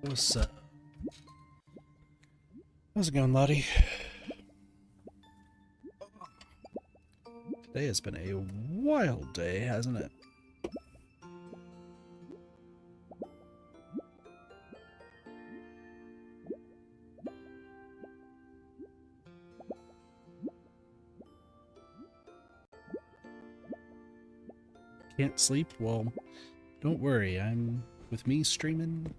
What's up? How's it going, Lottie? Today has been a wild day, hasn't it? Can't sleep? Well, don't worry. With me streaming,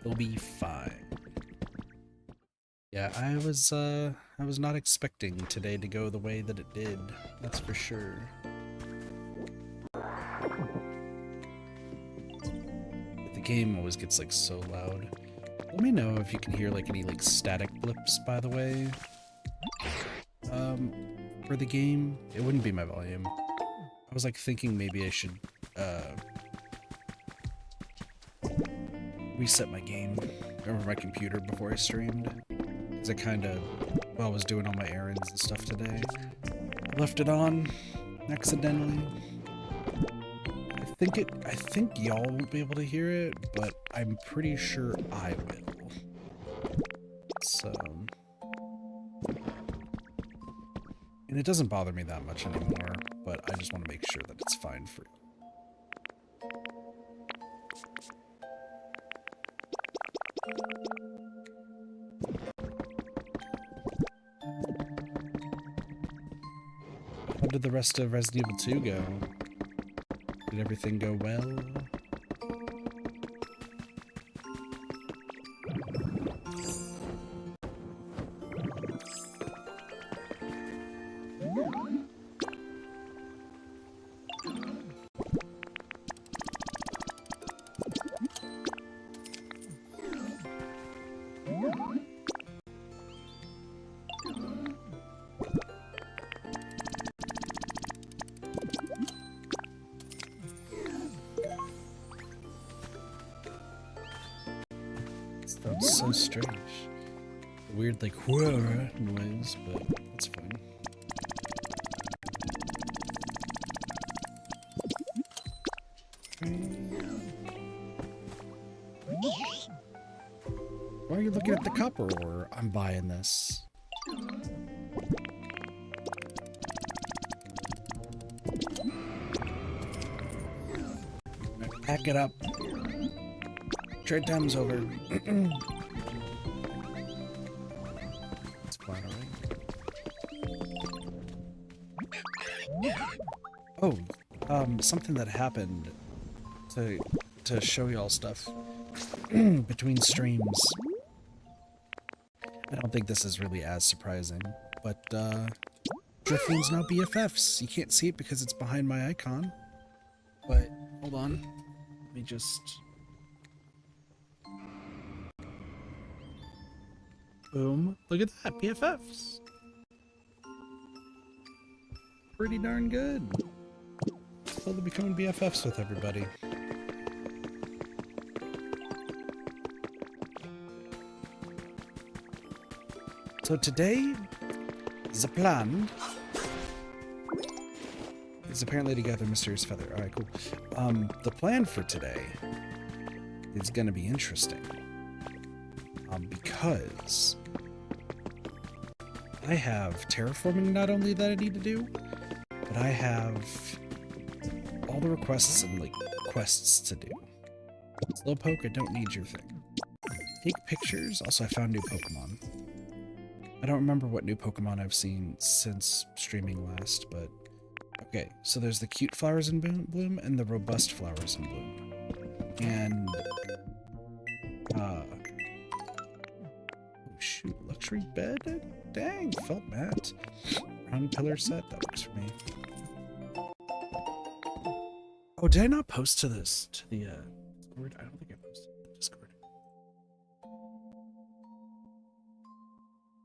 it'll be fine. Yeah, I was not expecting today to go the way that it did. That's for sure. But the game always gets like so loud. Let me know if you can hear like any like static blips, by the way. For the game, it wouldn't be my volume. I was like thinking maybe I should reset my game or my computer before I streamed, because I kind of, while I was doing all my errands and stuff today, I left it on accidentally. I think y'all won't be able to hear it, but I'm pretty sure I will. So, and it doesn't bother me that much anymore, but I just want to make sure that it's fine for you. How did the rest of Resident Evil 2 go? Did everything go well? That's so strange. A weird like whoa noise, but it's fine. Why are you looking at the copper ore? I'm buying this. Pack it up. Trade time's over. It's flattering. Oh, something that happened to show y'all stuff between streams. I don't think this is really as surprising, but Driftwing's now BFFs. You can't see it because it's behind my icon, but hold on. Let me just... Boom. Look at that, BFFs. Pretty darn good. Slowly becoming BFFs with everybody. So today, the plan is apparently to gather Mysterious Feather. Alright, cool. The plan for today is gonna be interesting. Because I have terraforming not only that I need to do, but I have all the requests and like quests to do. Slowpoke, I don't need your thing. Take pictures. Also, I found new Pokemon. I don't remember what new Pokemon I've seen since streaming last, but okay. So there's the cute flowers in bloom and the robust flowers in bloom, and shoot, luxury bed? Dang, felt mat. Round pillar set, that works for me. Oh, did I not post to this, to the, Discord? I don't think I posted to the Discord.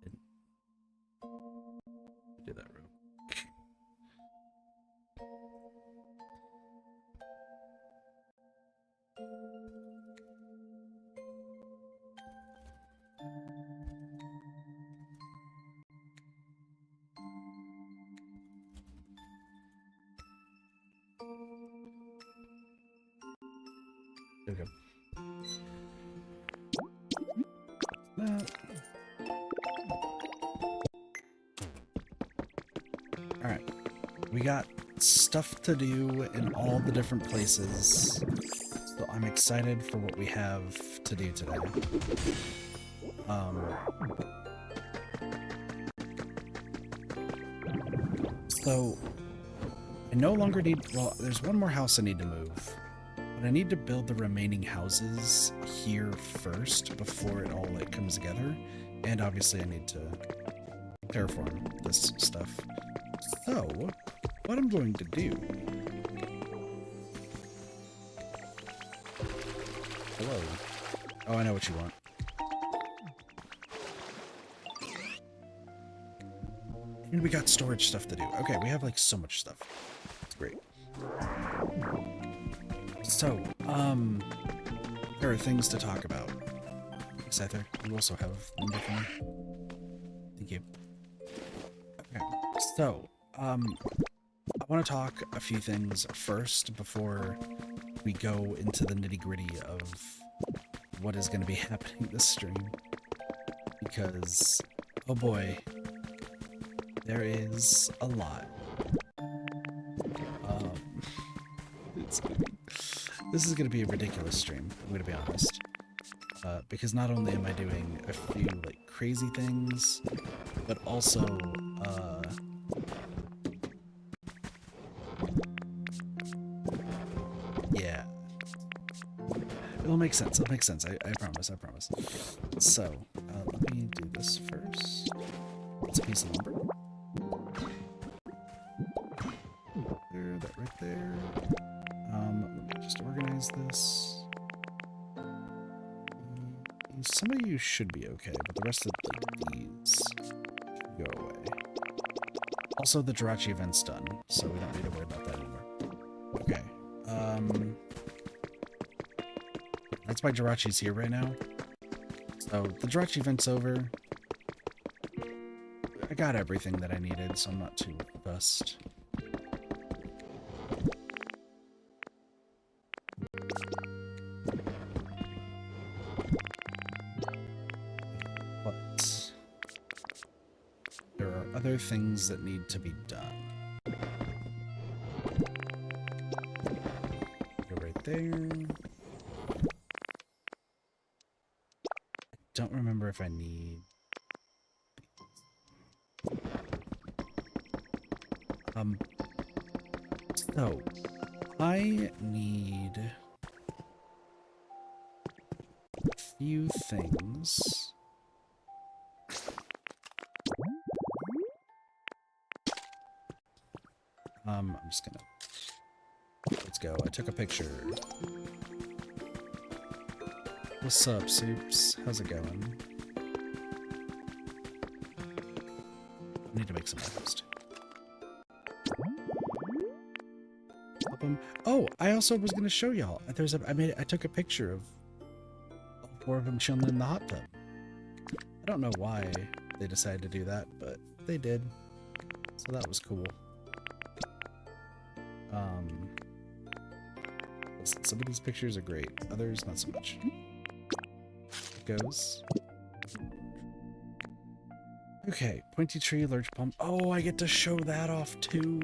Didn't. I did that wrong. There we go. We got stuff to do in all the different places. So I'm excited for what we have to do today. So I no longer need, well, there's one more house I need to move, but I need to build the remaining houses here first before it all like comes together. And obviously I need to terraform this stuff. So what I'm going to do, hello. Oh, I know what you want. And we got storage stuff to do. Okay, we have like so much stuff. It's great. So, there are things to talk about. Scyther, you also have lumber for me. Thank you. Okay, so, I want to talk a few things first before we go into the nitty-gritty of what is going to be happening this stream. Because, oh boy, there is a lot. This is going to be a ridiculous stream, I'm going to be honest. Because not only am I doing a few like crazy things, but also yeah, it'll make sense. It'll make sense. I promise. I promise. So let me do this first. It's a piece of lumber. There, that right there. Let me just organize this. Some of you should be okay, but the rest of these should go away. Also, the Jirachi event's done, so we don't need to worry about that anymore. Okay. That's why Jirachi's here right now. So, the Jirachi event's over. I got everything that I needed, so I'm not too fussed. Other things that need to be done. Go right there. Don't remember if I need. So I need a few things. I'm just gonna, let's go. I took a picture. What's up, Soups? How's it going? I need to make some of those too. Oh, I also was gonna show y'all. I took a picture of all four of them chilling in the hot tub. I don't know why they decided to do that, but they did. So that was cool. Listen, some of these pictures are great, others not so much. It goes. Okay, pointy tree, large palm. Oh, I get to show that off too.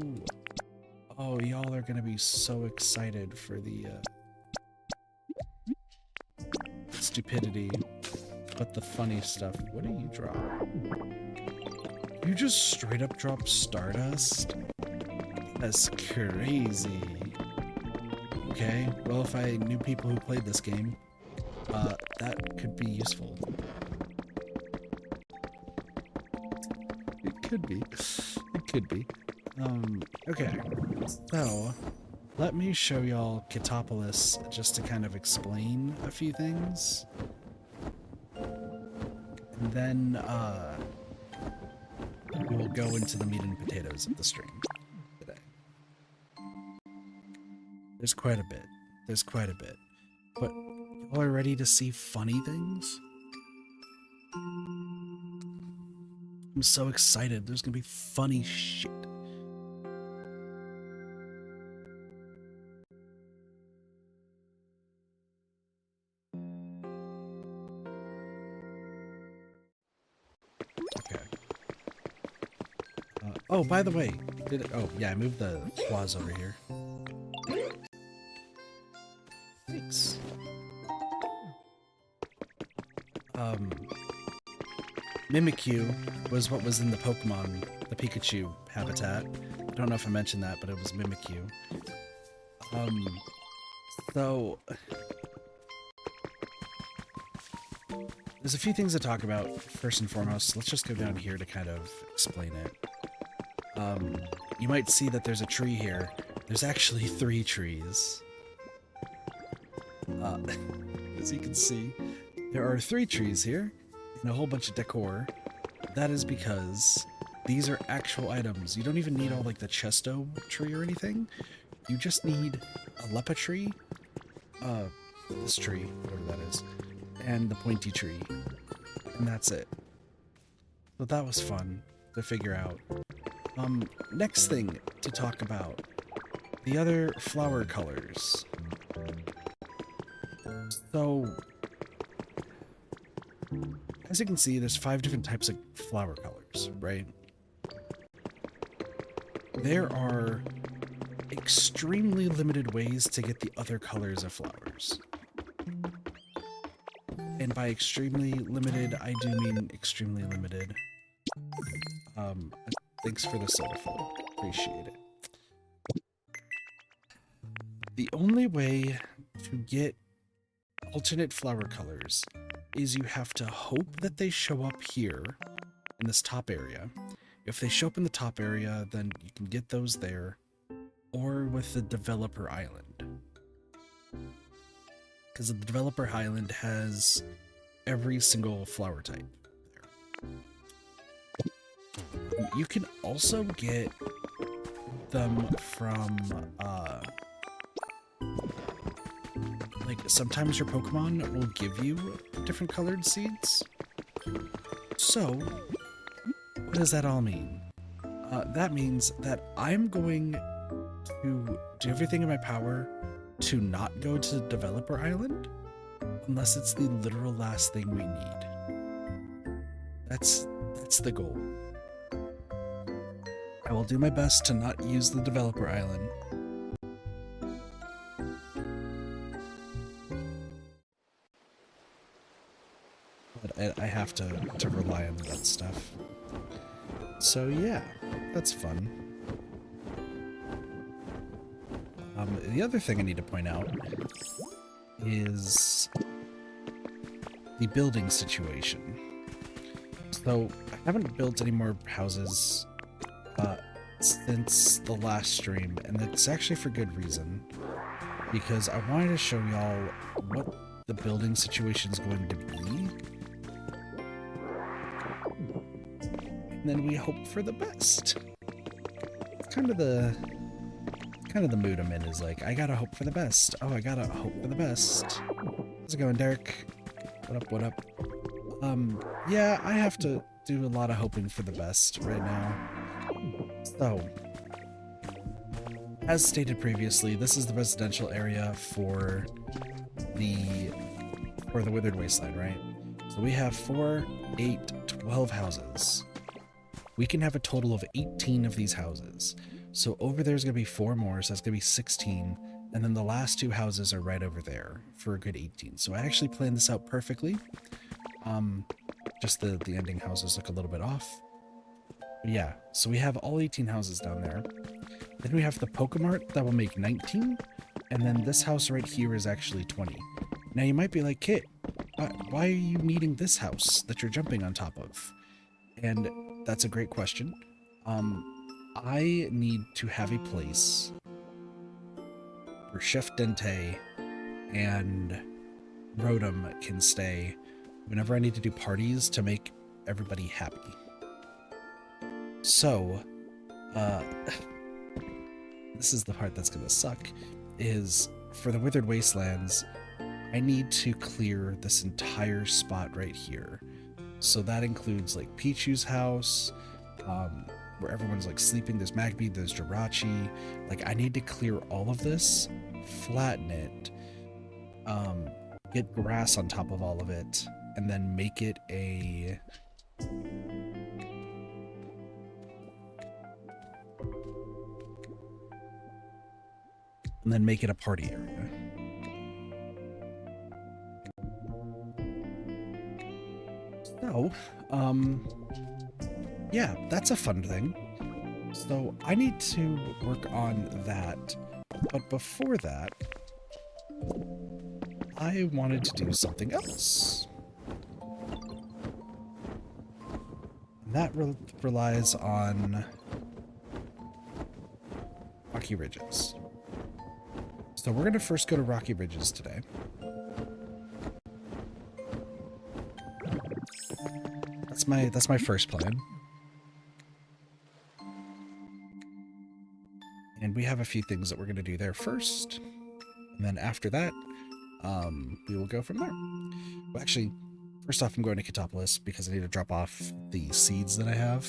Oh, y'all are gonna be so excited for the stupidity, but the funny stuff. What do you drop? You just straight up drop Stardust? That's crazy. Okay, well, if I knew people who played this game, that could be useful. It could be. It could be. Okay. So, let me show y'all Ketopolis just to kind of explain a few things. And then, we'll go into the meat and potatoes of the stream. There's quite a bit. There's quite a bit. But y'all are ready to see funny things? I'm so excited. There's gonna be funny shit. Okay. Oh, by the way, Oh, yeah, I moved the claws over here. Thanks. Mimikyu was what was in the Pokemon, the Pikachu habitat. I don't know if I mentioned that, but it was Mimikyu. So there's a few things to talk about. First and foremost, let's just go down here to kind of explain it. You might see that there's a tree here. There's actually 3 trees. As you can see, there are 3 trees here and a whole bunch of decor. That is because these are actual items. You don't even need all like the chesto tree or anything. You just need a lepa tree, this tree, whatever that is, and the pointy tree, and that's it. So that was fun to figure out. Next thing to talk about, the other flower colors. So, as you can see, there's 5 different types of flower colors, right? There are extremely limited ways to get the other colors of flowers. And by extremely limited, I do mean extremely limited. Thanks for the soda full. Appreciate it. The only way to get alternate flower colors is you have to hope that they show up here in this top area. If they show up in the top area, then you can get those there, or with the developer island. Because the developer island has every single flower type there. You can also get them from, like, sometimes your Pokemon will give you different colored seeds. So, what does that all mean? That means that I'm going to do everything in my power to not go to Developer Island, unless it's the literal last thing we need. That's the goal. I will do my best to not use the Developer Island. But I have to rely on that stuff. So yeah, that's fun. The other thing I need to point out is the building situation. So I haven't built any more houses since the last stream, and it's actually for good reason, because I wanted to show y'all what the building situation is going to be, and then we hope for the best. It's kind of the mood I'm in, is like, I gotta hope for the best. Oh, I gotta hope for the best. How's it going, Derek? What up? Yeah, I have to do a lot of hoping for the best right now. So, as stated previously, this is the residential area for the Withered Wasteland, right? So we have 4, 8, 12 houses. We can have a total of 18 of these houses. So over there's going to be 4 more, so that's going to be 16, and then the last 2 houses are right over there for a good 18. So I actually planned this out perfectly. Just the ending houses look a little bit off. But yeah, so we have all 18 houses down there. Then we have the Pokemart that will make 19, and then this house right here is actually 20. Now you might be like, Kit, why are you needing this house that you're jumping on top of? And that's a great question. I need to have a place where Chef Dente and Rotom can stay whenever I need to do parties to make everybody happy. So, this is the part that's gonna suck, is for the Withered Wastelands, I need to clear this entire spot right here. So that includes like Pichu's house, where everyone's like sleeping. There's Magby, there's Jirachi. Like, I need to clear all of this, flatten it, get grass on top of all of it, and then make it and then make it a party area. So, yeah, that's a fun thing. So I need to work on that, but before that, I wanted to do something else. And that relies on Rocky Ridges. So we're going to first go to Rocky Ridges today. That's my first plan. And we have a few things that we're going to do there first. And then after that, we will go from there. Well, actually, first off, I'm going to Katopolis because I need to drop off the seeds that I have.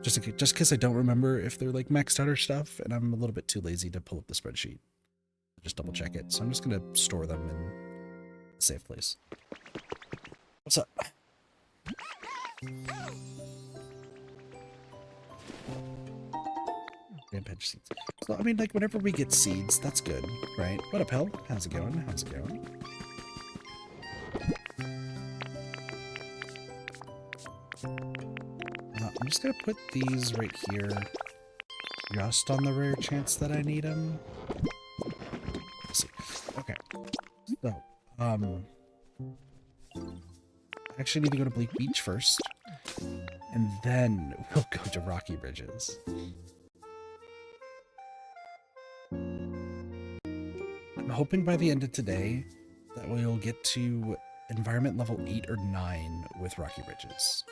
Just because I don't remember if they're like maxed out or stuff, and I'm a little bit too lazy to pull up the spreadsheet. Just double check it. So I'm just going to store them in a safe place. What's up? Rampage seeds. So, I mean, like, whenever we get seeds, that's good, right? What up, Hell? How's it going? How's it going? I'm just gonna put these right here, just on the rare chance that I need them. Let's see. Okay. So, I actually need to go to Bleak Beach first, and then we'll go to Rocky Ridges. I'm hoping by the end of today that we'll get to environment level 8 or 9 with Rocky Ridges.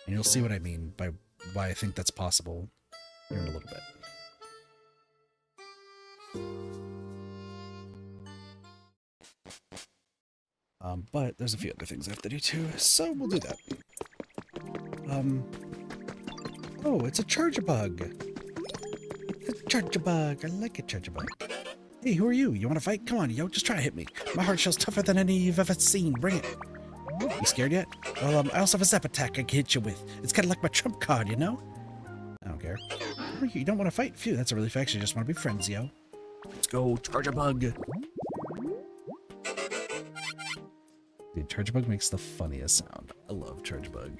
And you'll see what I mean by why I think that's possible here in a little bit. But there's a few other things I have to do too, so we'll do that. Oh, it's a charger bug. It's a charger bug. I like a charger bug. Hey, who are you? You want to fight? Come on, yo, just try to hit me. My hard shell's tougher than any you've ever seen. Bring it. You scared yet? Well, I also have a zap attack I can hit you with. It's kind of like my trump card, you know? I don't care. You don't want to fight? Phew, that's a relief. I actually just want to be friends, yo. Let's go, charger bug. Dude, charger bug makes the funniest sound. I love charger bug.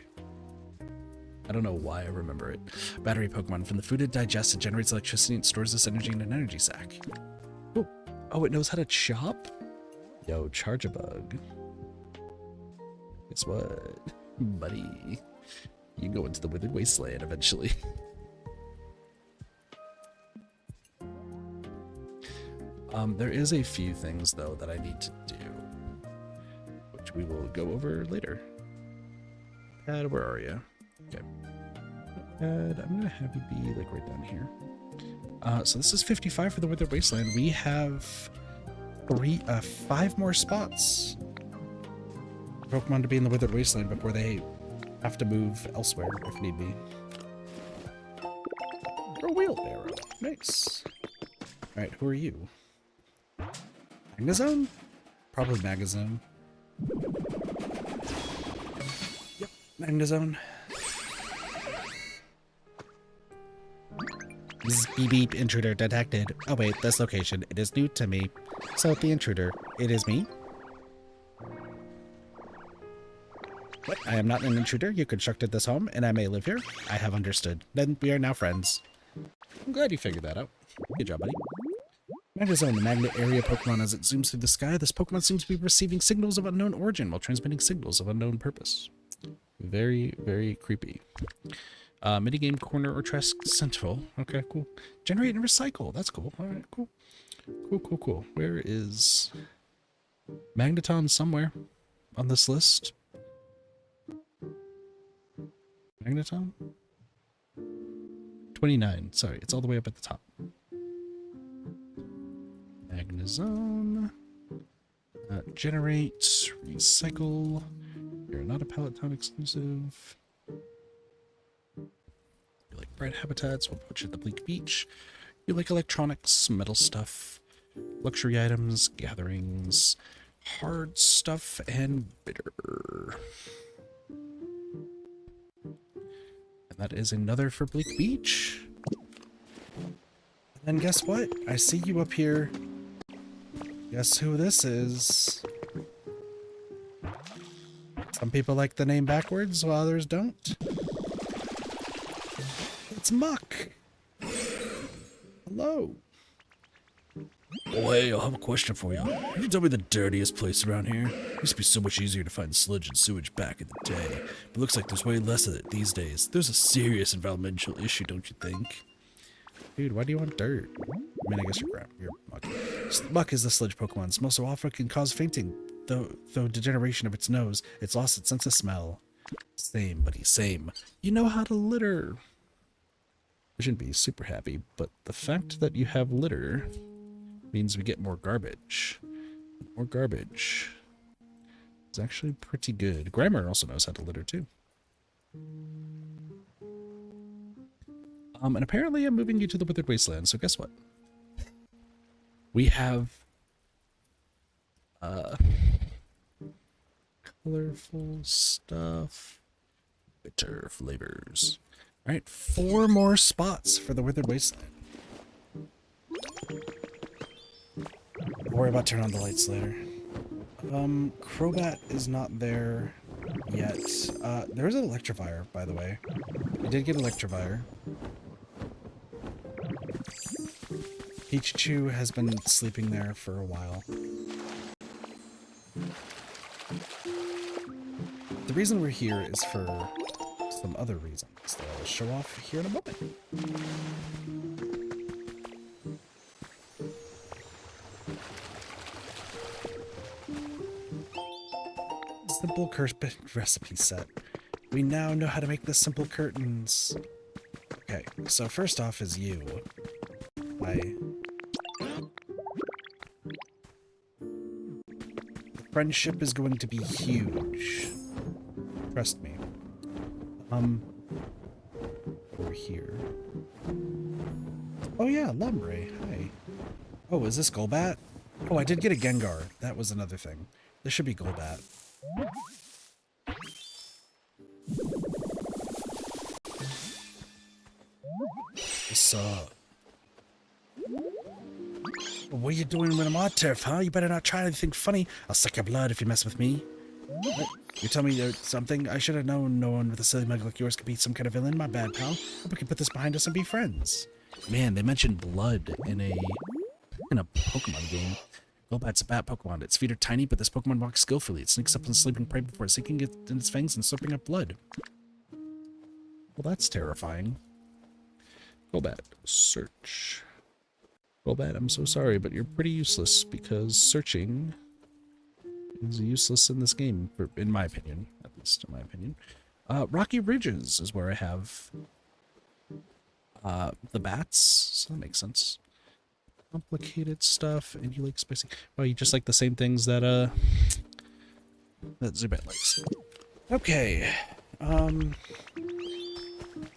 I don't know why I remember it. Battery Pokemon. From the food it digests, it generates electricity and stores this energy in an energy sac. Oh, oh, it knows how to chop? Yo, charger bug. Guess what, buddy? You go into the Withered Wasteland eventually. There is a few things though that I need to do, which we will go over later. Where are you? Okay. I'm gonna have you be like right down here. So this is 55 for the Withered Wasteland. We have 5 more spots. Pokemon to be in the Withered Wasteland before they have to move elsewhere if need be. Or a wheelbarrow. Nice. Alright, who are you? Magazone? Probably Magazone. Yep, Magazone. Beep beep, intruder detected. Oh wait, this location, it is new to me. So the intruder, it is me? What? I am not an intruder. You constructed this home, and I may live here. I have understood. Then we are now friends. I'm glad you figured that out. Good job, buddy. Magazone, the magnet area Pokemon. As it zooms through the sky, this Pokemon seems to be receiving signals of unknown origin while transmitting signals of unknown purpose. Very, very creepy. Minigame corner or trash central. Okay, cool. Generate and recycle. That's cool. All right, cool. Cool. Where is Magneton? Somewhere on this list. Magneton? 29. Sorry, it's all the way up at the top. Magnezone. Generate. Recycle. You're not a Peloton exclusive. You like bright habitats, we'll put you at the Bleak Beach. You like electronics, metal stuff, luxury items, gatherings, hard stuff, and bitter. And that is another for Bleak Beach. And then guess what? I see you up here Guess who this is? Some people like the name backwards, while others don't. It's Muck. Hello. Oh, hey, I have a question for you. Can you tell me the dirtiest place around here? It used to be so much easier to find sludge and sewage back in the day, but looks like there's way less of it these days. There's a serious environmental issue, don't you think? Dude, why do you want dirt? I mean, I guess you're Muck. Muck is the sludge Pokemon. Most so often can cause fainting. Though degeneration of its nose, it's lost its sense of smell. Same, buddy, same. You know how to litter. I shouldn't be super happy, but the fact that you have litter means we get more garbage. More garbage. It's actually pretty good. Grammar also knows how to litter too. And apparently I'm moving you to the Withered Wasteland, so guess what? We have colorful stuff. Bitter flavors. Alright, 4 more spots for the Withered Wasteland. Don't worry about turning on the lights later. Crobat is not there yet. There is an Electivire, by the way. I did get Electivire. PNGtuber has been sleeping there for a while. The reason we're here is for some other reasons that I'll show off here in a moment. Simple curtain recipe set. We now know how to make the simple curtains. Okay, so first off is you. Friendship is going to be huge. Trust me. Over here. Oh yeah, Lombre. Hi. Oh, is this Golbat? Oh, I did get a Gengar. That was another thing. This should be Golbat. What's up? What are you doing when I'm on turf, huh? You better not try anything funny. I'll suck your blood if you mess with me. What? You tell me something? I should have known no one with a silly mug like yours could be some kind of villain. My bad, pal. Hope we can put this behind us and be friends. Man, they mentioned blood in a Pokemon game. Golbat's a bat Pokemon. Its feet are tiny, but this Pokemon walks skillfully. It sneaks up on sleeping prey before sinking it in its fangs and slurping up blood. Well, that's terrifying. Golbat, search. Golbat, I'm so sorry, but you're pretty useless because searching is useless in this game, in my opinion. At least in my opinion. Rocky Ridges is where I have the bats, so that makes sense. Complicated stuff, and you like spicy. Oh, you just like the same things that Zubat likes. Okay.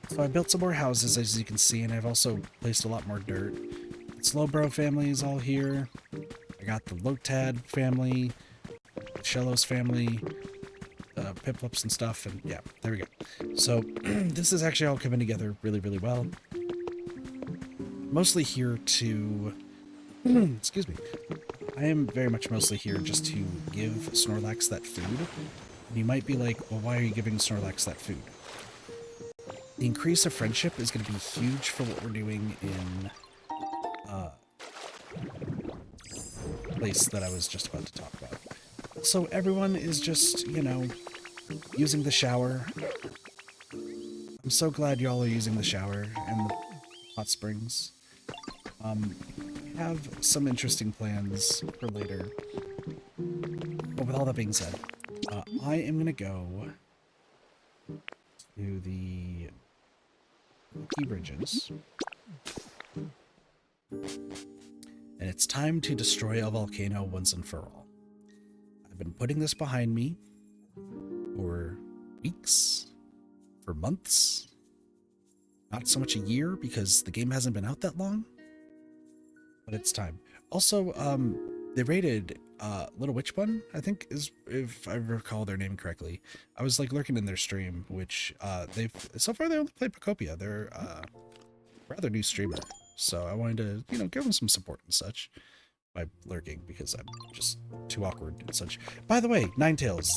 So I built some more houses, as you can see, and I've also placed a lot more dirt. The Slowbro family is all here. I got the Lotad family, Shellos family, Piplups and stuff, and yeah, there we go. So this is actually all coming together really, really well. Mostly here to... excuse me. I am very much mostly here just to give Snorlax that food. And you might be like, well, why are you giving Snorlax that food? The increase of friendship is going to be huge for what we're doing in place that I was just about to talk about. So everyone is just, you know, using the shower. I'm so glad y'all are using the shower and the hot springs. We have some interesting plans for later. But with all that being said, I am going to go to the Key Bridges. And it's time to destroy a volcano once and for all. I've been putting this behind me for weeks, for months, not so much a year because the game hasn't been out that long, but it's time. Also, they raided Little Witch Bun, I think, is, if I recall their name correctly. I was like lurking in their stream, which so far they only played Pokopia. They're rather new streamer, so I wanted to, you know, give them some support and such. by lurking because I'm just too awkward and such. By the way, Ninetales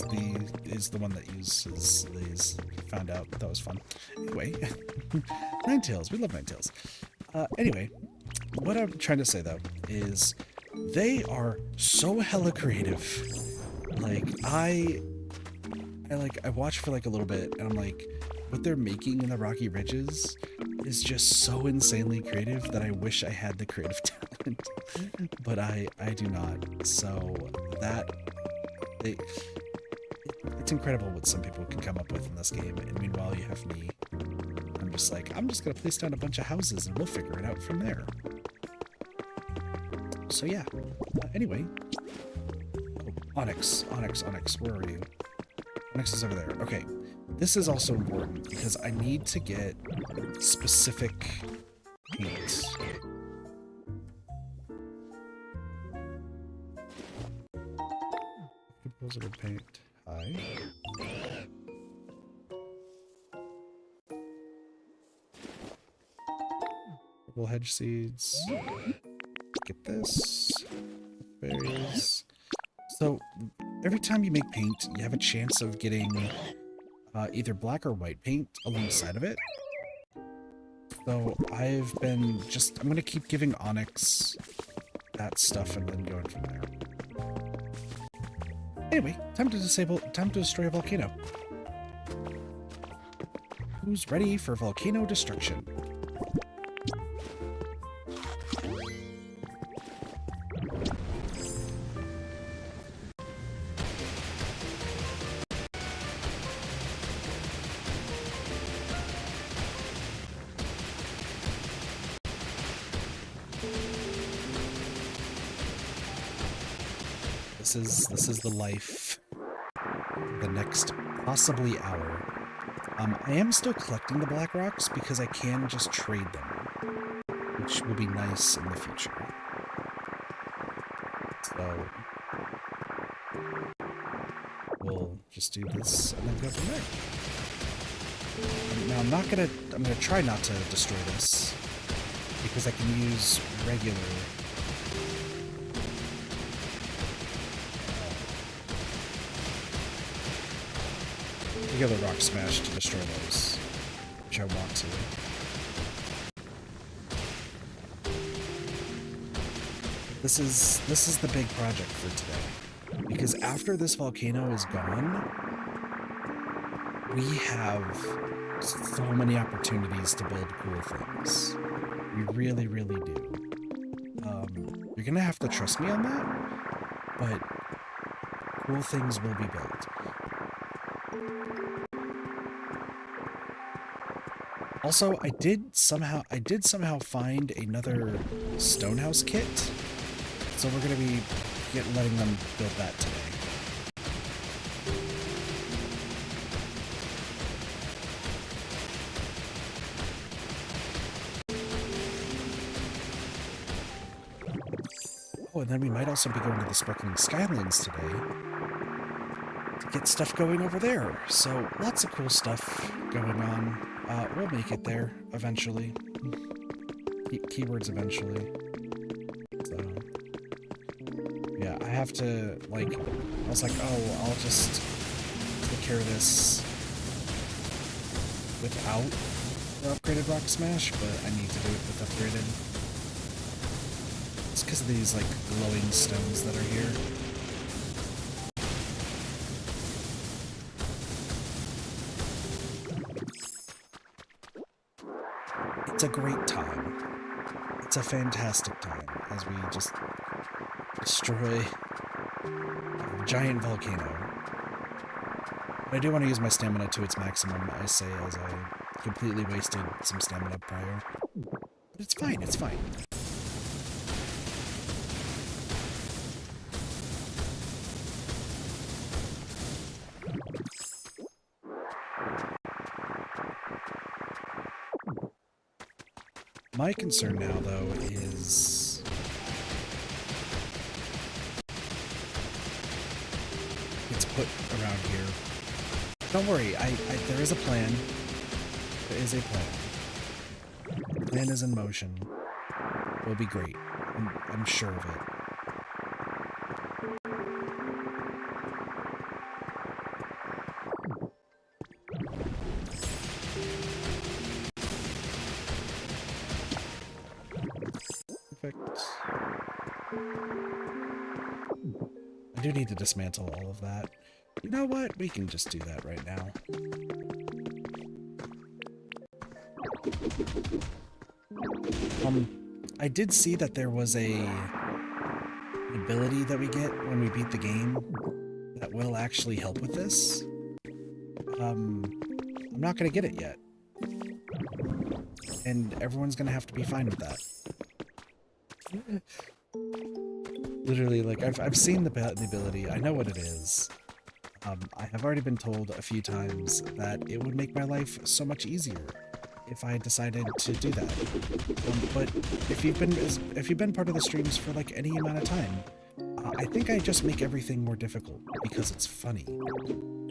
is the one that uses these. Found out that was fun. Anyway, Ninetales, we love Ninetales. Anyway, what I'm trying to say though is they are so hella creative. Like I watch for like a little bit and I'm like, what they're making in the Rocky Ridges is just so insanely creative that I wish I had the creative talent, but I do not. So it's incredible what some people can come up with in this game. And meanwhile, you have me. I'm just like, I'm just gonna place down a bunch of houses and we'll figure it out from there. So yeah. Anyway, Onyx, where are you? Onyx is over there. Okay. This is also important because I need to get specific paint. Composable paint. Hi. Purple hedge seeds. Get this. Berries. So every time you make paint, you have a chance of getting either black or white paint alongside of it. So I'm going to keep giving Onyx that stuff and then going from there. Anyway, time to destroy a volcano. Who's ready for volcano destruction? This is the life. The next possibly hour. I am still collecting the black rocks because I can just trade them, which will be nice in the future. So we'll just do this and then go from there. Now I'm gonna try not to destroy this because I can use regular rock smash to destroy those, which I want to. This is the big project for today, because after this volcano is gone, we have so many opportunities to build cool things. We really, really do. You're gonna have to trust me on that, but cool things will be built. Also, I did somehow find another stonehouse kit, so we're gonna be letting them build that today. Oh, and then we might also be going to the Sparkling Skylands today to get stuff going over there. So lots of cool stuff going on. We'll make it there eventually. Keywords eventually. So yeah, I have to I was like, oh, I'll just take care of this without the upgraded Rock Smash, but I need to do it with upgraded. It's because of these glowing stones that are here. It's a great time. It's a fantastic time as we just destroy a giant volcano. But I do want to use my stamina to its maximum, I say, as I completely wasted some stamina prior. But it's fine, it's fine. My concern now, though, is it's put around here. Don't worry, there is a plan. There is a plan. The plan is in motion. It will be great. I'm sure of it. Perfect. I do need to dismantle all of that. You know what? We can just do that right now. I did see that there was an ability that we get when we beat the game that will actually help with this. I'm not gonna get it yet. And everyone's gonna have to be fine with that. Literally, like, I've seen the ability, I know what it is. I have already been told a few times that it would make my life so much easier if I decided to do that. But if you've been part of the streams for like any amount of time, I think I just make everything more difficult because it's funny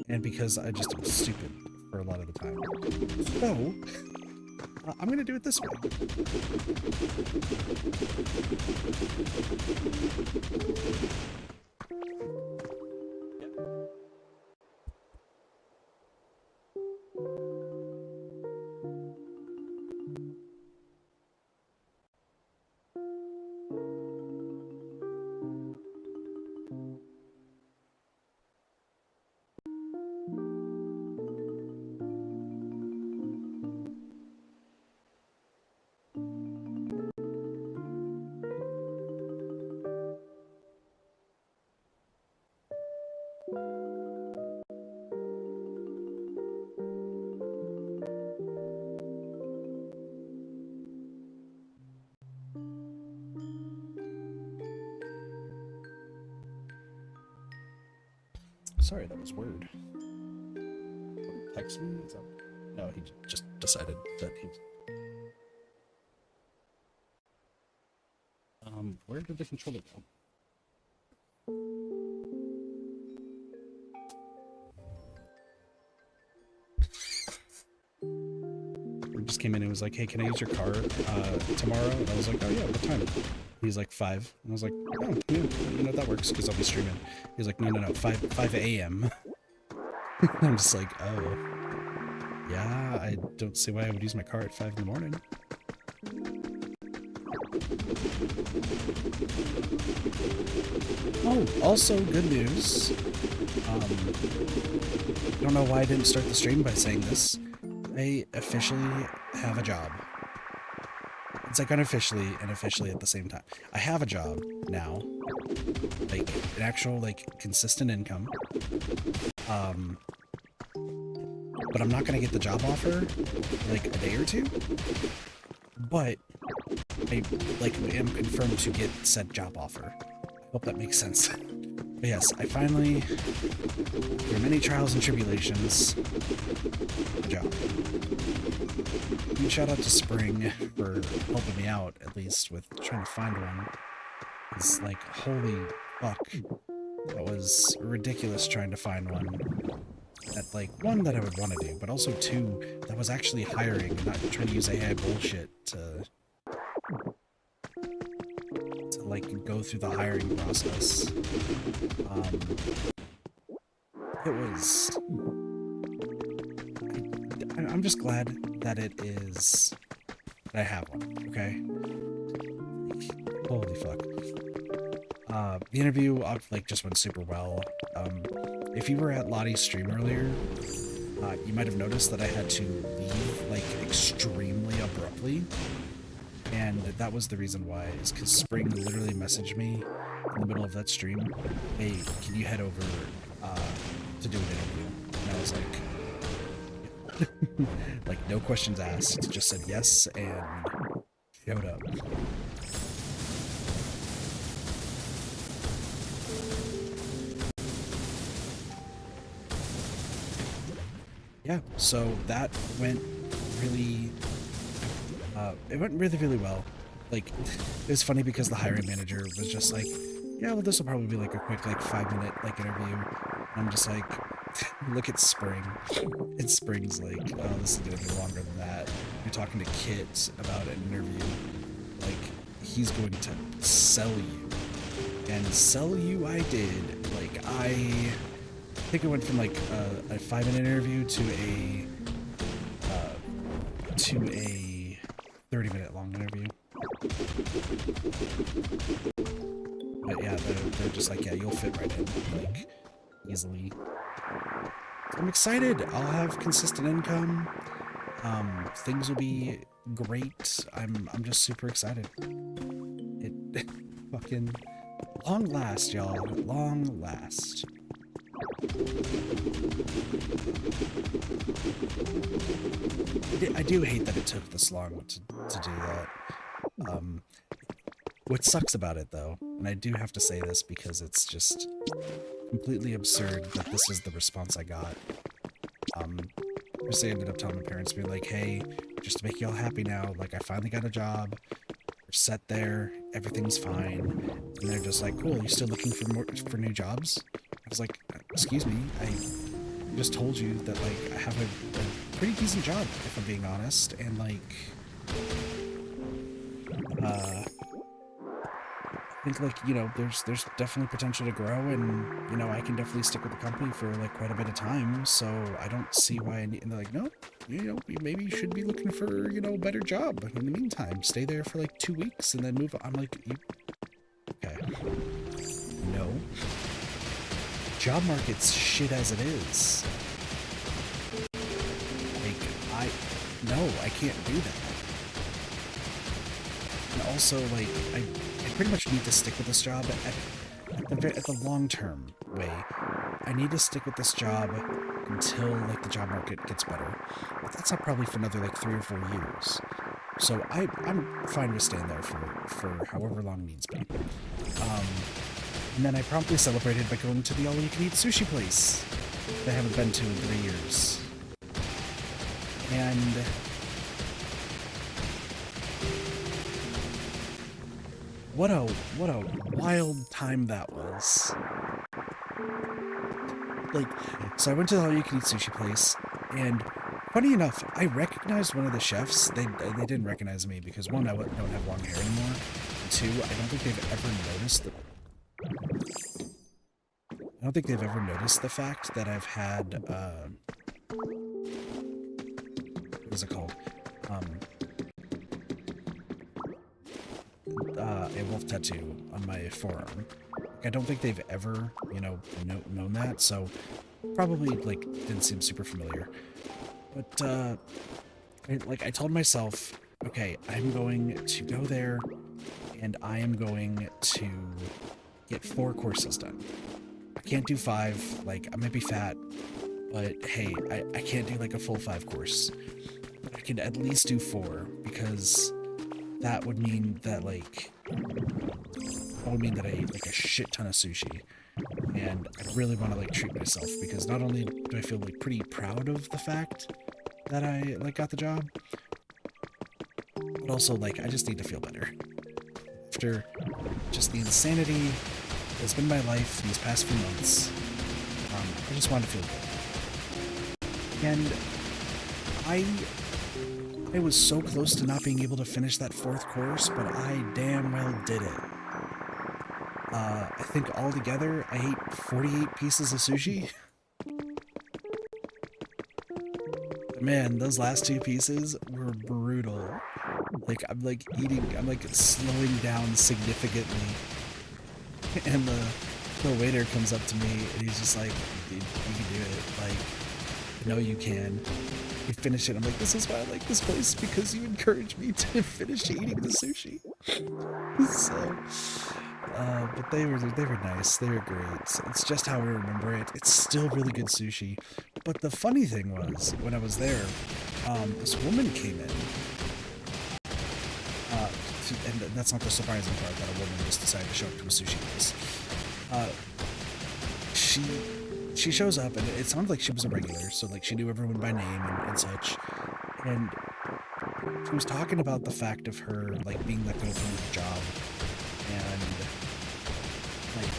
and because I just am stupid for a lot of the time. So I'm gonna do it this way. Sorry, that was weird. Text me? Is that... No, he just decided that he... where did the controller go? He just came in and was like, hey, can I use your car tomorrow? And I was like, oh yeah, what time? He's like 5. And I was like, oh, yeah, you know, that works because I'll be streaming. He's like, no, 5 a.m. I'm just like, oh. Yeah, I don't see why I would use my car at 5 in the morning. Oh, also good news. I don't know why I didn't start the stream by saying this. I officially have a job. It's like unofficially and officially at the same time. I have a job now. Like an actual like consistent income. But I'm not gonna get the job offer like a day or two. But I like am confirmed to get said job offer. I hope that makes sense. But yes, I finally, through many trials and tribulations, a job. Huge shout out to Spring for helping me out, at least, with trying to find one. It's like, holy fuck. That was ridiculous trying to find one. That, like, one, that I would want to do, but also two, that was actually hiring and not trying to use AI bullshit to like go through the hiring process. It was... I'm just glad that it is... that I have one, okay? Holy fuck. The interview, like, just went super well. If you were at Lottie's stream earlier, you might have noticed that I had to leave, like, extremely abruptly. And that was the reason why, is because Spring literally messaged me in the middle of that stream, hey, can you head over to do an interview? And I was like, like, no questions asked, just said yes and showed up. Yeah, so that went really... it went really well. Like, it was funny because the hiring manager was just like, yeah, well, this will probably be like a quick, like, 5-minute, like, interview. And I'm just like, look at Spring. And Spring's like, oh, this is gonna be longer than that. You're talking to Kit about an interview. Like, he's going to sell you. And sell you I did. Like, I think it went from, like, a 5-minute interview to a 30-minute long interview. But yeah, they're just like, yeah, you'll fit right in, like, easily. So I'm excited. I'll have consistent income. Things will be great. I'm just super excited. It fucking long last, y'all. Long last. I do hate that it took this long to do that. What sucks about it, though, and I do have to say this because it's just completely absurd that this is the response I got. First I ended up telling my parents, being like, hey, just to make y'all happy now, like, I finally got a job, we're set there, everything's fine, and they're just like, cool, you still looking for new jobs? I was like, excuse me, I just told you that, like, I have a pretty decent job, if I'm being honest, and, like, I think, like, you know, there's definitely potential to grow, and, you know, I can definitely stick with the company for, like, quite a bit of time, so I don't see why I need, and they're like, no, you know, maybe you should be looking for, you know, a better job in the meantime. Stay there for, like, 2 weeks, and then move on. I'm like, okay. No. Job market's shit as it is. Like, no, I can't do that. And also, like, I pretty much need to stick with this job at the long-term way. I need to stick with this job until, like, the job market gets better. But that's not probably for another, like, 3 or 4 years. So I'm fine with staying there for however long needs be. And then I promptly celebrated by going to the all-you-can-eat sushi place that I haven't been to in 3 years. And what a wild time that was. Like, so I went to the all-you-can-eat sushi place, and funny enough, I recognized one of the chefs. They didn't recognize me because, one, I don't have long hair anymore, and two, I don't think they've ever noticed the fact that I've had what is it called? A wolf tattoo on my forearm. I don't think they've ever, you know, known that, so probably, like, didn't seem super familiar. But, I told myself, okay, I'm going to go there, and I am going to get 4 courses done. I can't do 5, like, I might be fat, but hey, I can't do, like, a full 5 course. But I can at least do 4, because that would mean that, like, I ate, like, a shit ton of sushi, and I really want to, like, treat myself, because not only do I feel, like, pretty proud of the fact that I, like, got the job, but also, like, I just need to feel better. After just the insanity that's been my life these past few months, I just want to feel good. And I was so close to not being able to finish that 4th course, but I damn well did it. I think altogether, I ate 48 pieces of sushi. But man, those last 2 pieces were brutal. Like, I'm slowing down significantly. And the waiter comes up to me, and he's just like, dude, you can do it. Like, I know you can. We finish it. I'm like, this is why I like this place, because you encouraged me to finish eating the sushi. So, but they were nice. They were great. It's just how I remember it. It's still really good sushi. But the funny thing was, when I was there, this woman came in. And that's not the surprising part, that a woman just decided to show up to a sushi place. She shows up, and it sounded like she was a regular, so, like, she knew everyone by name and such. And she was talking about the fact of her, like, being let go from her job, and, like,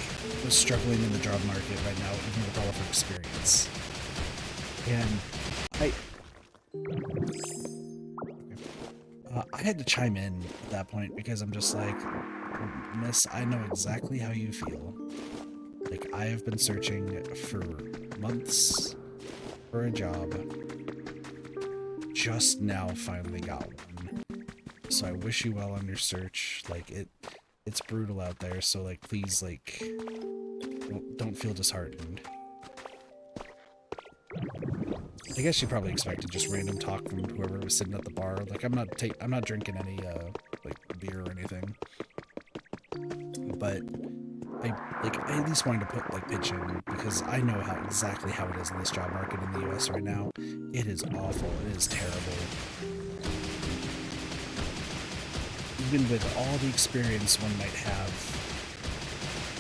was struggling in the job market right now, even with all of her experience. And I had to chime in at that point, because I'm just like, miss, I know exactly how you feel. Like, I have been searching for months for a job. Just now finally got one. So I wish you well on your search. Like, it's brutal out there, so, like, please, like, don't feel disheartened. I guess you probably expected just random talk from whoever was sitting at the bar. Like, I'm not drinking any, like, beer or anything. But I at least wanted to put, like, pitch in, because I know exactly how it is in this job market in the US right now. It is awful. It is terrible. Even with all the experience one might have,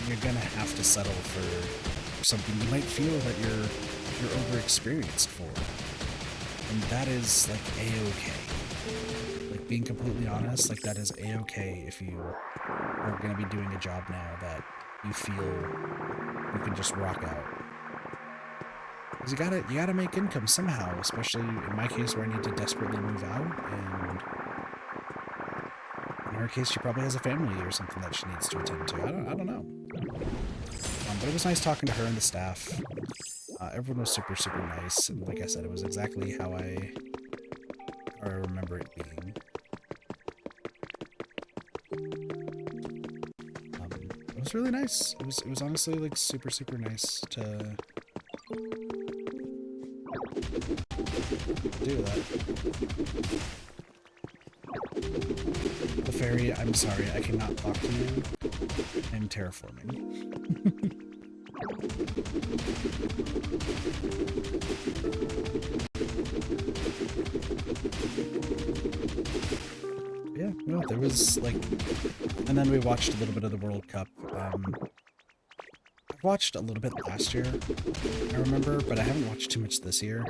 you're gonna have to settle for something you might feel that you're overexperienced for. And that is, like, a-okay. Like, being completely honest, like, that is a-okay if you are gonna be doing a job now that you feel you can just rock out. Because you gotta make income somehow, especially in my case where I need to desperately move out, and in her case she probably has a family or something that she needs to attend to. I don't know. But it was nice talking to her and the staff. Everyone was super, super nice, and like I said, it was exactly how I remember it being. It was really nice. It was honestly, like, super, super nice to do that. The fairy, I'm sorry, I cannot talk to you. I'm terraforming. Yeah, no, there was, like, and then we watched a little bit of the World Cup. I watched a little bit last year, I remember, but I haven't watched too much this year.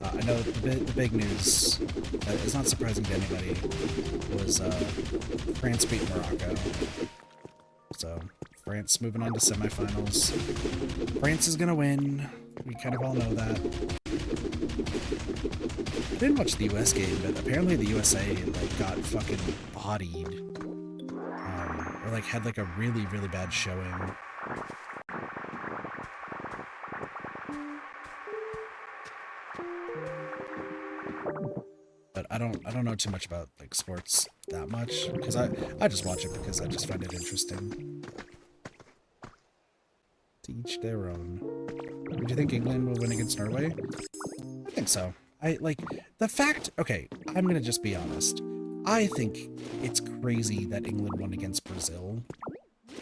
I know the big news that is not surprising to anybody was France beat Morocco. So, France moving on to semifinals. France is gonna win. We kind of all know that. I didn't watch the US game, but apparently the USA, like, got fucking bodied. Or, like, had, like, a really, really bad showing. But I don't know too much about, like, sports that much, because I just watch it because I just find it interesting. To each their own. Do you think England will win against Norway? I think so. The fact, okay, I'm gonna just be honest. I think it's crazy that England won against Brazil.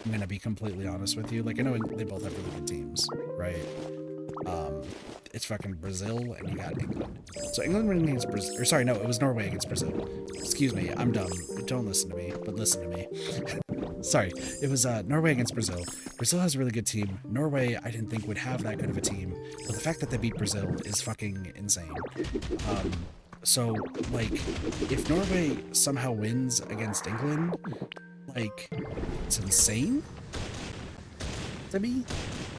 I'm gonna be completely honest with you. Like, I know they both have really good teams, right? It's fucking Brazil, and you got England. So England winning against Brazil, or sorry, no, it was Norway against Brazil. Excuse me, I'm dumb. Don't listen to me, but listen to me. Sorry, it was Norway against Brazil. Brazil has a really good team. Norway, I didn't think would have that good of a team, but the fact that they beat Brazil is fucking insane. So, like, if Norway somehow wins against England, like, it's insane to me.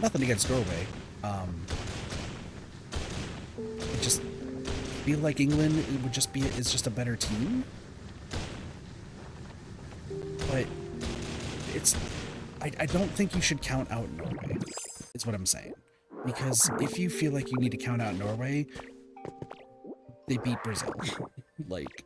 Nothing against Norway. I just feel like England is just a better team. But I don't think you should count out Norway, is what I'm saying. Because if you feel like you need to count out Norway, they beat Brazil. Like,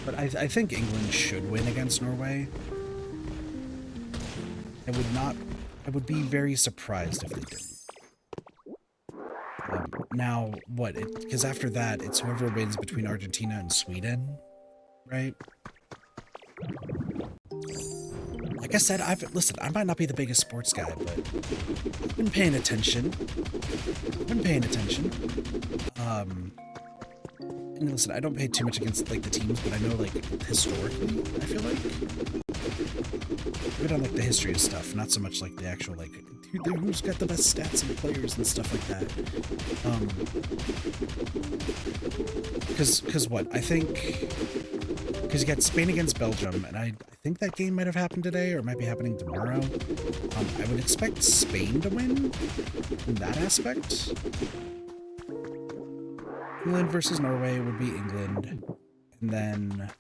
but I think England should win against Norway. I would be very surprised if they didn't. Now, what? Because after that, it's whoever wins between Argentina and Sweden, right? Like I said, listen, I might not be the biggest sports guy, but I've been paying attention. And listen, I don't pay too much against, like, the teams, but I know, like, historically, I feel like. I've been on, like, the history of stuff, not so much, like, the actual, like, who's got the best stats and players and stuff like that. Because what? I think... Because you got Spain against Belgium, and I think that game might have happened today, or might be happening tomorrow. I would expect Spain to win in that aspect. England versus Norway would be England, and then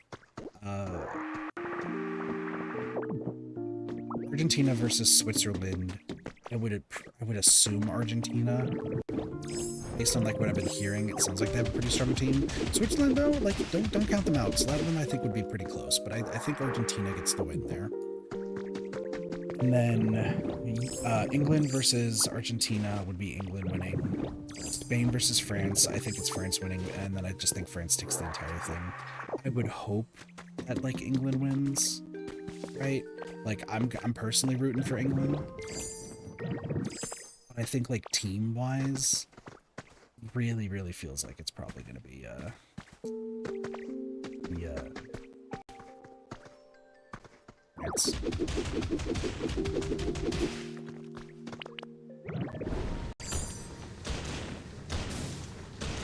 Argentina versus Switzerland. I would assume Argentina. Based on like what I've been hearing, it sounds like they have a pretty strong team. Switzerland though, like don't count them out. So that one I think would be pretty close. But I think Argentina gets the win there. And then England versus Argentina would be England winning. Spain versus France, I think it's France winning, and then I just think France takes the entire thing. I would hope that like England wins, right? Like I'm personally rooting for England. But I think like team-wise, really feels like it's probably gonna be France.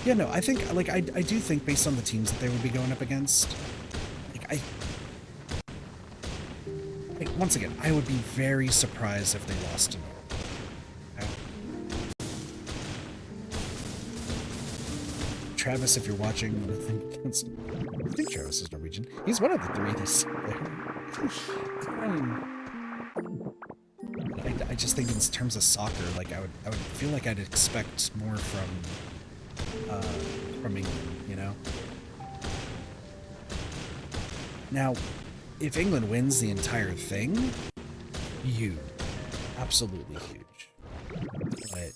Yeah, no, I think, like, I do think based on the teams that they would be going up against, like, once again, I would be very surprised if they lost to Norway. Okay? Travis, if you're watching, I think Travis is Norwegian. He's one of the three that's there. I just think in terms of soccer, like, I would feel like I'd expect more from England, you know? Now, if England wins the entire thing, huge. Absolutely huge. But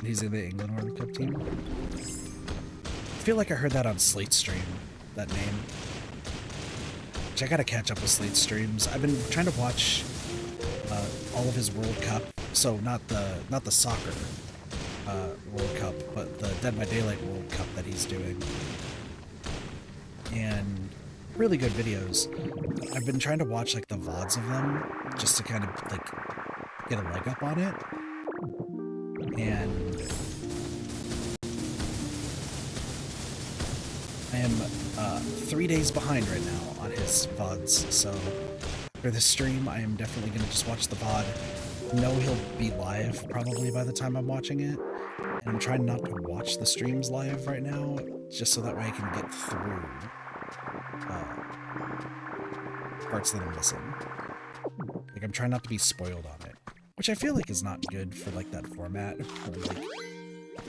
he's in the England World Cup team. I feel like I heard that on Slate's stream, that name. I gotta catch up with Slate's streams. I've been trying to watch all of his World Cup, so not the soccer World Cup, but the Dead by Daylight World Cup that he's doing, and really good videos. I've been trying to watch like the VODs of them just to kind of like get a leg up on it, and I am 3 days behind right now on his VODs, so after this stream, I am definitely going to just watch the VOD. Know he'll be live probably by the time I'm watching it, and I'm trying not to watch the streams live right now, just so that way I can get through parts that I'm missing. Like, I'm trying not to be spoiled on it, which I feel like is not good for, like, that format. Like,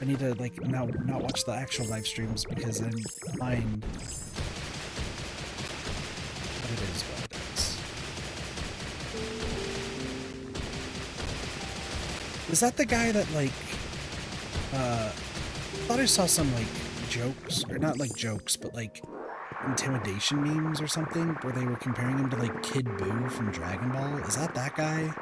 I need to, like, now not watch the actual live streams because I'm behind. But it is what it is. Is that the guy that, like, I thought I saw some, like, jokes, or not, like, jokes, but, like, intimidation memes or something, where they were comparing him to, like, Kid Buu from Dragon Ball? Is that guy?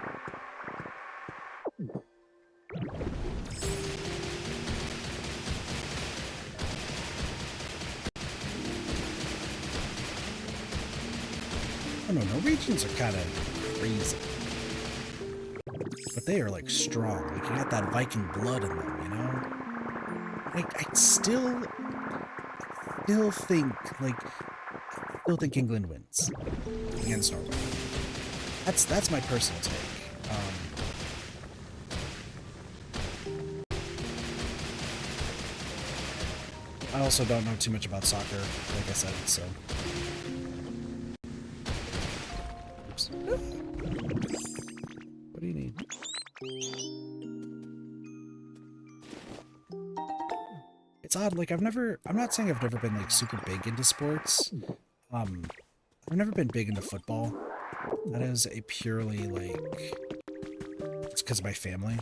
I don't know, Norwegians are kind of crazy. But they are, like, strong. Like, you got that Viking blood in them, you know? I still think England wins against Norway. That's my personal take. I also don't know too much about soccer, like I said, so. Oops. What do you need? It's odd, like I'm not saying I've never been like super big into sports. I've never been big into football. That is a purely like, it's because of my family.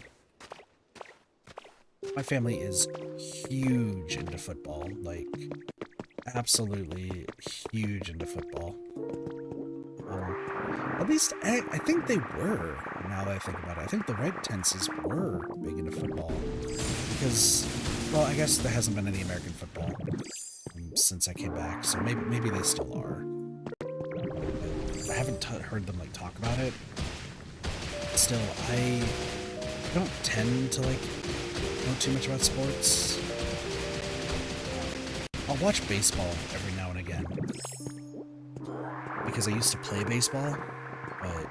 My family is huge into football, like absolutely huge into football. At least I think they were, now that I think about it. I think the Red Tenses were big into football. Because, well, I guess there hasn't been any American football since I came back, so maybe they still are. I haven't heard them, like, talk about it. Still, I don't tend to, like, know too much about sports. I'll watch baseball every now and again. Because I used to play baseball, but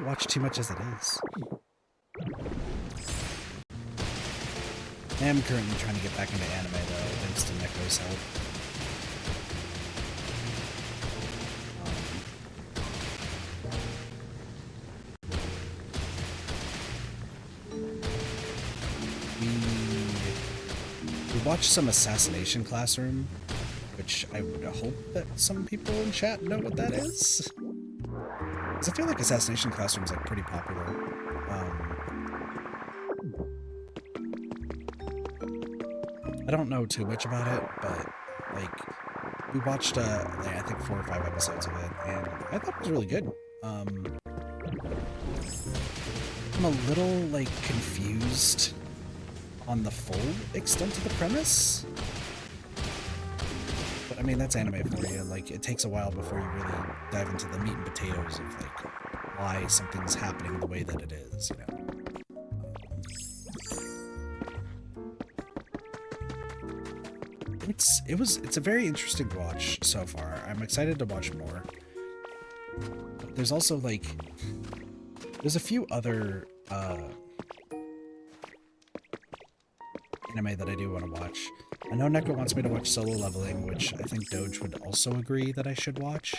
watch too much as it is. I am currently trying to get back into anime though, thanks to Neko's help. We watched some Assassination Classroom, which I would hope that some people in chat know what that is. Because I feel like Assassination Classroom is like pretty popular. I don't know too much about it, but like we watched like, I think 4 or 5 episodes of it, and I thought it was really good. I'm a little like confused on the full extent of the premise. But I mean, that's anime for you. Like, it takes a while before you really dive into the meat and potatoes of like why something's happening the way that it is, you know. It's a very interesting watch so far. I'm excited to watch more. But there's also like there's a few other anime that I do want to watch. I know Neko wants me to watch Solo Leveling, which I think Doge would also agree that I should watch.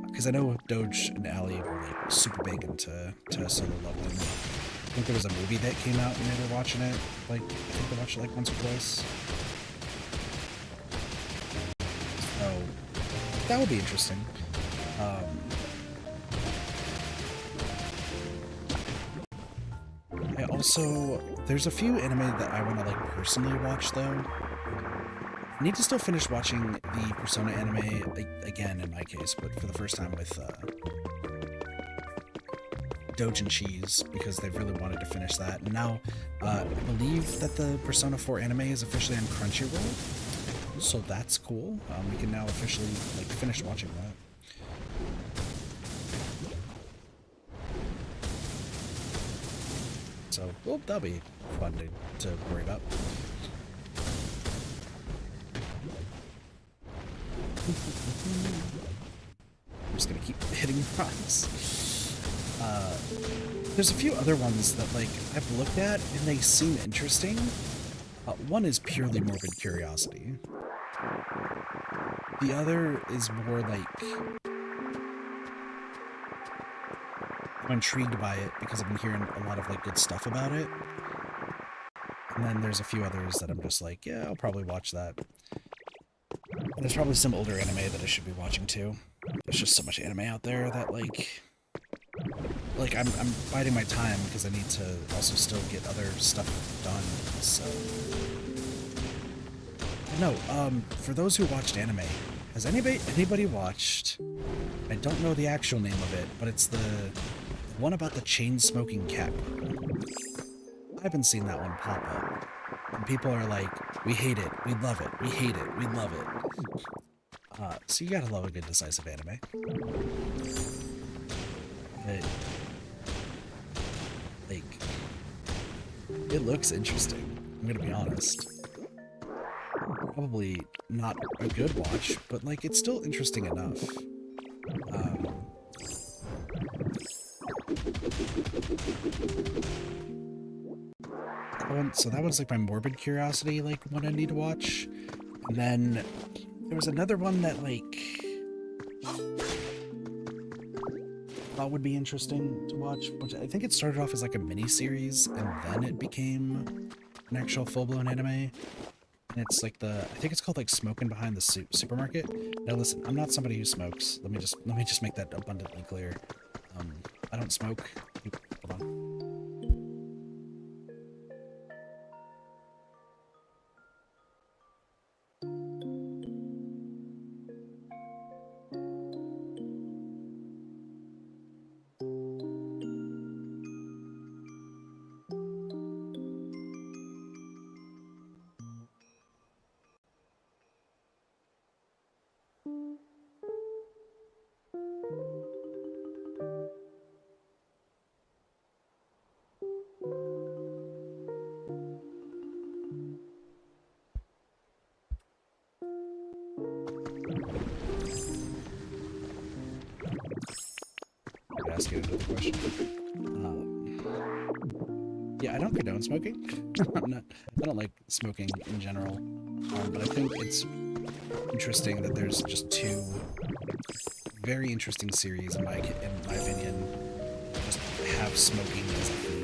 Because I know Doge and Ali were like super big into Solo Leveling. I think there was a movie that came out and they were watching it. Like, I think they watched it like once or twice. So, that would be interesting. I also, there's a few anime that I want to like personally watch though. I need to still finish watching the Persona anime, again in my case, but for the first time with Doge and Cheese, because they've really wanted to finish that. And now, I believe that the Persona 4 anime is officially on Crunchyroll, so that's cool. We can now officially like finish watching that. So, well, that'll be fun to worry about. I'm just gonna keep hitting rocks. There's a few other ones that like I've looked at and they seem interesting. One is purely morbid curiosity. The other is more like I'm intrigued by it because I've been hearing a lot of like good stuff about it. And then there's a few others that I'm just like, yeah, I'll probably watch that. And there's probably some older anime that I should be watching too. There's just so much anime out there that like I'm biding my time because I need to also still get other stuff done. So no, for those who watched anime, has anybody watched? I don't know the actual name of it, but it's the one about the chain-smoking cat girl. I haven't seen that one pop up. And people are like, we hate it, we love it, we hate it, we love it. So you gotta love a good decisive anime. But, like, it looks interesting, I'm gonna be honest. Probably not a good watch, but like, it's still interesting enough. So that one's like my morbid curiosity, like one I need to watch. And then there was another one that like I thought would be interesting to watch, which I think it started off as like a mini series and then it became an actual full-blown anime. And it's like I think it's called like Smoking Behind the Supermarket. Now listen, I'm not somebody who smokes. Let me just make that abundantly clear. I don't smoke. Hold on. asking another question. Yeah, I don't condone smoking. I don't like smoking in general. But I think it's interesting that there's just two very interesting series, in my opinion, that just have smoking as a theme.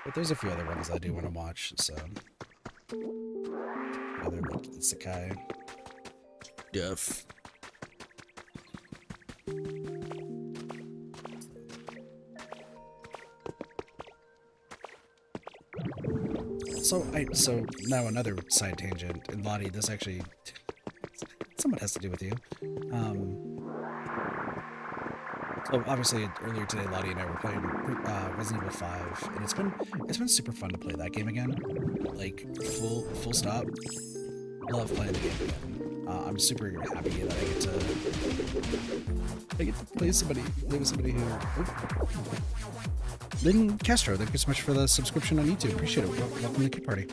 But there's a few other ones I do want to watch, so... Other like Isekai stuff. So now another side tangent, and Lottie, this actually somewhat has to do with you. So obviously earlier today, Lottie and I were playing Resident Evil 5, and it's been super fun to play that game again. Like full stop. Love playing the game again. I'm super happy that I get to play with somebody who. Lynn Castro, thank you so much for the subscription on YouTube. Appreciate it. Welcome to the Kid Party.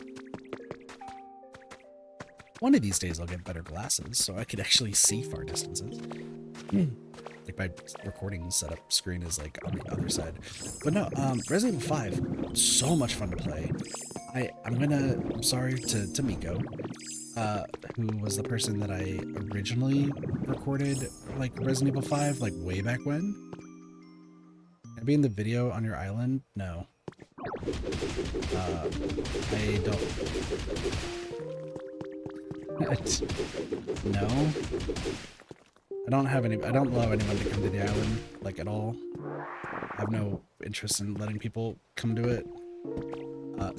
One of these days I'll get better glasses so I could actually see far distances. Like my recording setup screen is like on the other side. But no, Resident Evil 5, so much fun to play. I'm sorry to Miko, who was the person that I originally recorded like Resident Evil 5 like way back when. Can I be in the video on your island? No. I don't. No. I don't allow anyone to come to the island, like, at all. I have no interest in letting people come to it.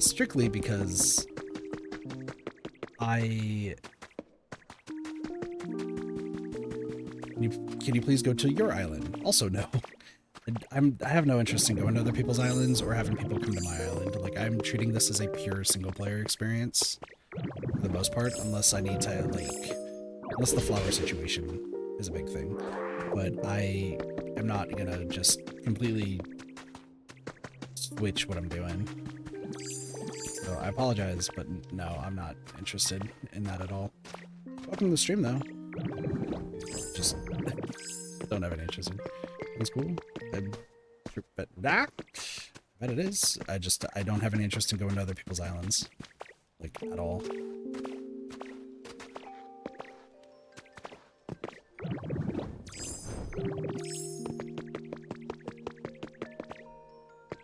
Strictly because Can you please go to your island? Also, no. I have no interest in going to other people's islands or having people come to my island. Like, I'm treating this as a pure single-player experience, for the most part, unless I need to, like... Unless the flower situation is a big thing. But I am not gonna just completely switch what I'm doing. So I apologize, but no, I'm not interested in that at all. Welcome to the stream, though. Just don't have any interest in it. That's cool. I bet it is. I don't have any interest in going to other people's islands. Like, at all.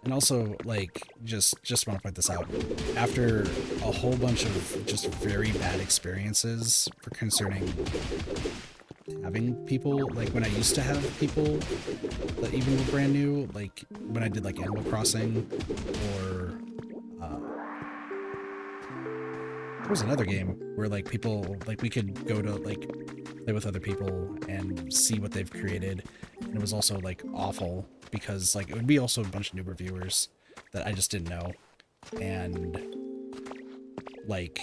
And also, like, just want to point this out. After a whole bunch of just very bad experiences concerning having people, like when I used to have people that even were brand new, like when I did like Animal Crossing, or there was another game where like people, like we could go to like play with other people and see what they've created, and it was also like awful because like it would be also a bunch of new reviewers that I just didn't know, and like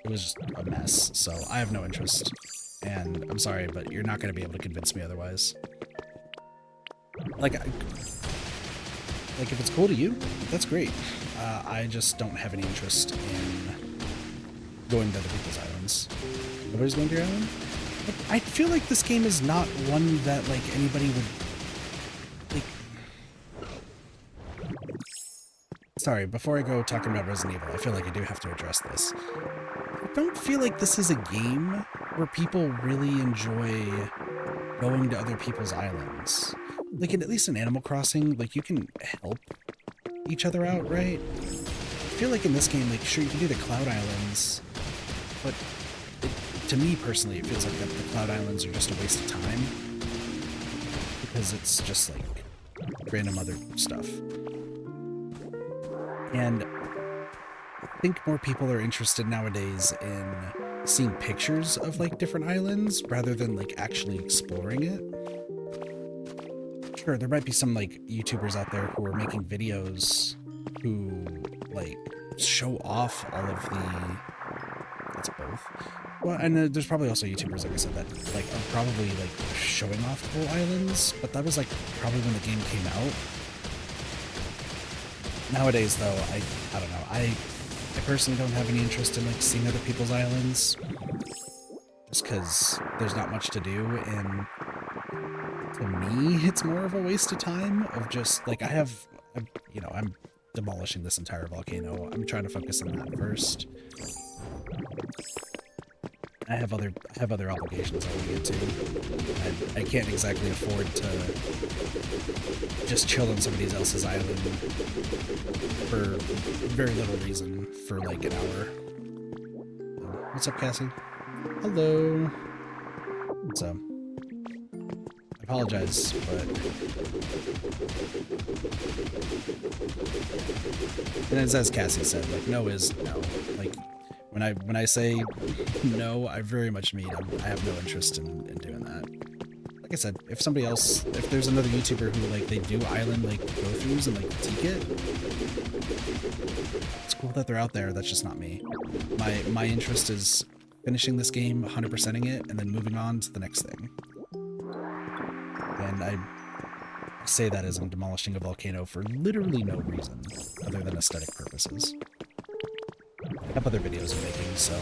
it was just a mess. So I have no interest. And I'm sorry, but you're not going to be able to convince me otherwise. Like if it's cool to you, that's great. I just don't have any interest in going to other people's islands. Nobody's going to your island? But I feel like this game is not one that, like, anybody would... Like... Sorry, before I go talking about Resident Evil, I feel like I do have to address this. I don't feel like this is a game where people really enjoy going to other people's islands. Like, at least in Animal Crossing, like, you can help each other out, right? I feel like in this game, like, sure, you can do the Cloud Islands, but to me, personally, it feels like that the Cloud Islands are just a waste of time. Because it's just, like, random other stuff. And I think more people are interested nowadays in seeing pictures of like different islands rather than like actually exploring it. Sure, there might be some like YouTubers out there who are making videos who like show off all of the, that's both, Well, and there's probably also YouTubers, like I said, that like are probably like showing off cool islands, but that was like probably when the game came out. Nowadays, though, I don't know. I personally don't have any interest in like seeing other people's islands, just because there's not much to do, and to me, it's more of a waste of time. Of just like I'm demolishing this entire volcano. I'm trying to focus on that first. I have other obligations I want to get to. I can't exactly afford to just chill on somebody else's island for very little reason for like an hour. What's up, Cassie? Hello. So, I apologize, but and as Cassie said, like no is no. Like when I say no, I very much mean I have no interest in doing that. Like I said, if somebody else, if there's another YouTuber who like they do island like go-throughs and like critique it, it's cool that they're out there. That's just not me. My interest is finishing this game, 100%ing it, and then moving on to the next thing. And I say that as I'm demolishing a volcano for literally no reason other than aesthetic purposes. I have other videos I'm making, so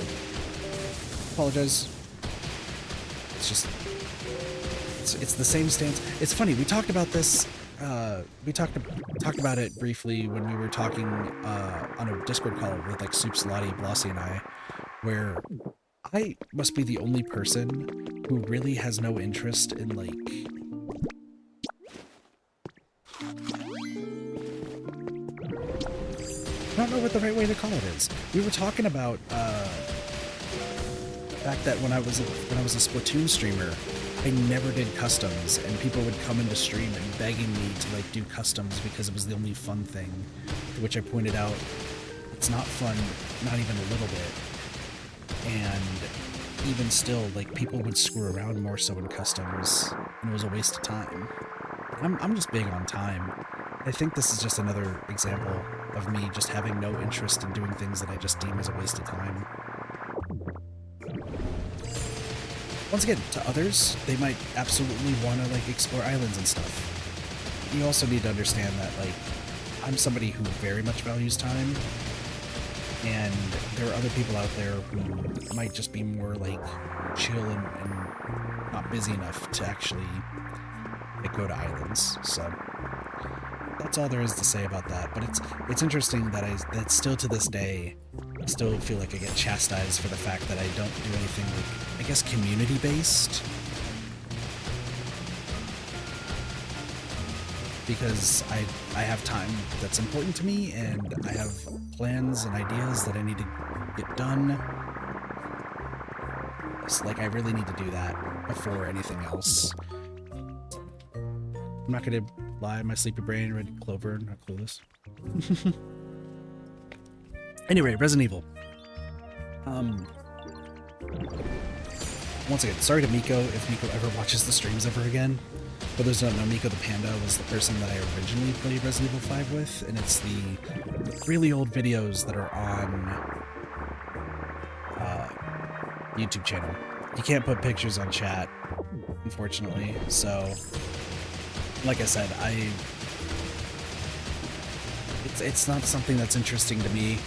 apologize. It's just it's the same stance. It's funny, we talked about this. We talked about it briefly when we were talking on a Discord call with like Soups, Lottie, Blossy, and I, where I must be the only person who really has no interest in like I don't know what the right way to call it is. We were talking about the fact that when I was a Splatoon streamer, I never did customs, and people would come into stream and begging me to like do customs because it was the only fun thing. To which I pointed out, it's not fun, not even a little bit. And even still, like people would screw around more so in customs, and it was a waste of time. I'm just big on time. I think this is just another example of me just having no interest in doing things that I just deem as a waste of time. Once again, to others, they might absolutely want to like explore islands and stuff. You also need to understand that like I'm somebody who very much values time, and there are other people out there who might just be more like chill and not busy enough to actually like go to islands. So that's all there is to say about that. But it's interesting that that still to this day, I still feel like I get chastised for the fact that I don't do anything like, I guess, community-based. Because I have time that's important to me, and I have plans and ideas that I need to get done. It's like I really need to do that before anything else. I'm not gonna lie, my sleepy brain read Clover, not Clueless. Anyway, Resident Evil. Once again, sorry to Miko if Miko ever watches the streams ever again. For those who don't know, Miko the Panda was the person that I originally played Resident Evil 5 with, and it's the really old videos that are on YouTube channel. You can't put pictures on chat, unfortunately, so like I said, it's not something that's interesting to me.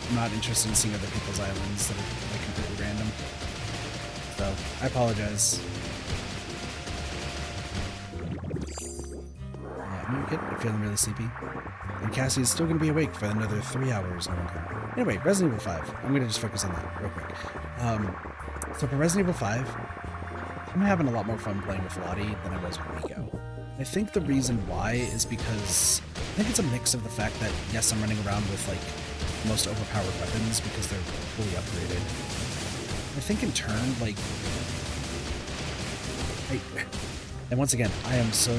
I'm not interested in seeing other people's islands that are like completely random. So I apologize. I'm good. I'm feeling really sleepy. And Cassie is still going to be awake for another 3 hours. Anyway, Resident Evil 5. I'm going to just focus on that real quick. So for Resident Evil 5, I'm having a lot more fun playing with Lottie than I was with Miko. I think the reason why is because I think it's a mix of the fact that, yes, I'm running around with like the most overpowered weapons because they're fully upgraded. I think in turn, like, and once again, I am so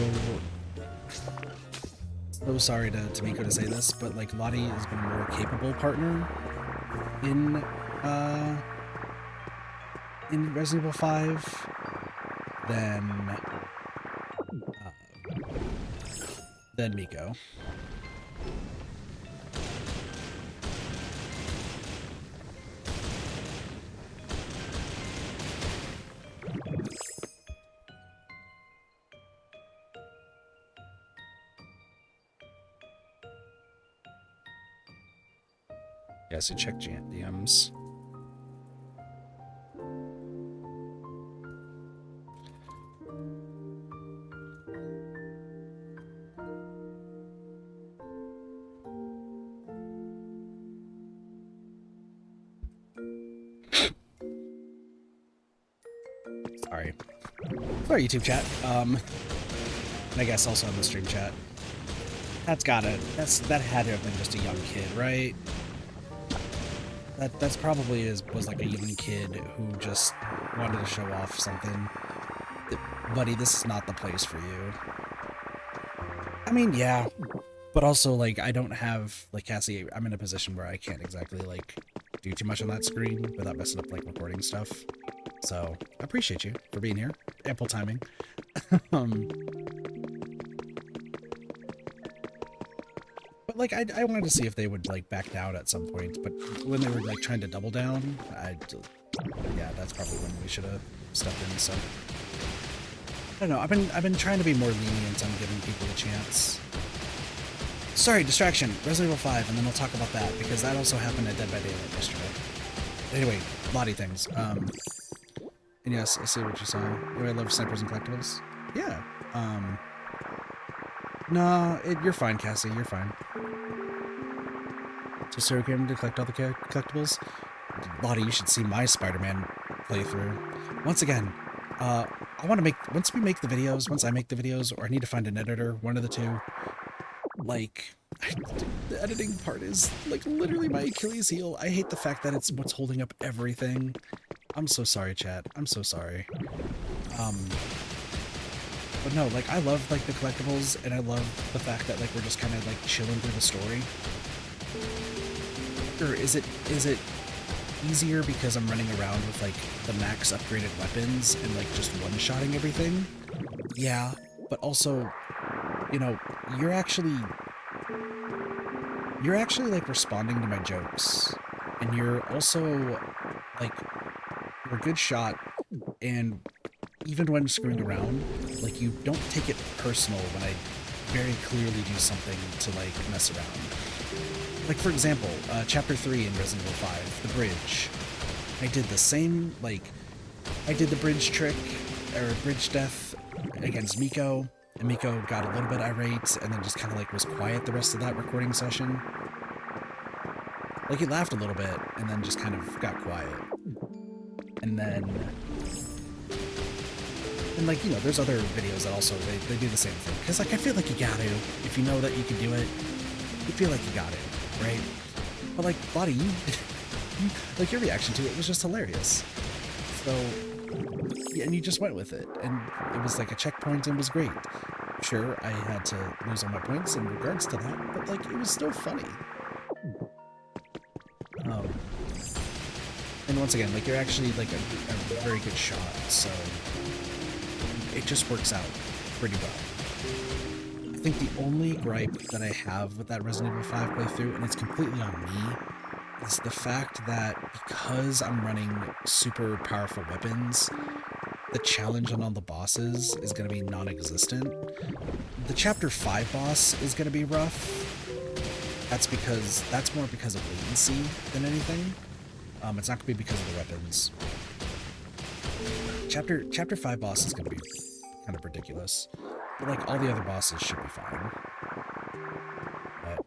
sorry to Miko to say this, but like Lottie has been a more capable partner in Resident Evil 5 than Miko. Yeah, so check DMs. Sorry, YouTube chat. And I guess also on the stream chat. That had to have been just a young kid, right? That's probably was like a young kid who just wanted to show off something. Buddy, this is not the place for you. I mean, yeah, but also like I don't have like Cassie. I'm in a position where I can't exactly like do too much on that screen without messing up like recording stuff. So I appreciate you for being here. Ample timing. But like I wanted to see if they would like back down at some point. But when they were like trying to double down, yeah, that's probably when we should have stepped in. So I don't know. I've been trying to be more lenient on giving people a chance. Sorry, distraction. Resident Evil 5, and then we'll talk about that because that also happened at Dead by Daylight yesterday. Anyway, Lottie things. And yes, I see what you saw. Oh, I love snipers and collectibles. Yeah. No, you're fine, Cassie. You're fine. So Sarah came to collect all the collectibles. Lottie, you should see my Spider-Man playthrough. Once again, I want to make once I make the videos, or I need to find an editor, one of the two. Like, the editing part is like literally my Achilles heel. I hate the fact that it's what's holding up everything. I'm so sorry, chat. I'm so sorry. But no, like I love like the collectibles, and I love the fact that like we're just kind of like chilling through the story. Or is it easier because I'm running around with like the max upgraded weapons and like just one-shotting everything? Yeah, but also, you know, you're actually like responding to my jokes, and you're also like you're a good shot, and even when screwing around, like you don't take it personal when I very clearly do something to like mess around. Like for example, chapter 3 in Resident Evil 5, the bridge. I did the same, like I did the bridge trick or bridge death against Miko, and Miko got a little bit irate and then just kind of like was quiet the rest of that recording session. Like he laughed a little bit and then just kind of got quiet. And then like, you know, there's other videos that also they do the same thing, because like I feel like you gotta, if you know that you can do it, you feel like you got it, right? But like Lottie, you like your reaction to it was just hilarious. So yeah, and you just went with it, and it was like a checkpoint and was great. Sure, I had to lose all my points in regards to that, but like it was still funny. And once again, like you're actually like a very good shot, so it just works out pretty well. I think the only gripe that I have with that Resident Evil 5 playthrough, and it's completely on me, is the fact that because I'm running super powerful weapons, the challenge on all the bosses is going to be non-existent. The Chapter 5 boss is going to be rough. That's more because of latency than anything. It's not going to be because of the weapons. Chapter 5 boss is going to be kind of ridiculous. But like all the other bosses should be fine. But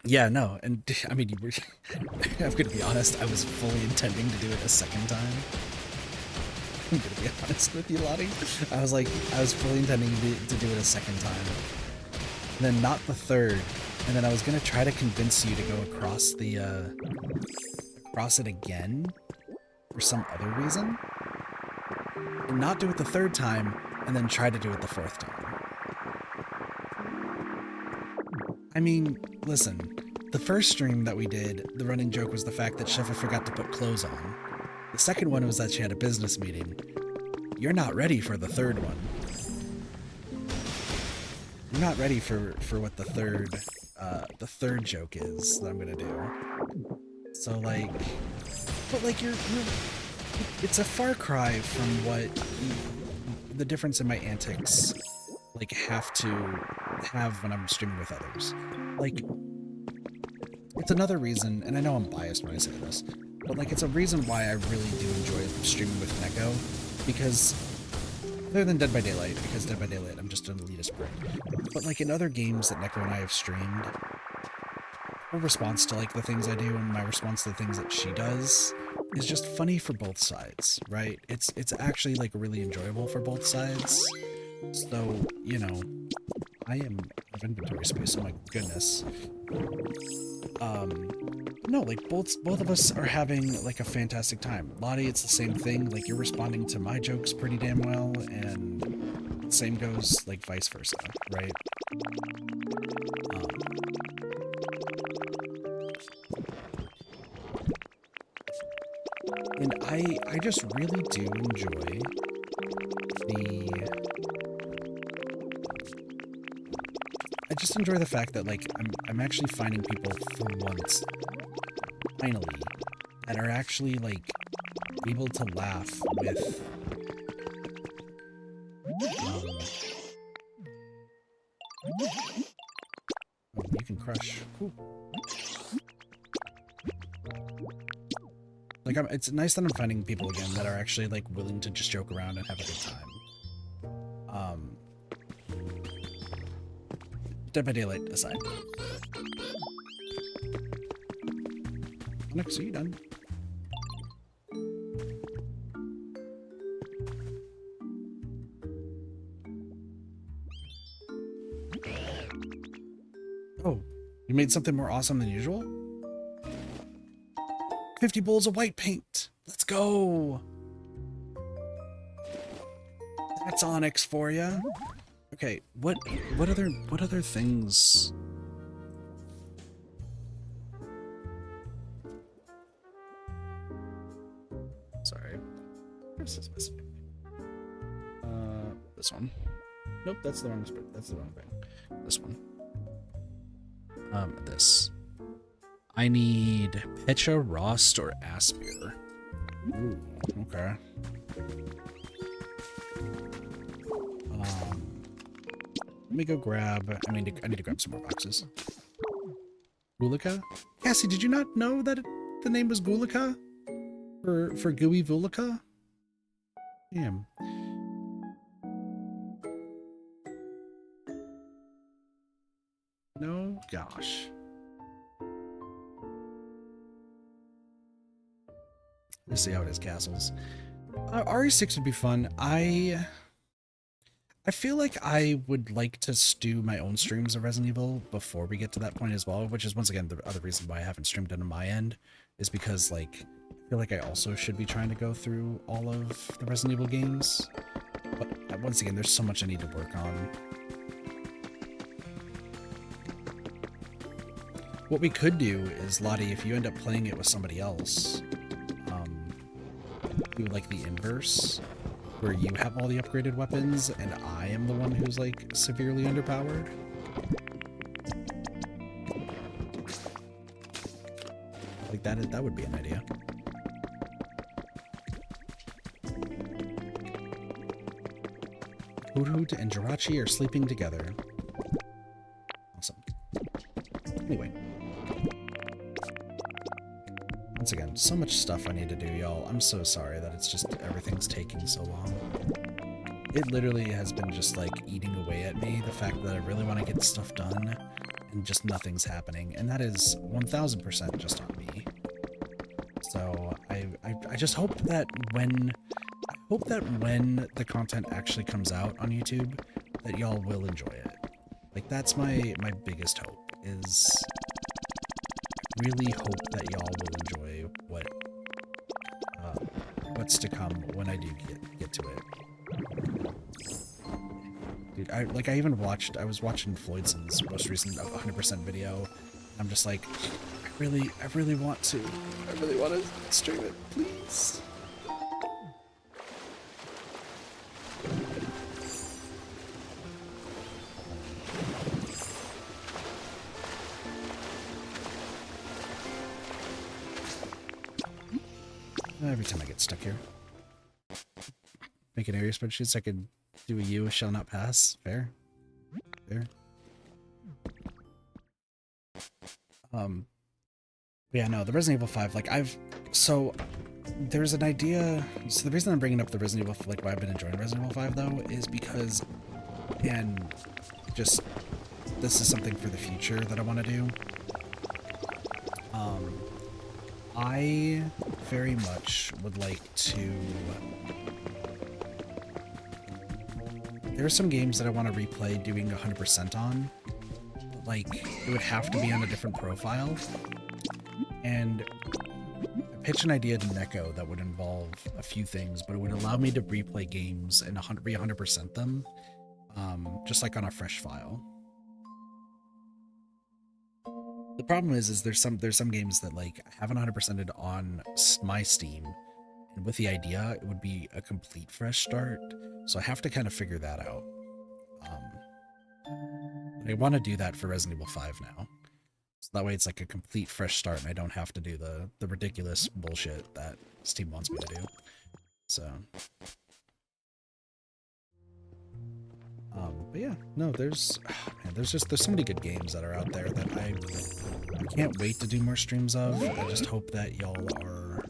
yeah, no, and I mean, I'm going to be honest, I was fully intending to do it a second time. I'm going to be honest with you, Lottie. I was fully intending to do it a second time. And then not the third. And then I was going to try to convince you to go across it again for some other reason. And not do it the third time, and then try to do it the fourth time. I mean, listen, the first stream that we did, the running joke was the fact that Shiva forgot to put clothes on. The second one was that she had a business meeting. You're not ready for the third one. You're not ready for what the third joke is that I'm gonna do. So like, but like it's a far cry from what the difference in my antics like have to have when I'm streaming with others. Like, it's another reason, and I know I'm biased when I say this, but like it's a reason why I really do enjoy streaming with Neko, because other than Dead by Daylight, because Dead by Daylight I'm just an elitist prick, but like in other games that Neko and I have streamed, her response to like the things I do and my response to the things that she does is just funny for both sides, right? It's actually like really enjoyable for both sides. So, you know, I am out of inventory space, oh my goodness. No, like both of us are having like a fantastic time. Lottie, it's the same thing. Like you're responding to my jokes pretty damn well, and same goes like vice versa, right? And I just really do enjoy the fact that like I'm actually finding people for once, finally, that are actually like able to laugh with oh, you can crush. Cool. Like it's nice that I'm finding people again that are actually like willing to just joke around and have a good time. Dead by Daylight aside. Onyx, are you done? Oh, you made something more awesome than usual? 50 bowls of white paint. Let's go. That's Onyx for you. Okay, what other things? Sorry. Where's this message? This one. Nope, that's the wrong thing. This one. This. I need Pecha, Rost, or Aspir. Ooh, okay. Let me go grab... I need to grab some more boxes. Gulika? Cassie, did you not know that the name was Gulika? For Gooey Vulika? Damn. No? Gosh. Let's see how it is, castles. RE6 would be fun. I feel like I would like to do my own streams of Resident Evil before we get to that point as well, which is once again the other reason why I haven't streamed it on my end, is because like I feel like I also should be trying to go through all of the Resident Evil games. But once again, there's so much I need to work on. What we could do is, Lottie, if you end up playing it with somebody else, do like the inverse, where you have all the upgraded weapons and I am the one who's like severely underpowered. Like that would be an idea. Hoot and Jirachi are sleeping together. Awesome. Anyway. Once again, so much stuff I need to do, y'all. I'm so sorry that it's just everything's taking so long. It literally has been just like eating away at me, the fact that I really want to get stuff done and just nothing's happening, and that is 1000% just on me. So I just hope that when the content actually comes out on YouTube, that y'all will enjoy it. Like that's my biggest hope, is really hope that y'all will enjoy what's to come when I do get to it. Dude, I was watching Floydson's most recent 100% video. I'm just like, I really want to stream it, please. Every time I get stuck here. Make an area spreadsheet so I could do a U shall not pass. Fair. Fair. Yeah, no, the Resident Evil 5, like so there's an idea. So the reason I'm bringing up the Resident Evil, like why I've been enjoying Resident Evil 5 though, is because, and just, this is something for the future that I want to do. I very much would like to, there are some games that I want to replay doing 100% on. Like, it would have to be on a different profile. And I pitched an idea to Neko that would involve a few things, but it would allow me to replay games and 100% them, just like on a fresh file. The problem is there's some games that like I haven't 100%ed on my Steam, and with the idea, it would be a complete fresh start. So I have to kind of figure that out. I want to do that for Resident Evil 5 now. So that way it's like a complete fresh start and I don't have to do the ridiculous bullshit that Steam wants me to do. So. But yeah, no, there's so many good games that are out there that I can't wait to do more streams of. I just hope that y'all are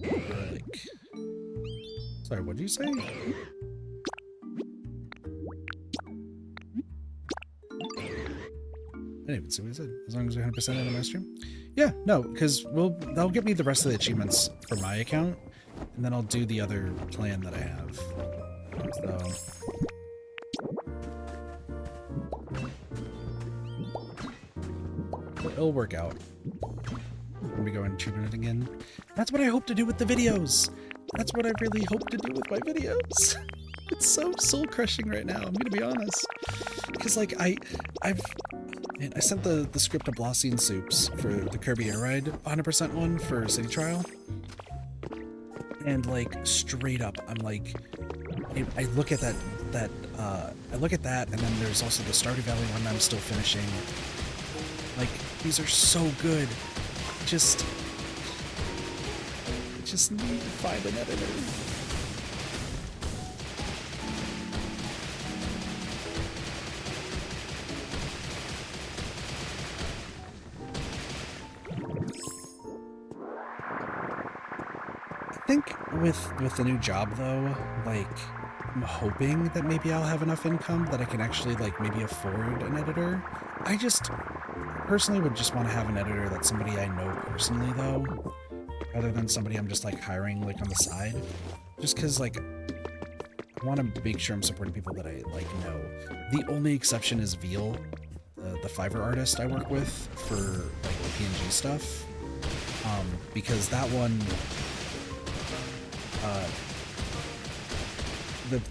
like, sorry, what did you say? I didn't even see what he said. As long as we're 100% in my stream? Yeah, no, because that'll get me the rest of the achievements for my account, and then I'll do the other plan that I have. So. It'll work out. When we go and achievement it again. That's what I hope to do with the videos! That's what I really hope to do with my videos! It's so soul-crushing right now, I'm gonna be honest. Because, like, I sent the script to Blossy and Soups for the Kirby Air Ride 100% one for City Trial. And, like, straight up, I'm like, I look at that, and then there's also the Stardew Valley one I'm still finishing. Like, these are so good. I just need to find an editor. I think with the new job though, like, I'm hoping that maybe I'll have enough income that I can actually like maybe afford an editor. I just personally would just want to have an editor that's somebody I know personally though, rather than somebody I'm just like hiring like on the side. Just because like I want to make sure I'm supporting people that I like know. The only exception is Viel, the Fiverr artist I work with for like the PNG stuff, because that one.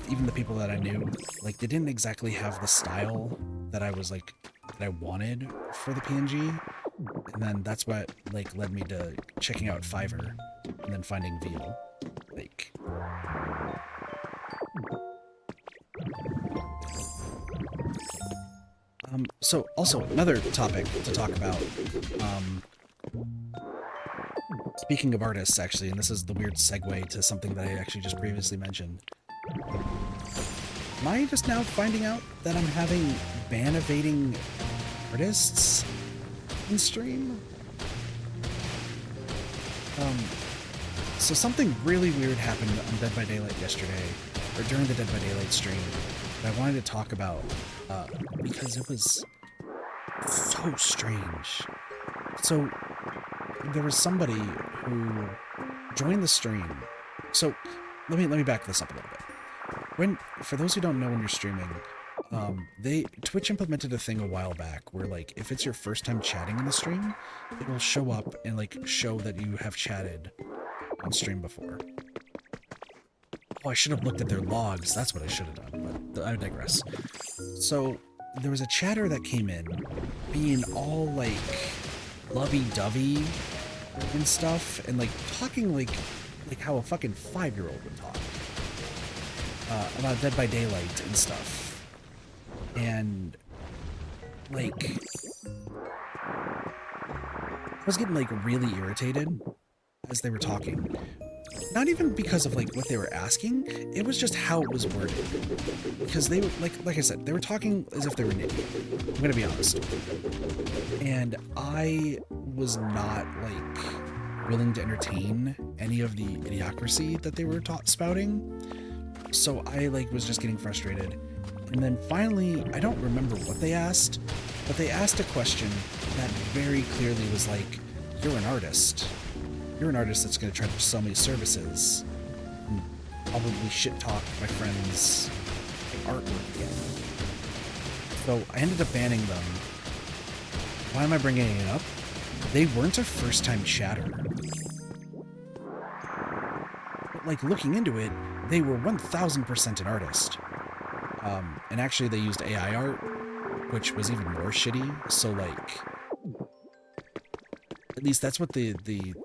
Even the people that I knew, like, they didn't exactly have the style that I was like that I wanted for the PNG, and then that's what like led me to checking out Fiverr and then finding Viel. Like, so also another topic to talk about. Speaking of artists, actually, and this is the weird segue to something that I actually just previously mentioned. Am I just now finding out that I'm having ban evading artists in stream? So something really weird happened on Dead by Daylight yesterday, or during the Dead by Daylight stream, that I wanted to talk about, because it was so strange. So, there was somebody who joined the stream. So, let me back this up a little bit. For those who don't know when you're streaming, Twitch implemented a thing a while back where, like, if it's your first time chatting in the stream, it will show up and, like, show that you have chatted on stream before. Oh, I should have looked at their logs. That's what I should have done, but I digress. So, there was a chatter that came in, being all, like, lovey-dovey and stuff, and, like, talking like how a fucking 5-year-old would talk. About Dead by Daylight and stuff. And, like, I was getting, like, really irritated as they were talking. not even because of like what they were asking, it was just how it was worded. Because they were like I said, they were talking as if they were an idiot. I'm gonna be honest. And I was not like willing to entertain any of the idiocracy that they were spouting. So I like was just getting frustrated. And then finally, I don't remember what they asked, but they asked a question that very clearly was like, you're an artist. You're an artist that's going to try to sell me services and probably shit talk my friend's artwork again. So I ended up banning them. Why am I bringing it up? They weren't a first-time chatter. But like looking into it, they were 1000% an artist. And actually they used AI art, which was even more shitty. So like, at least that's what the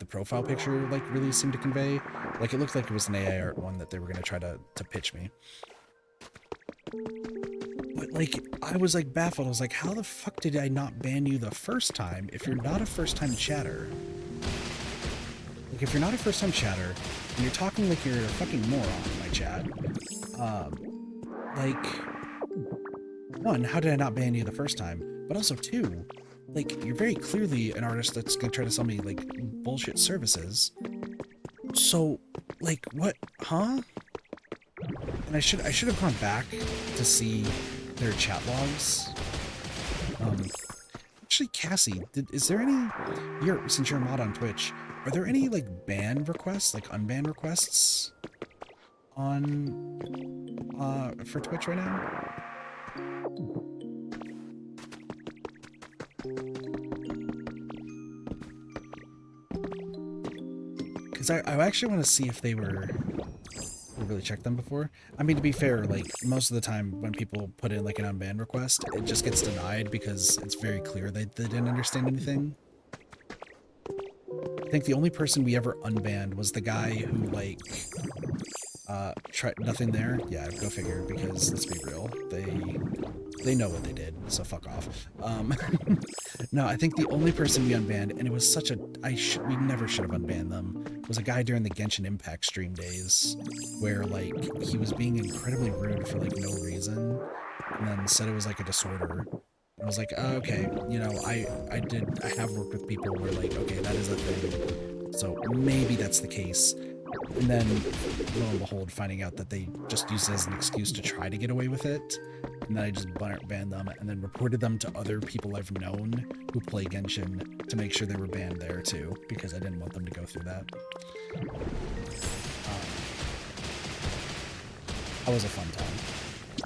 profile picture like really seemed to convey. Like it looked like it was an AI art one that they were gonna try to pitch me. But like I was like baffled. I was like, how the fuck did I not ban you the first time if you're not a first time chatter? Like if you're not a first time chatter and you're talking like you're a fucking moron in my chat, like one, how did I not ban you the first time? But also two, like, you're very clearly an artist that's gonna try to sell me, like, bullshit services. So, like, what? Huh? And I should have gone back to see their chat logs. Actually, Cassie, is there any... since you're a mod on Twitch, are there any, like, ban requests, like, unban requests on... for Twitch right now? Because I actually want to see if they were... I really checked them before. I mean, to be fair, like, most of the time when people put in, like, an unbanned request, it just gets denied because it's very clear they didn't understand anything. I think the only person we ever unbanned was the guy who, like, tried... Nothing there? Yeah, go figure, because let's be real, they know what they did, so fuck off. No, I think the only person we unbanned, and it was such a... we never should have unbanned them, was a guy during the Genshin Impact stream days, where, like, he was being incredibly rude for, like, no reason, and then said it was, like, a disorder. I was like, oh, okay, you know, I have worked with people where, like, okay, that is a thing, so maybe that's the case. And then, lo and behold, finding out that they just used it as an excuse to try to get away with it. And then I just banned them and then reported them to other people I've known who play Genshin to make sure they were banned there too, because I didn't want them to go through that. That was a fun time.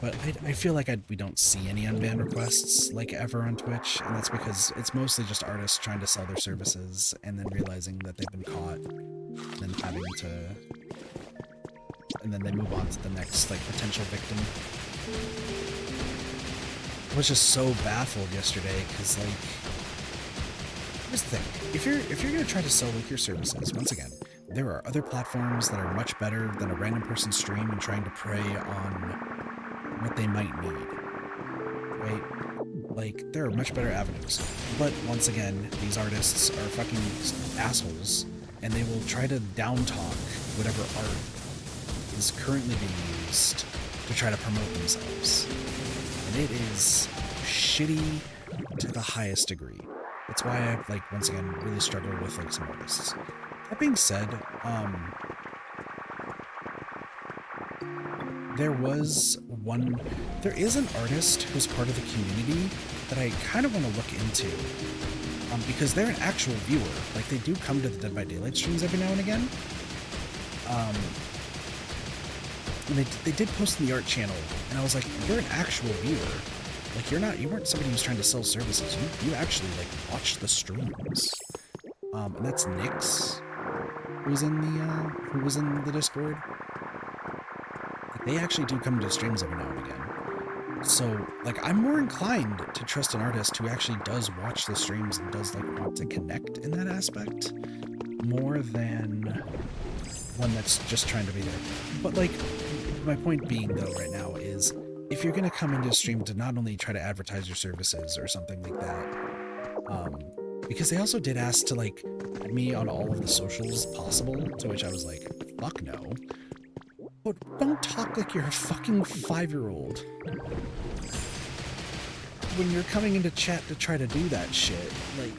But I feel like we don't see any unbanned requests, like, ever on Twitch, and that's because it's mostly just artists trying to sell their services and then realizing that they've been caught, and then having to... and then they move on to the next, like, potential victim. I was just so baffled yesterday, because, like... Here's the thing. If you're gonna try to sell, like, your services, once again, there are other platforms that are much better than a random person's stream and trying to prey on what they might need, right? Like, there are much better avenues. But once again, these artists are fucking assholes, and they will try to down-talk whatever art is currently being used to try to promote themselves. And it is shitty to the highest degree. That's why I, like, once again, really struggle with, like, some artists. That being said, there is an artist who's part of the community that I kind of want to look into, because they're an actual viewer. Like, they do come to the Dead by Daylight streams every now and again. And they did post in the art channel, and I was like, you're an actual viewer. Like, you weren't somebody who's trying to sell services. You actually, like, watch the streams. And that's Nyx, who was in the Discord. They actually do come to streams every now and again. So, like, I'm more inclined to trust an artist who actually does watch the streams and does, like, want to connect in that aspect, more than one that's just trying to be there. But, like, my point being, though, right now is, if you're going to come into a stream to not only try to advertise your services or something like that, Because they also did ask to, like, add me on all of the socials possible, to which I was like, fuck no. But don't talk like you're a fucking 5-year-old. When you're coming into chat to try to do that shit, like,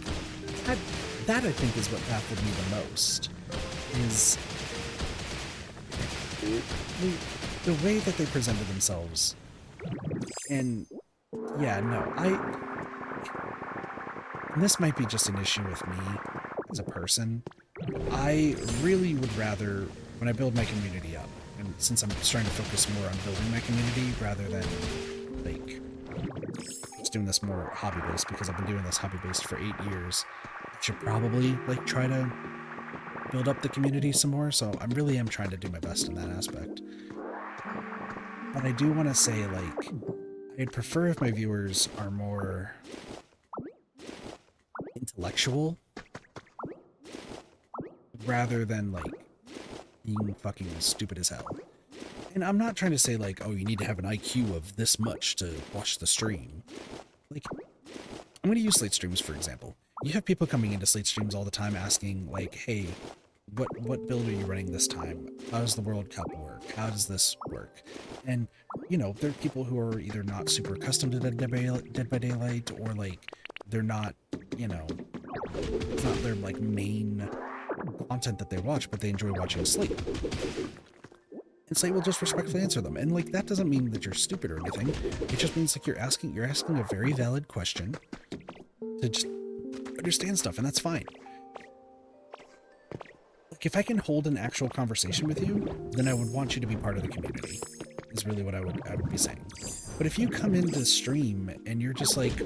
that I think is what baffled me the most. Is the way that they presented themselves. And yeah, no, and this might be just an issue with me as a person. I really would rather, when I build my community up, and since I'm trying to focus more on building my community rather than like just doing this more hobby-based, because I've been doing this hobby-based for 8 years, I should probably like try to build up the community some more. So I really am trying to do my best in that aspect. But I do want to say, like, I'd prefer if my viewers are more intellectual rather than like being fucking stupid as hell. And I'm not trying to say like, oh, you need to have an IQ of this much to watch the stream. Like, I'm going to use Slate streams for example. You have people coming into Slate streams all the time asking like, hey, what build are you running this time? How does the World Cup work? How does this work? And, you know, there are people who are either not super accustomed to Dead by Daylight, or like they're not, you know, it's not their like main content that they watch, but they enjoy watching Slate. And Slate will just respectfully answer them. And like, that doesn't mean that you're stupid or anything. It just means like you're asking a very valid question to just understand stuff, and that's fine. Like, if I can hold an actual conversation with you, then I would want you to be part of the community, is really what I would be saying. But if you come into the stream and you're just like,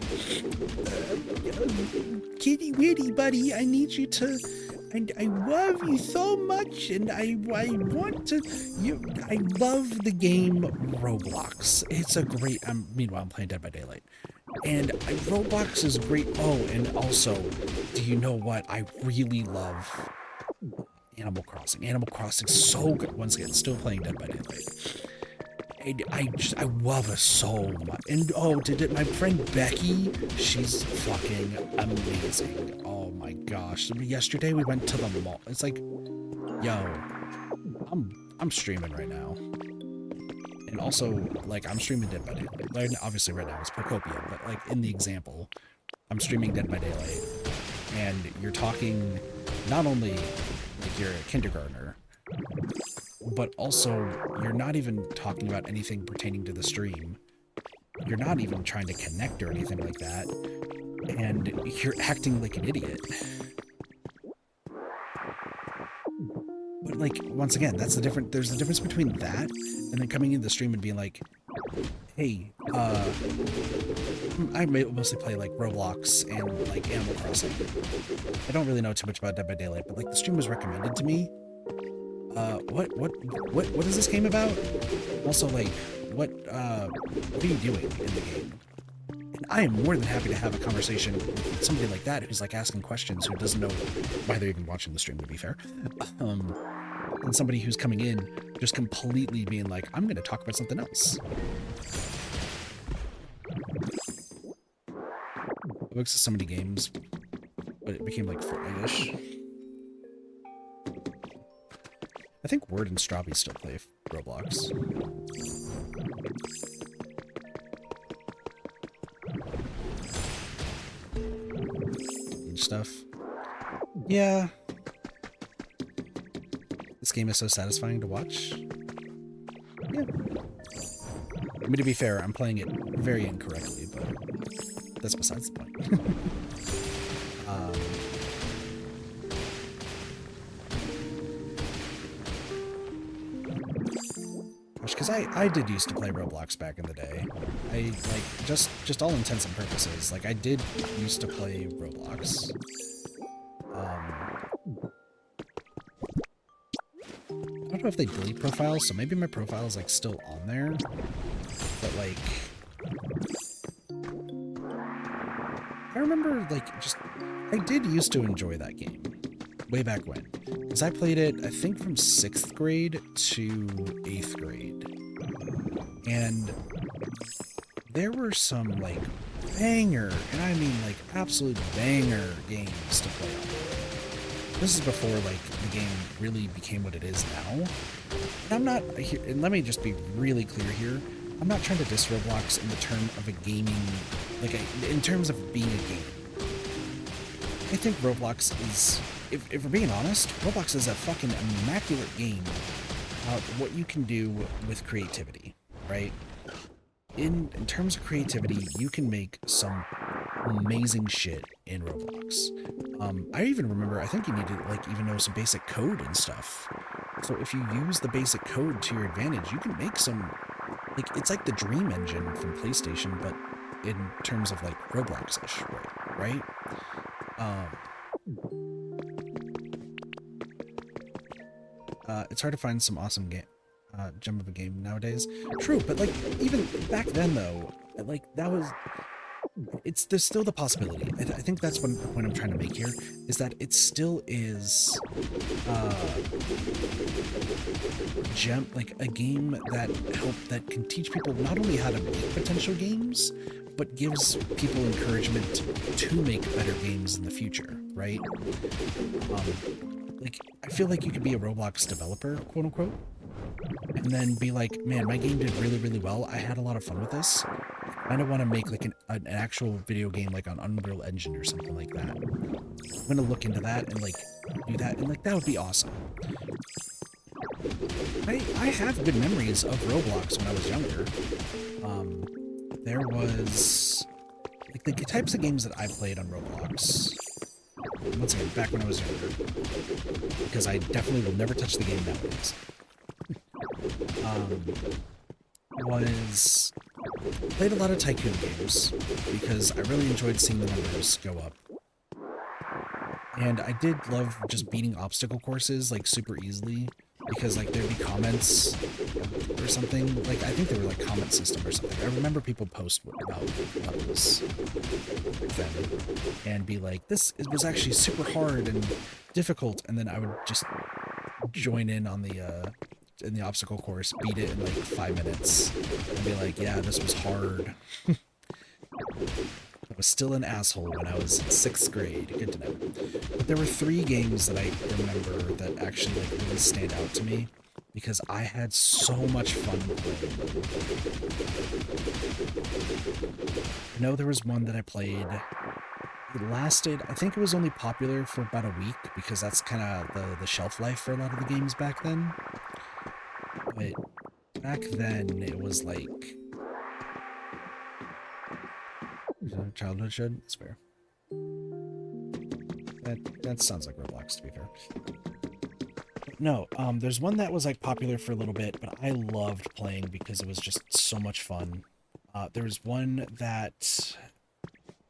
kitty witty buddy, I need you to, I love you so much, and I want to, I love the game Roblox. It's a great, meanwhile I'm playing Dead by Daylight. And Roblox is great. Oh, and also, do you know what? I really love Animal Crossing. Animal Crossing's so good. Once again, still playing Dead by Daylight. I love it so much. And oh, my friend Becky, she's fucking amazing. Oh my gosh. Yesterday we went to the mall. It's like, yo, I'm streaming right now. And also, like, I'm streaming Dead by Daylight. Like, obviously right now it's Pokopia, but like in the example, I'm streaming Dead by Daylight. And you're talking, not only like you're a kindergartner, but also you're not even talking about anything pertaining to the stream. You're not even trying to connect or anything like that. And you're acting like an idiot. But like, once again, that's the difference. There's a difference between that and then coming into the stream and being like, hey, I mostly play like Roblox and like Animal Crossing. I don't really know too much about Dead by Daylight, but like the stream was recommended to me. What is this game about? Also, like, what are you doing in the game? And I am more than happy to have a conversation with somebody like that who's like asking questions, who doesn't know why they're even watching the stream, to be fair. And somebody who's coming in just completely being like, I'm going to talk about something else. It looks at so many games, but it became like Fortnite-ish. I think Word and Strawby still play Roblox. Stuff. Yeah. This game is so satisfying to watch. Yeah. I mean, to be fair, I'm playing it very incorrectly, but that's besides the point. Because I did used to play Roblox back in the day. I, like, just all intents and purposes, like, I did used to play Roblox. I don't know if they delete profiles, so maybe my profile is, like, still on there. But, like, I remember, like, I did used to enjoy that game. Way back when. Because I played it, I think, from 6th grade to 8th grade. And there were some, like, banger, and I mean like absolute banger games to play on. This is before like the game really became what it is now. And I'm not here, and let me just be really clear here. I'm not trying to diss Roblox in the term of a gaming, like in terms of being a game. I think Roblox is, if we're being honest, Roblox is a fucking immaculate game about what you can do with creativity, right? In terms of creativity, you can make some amazing shit in Roblox. I even remember, I think you need to like even know some basic code and stuff. So if you use the basic code to your advantage, you can make some, like, it's like the Dream Engine from PlayStation, but in terms of like Roblox-ish, right? It's hard to find some awesome gem of a game nowadays. True, but like even back then though, like that was, there's still the possibility. I think that's the point I'm trying to make here, is that it still is like a game that can teach people not only how to make potential games, but gives people encouragement to make better games in the future, right? Like, I feel like you could be a Roblox developer, quote unquote, and then be like, man, my game did really, really well. I had a lot of fun with this. I kind of want to make like an actual video game like on Unreal Engine or something like that. I'm going to look into that and like do that, and like that would be awesome. I have good memories of Roblox when I was younger. There was like the types of games that I played on Roblox. Once again, back when I was younger, because I definitely will never touch the game nowadays. Played a lot of tycoon games because I really enjoyed seeing the numbers go up. And I did love just beating obstacle courses like super easily, because like there'd be comments or something, like I think they were like comment system or something. I remember people post about levels then and be like, it was actually super hard and difficult, and then I would just join in on in the obstacle course, beat it in like 5 minutes, and be like, yeah, this was hard. I was still an asshole when I was in 6th grade. Good to know. But there were 3 games that I remember that actually like really stand out to me, because I had so much fun playing. I know there was one that I played. It lasted, I think it was only popular for about a week, because that's kind of the shelf life for a lot of the games back then. But back then, it was like... Childhood should? It's fair. That sounds like Roblox, to be fair. No, there's one that was like popular for a little bit, but I loved playing because it was just so much fun. There was one that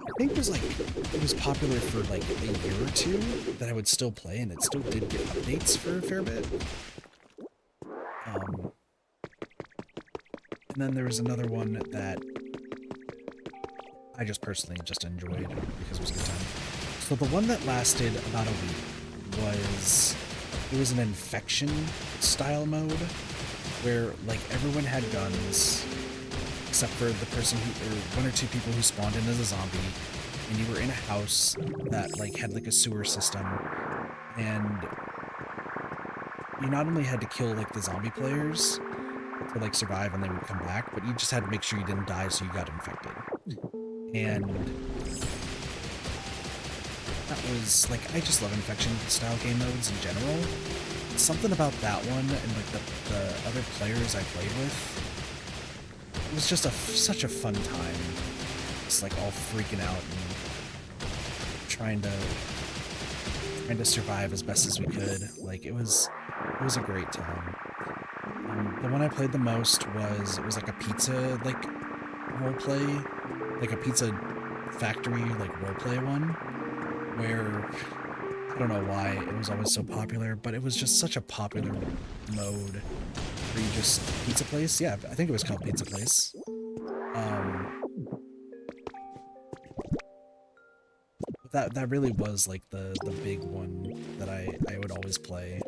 I think was like, it was popular for like a year or 2 that I would still play, and it still did get updates for a fair bit. And then there was another one that I just personally just enjoyed because it was a good time. So the one that lasted about a week was, it was an infection style mode where like everyone had guns except for the person who, or 1 or 2 people who spawned in as a zombie, and you were in a house that like had like a sewer system, and you not only had to kill like the zombie players to like survive and they would come back, but you just had to make sure you didn't die so you got infected. And that was like, I just love infection style game modes in general. Something about that one and like the other players I played with, it was just such a fun time. Just like all freaking out and trying to survive as best as we could. Like it was a great time. The one I played the most was, it was like a pizza like roleplay, like a pizza factory like roleplay one, where I don't know why it was always so popular, but it was just such a popular mode where you just, pizza place? Yeah, I think it was called Pizza Place. That really was like the big one that I would always play.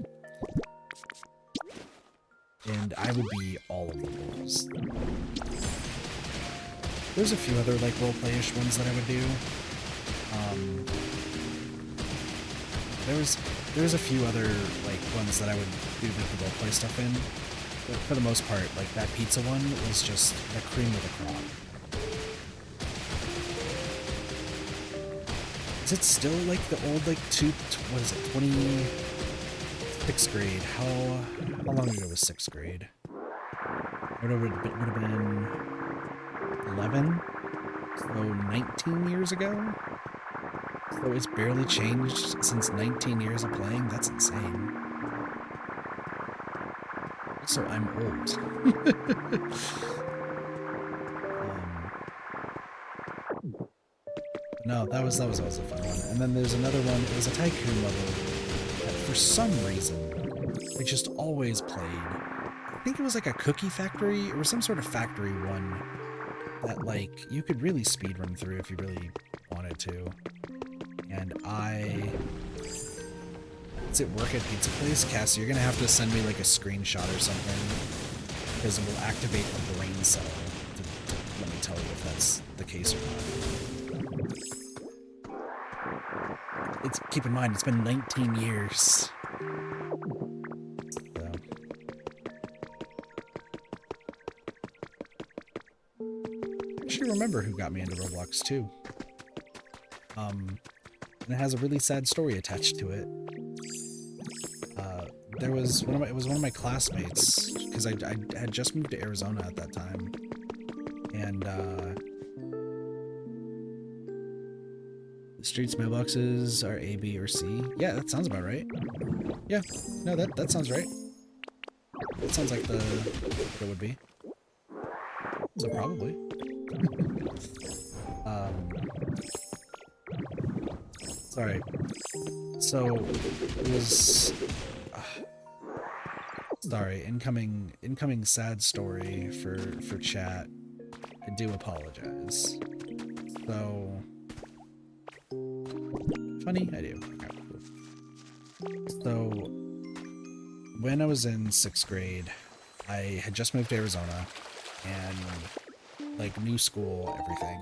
And I would be all of the roles. There's a few other like roleplay-ish ones that I would do. There was a few other like ones that I would do the roleplay stuff in, but for the most part, like that pizza one was just the cream of the crop. Is it still like the old like what is it, 26th grade? How long ago was 6th grade? Would have been 11, so 19 years ago. So it's barely changed since 19 years of playing. That's insane. So I'm old. No, that was always a fun one. And then there's another one. It was a tycoon level that for some reason I just always played. I think it was like a cookie factory or some sort of factory one that like you could really speedrun through if you really wanted to. And it's at work at pizza place. Cassie, you're gonna have to send me like a screenshot or something because it will activate a brain cell to let me tell you if that's the case or not. Keep in mind, it's been 19 years. So. I actually remember who got me into Roblox too. And it has a really sad story attached to it. It was one of my classmates, because I had just moved to Arizona at that time, and the streets mailboxes are A, B, or C. Yeah, that sounds about right. Yeah, no, that sounds right. That sounds like it would be. So probably. Sorry. So it was. Sorry, incoming sad story for chat. I do apologize. So funny, I do. Okay, cool. So when I was in 6th grade, I had just moved to Arizona and like new school, everything.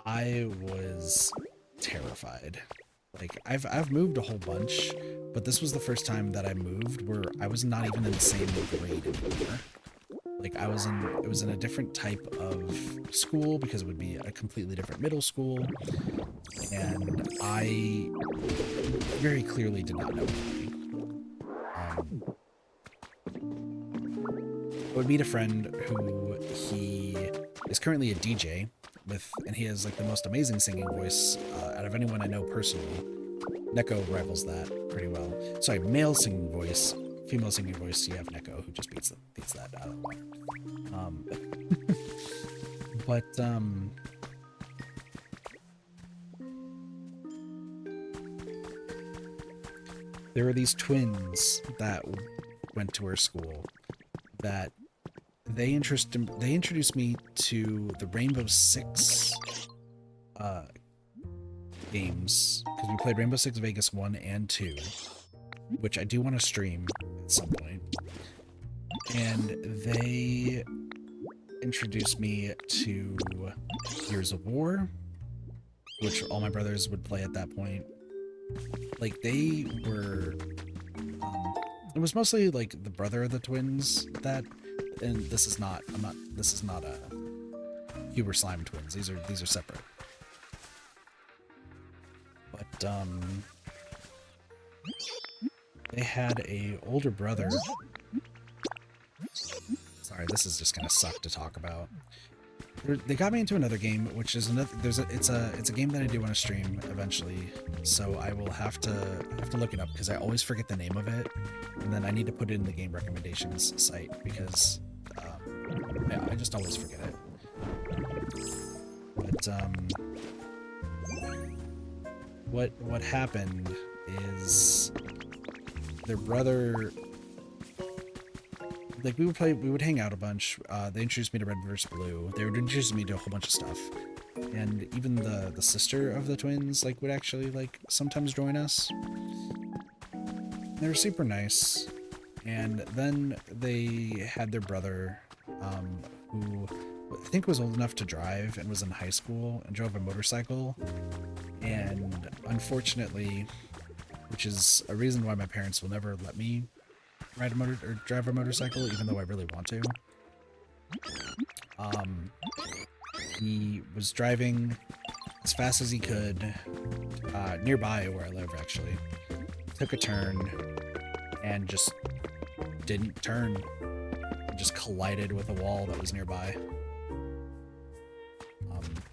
I was terrified. Like I've moved a whole bunch, but this was the first time that I moved where I was not even in the same grade anymore. Like it was in a different type of school because it would be a completely different middle school, and I very clearly did not know anybody. I would meet a friend who he is currently a DJ and he has like the most amazing singing voice out of anyone I know personally. Neko rivals that pretty well. Sorry, male singing voice, female singing voice. You have Neko who just beats that out of the water. But there were these twins that went to our school that they introduced me to the Rainbow Six games, because we played Rainbow Six Vegas 1 and 2, which I do want to stream at some point. And they introduced me to Gears of War, which all my brothers would play at that point. Like they were, it was mostly like the brother of the twins that, and this is not a Huber Slime twins. These are separate. But they had a older brother. Sorry, this is just gonna suck to talk about. They got me into another game, which is another. It's a game that I do want to stream eventually. So I will have to look it up because I always forget the name of it, and then I need to put it in the game recommendations site because I just always forget it. But what happened is their brother. Like we would hang out a bunch. They introduced me to Red vs. Blue. They would introduce me to a whole bunch of stuff, and even the sister of the twins like would actually like sometimes join us. They were super nice, and then they had their brother, who I think was old enough to drive and was in high school and drove a motorcycle. And unfortunately, which is a reason why my parents will never let me ride a motor or drive a motorcycle, even though I really want to. He was driving as fast as he could, nearby where I live actually. Took a turn and just didn't turn. Just collided with a wall that was nearby.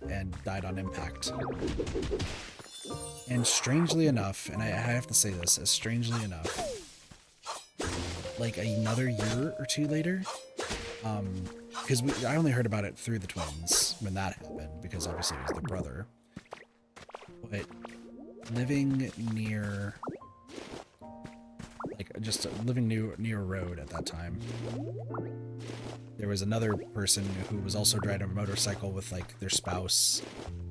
And died on impact. And strangely enough, and I have to say this, as strangely enough, like another year or two later, because I only heard about it through the twins when that happened, because obviously it was the brother. But living near, like just living near a road at that time, there was another person who was also driving a motorcycle with like their spouse,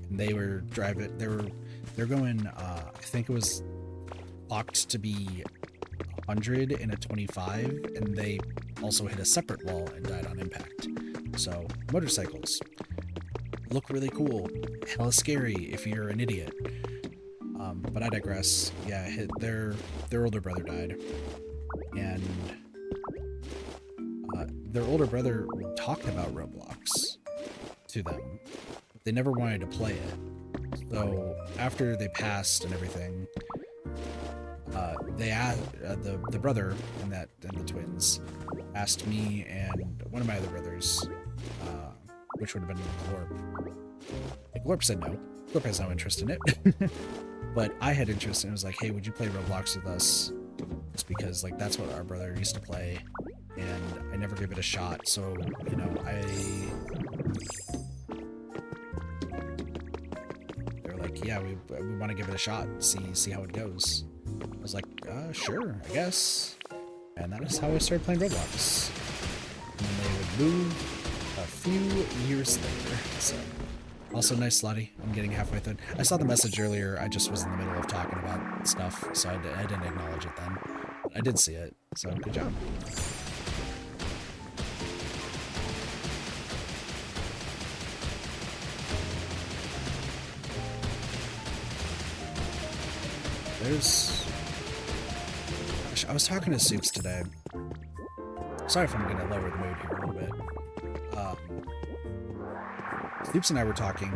and they were driving. They're going. I think it was clocked to be 100 in a 25, and they also hit a separate wall and died on impact. So motorcycles look really cool, hella scary if you're an idiot. But I digress. Yeah, their older brother died, and their older brother talked about Roblox to them, but they never wanted to play it. So after they passed and everything, they asked the brother and the twins asked me and one of my other brothers, which would have been Glorp. Glorp said no. Glorp has no interest in it. But I had interest, and it was like, hey, would you play Roblox with us? Just because, like, that's what our brother used to play, and I never gave it a shot, so, you know, they're like, yeah, we want to give it a shot, see how it goes. I was like, sure, I guess. And that is how I started playing Roblox. And then they would move a few years later, so... Also, nice slotty. I'm getting halfway through. I saw the message earlier. I just was in the middle of talking about stuff, so I didn't acknowledge it then. But I did see it, so good job. Gosh, I was talking to Soups today. Sorry if I'm going to lower the mood here a little bit. Soups and I were talking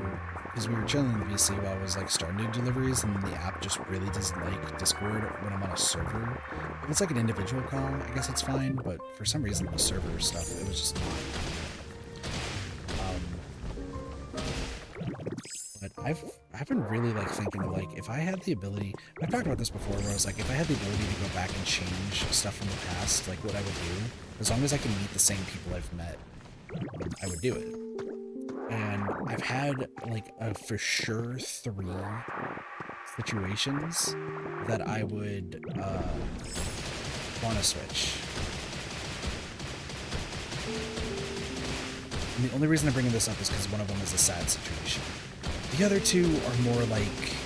because we were chilling in the VC while I was like starting to do deliveries, and the app just really doesn't like Discord when I'm on a server. If it's like an individual call, I guess it's fine, but for some reason the server stuff, it was just not. But I've been really like thinking of like, if I had the ability, I've talked about this before, where I was like, if I had the ability to go back and change stuff from the past, like what I would do, as long as I can meet the same people I've met, I would do it. And I've had like for sure 3 situations that I would want to switch. And the only reason I'm bringing this up is because one of them is a sad situation. The other 2 are more like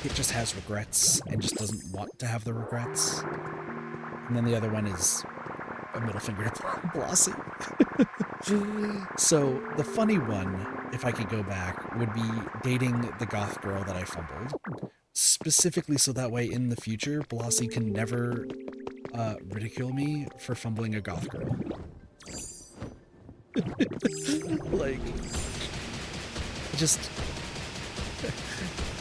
it just has regrets and just doesn't want to have the regrets. And then the other one is a middle finger to Blossy. So the funny one, if I could go back, would be dating the goth girl that I fumbled. Specifically so that way in the future, Blossy can never ridicule me for fumbling a goth girl. Like, just...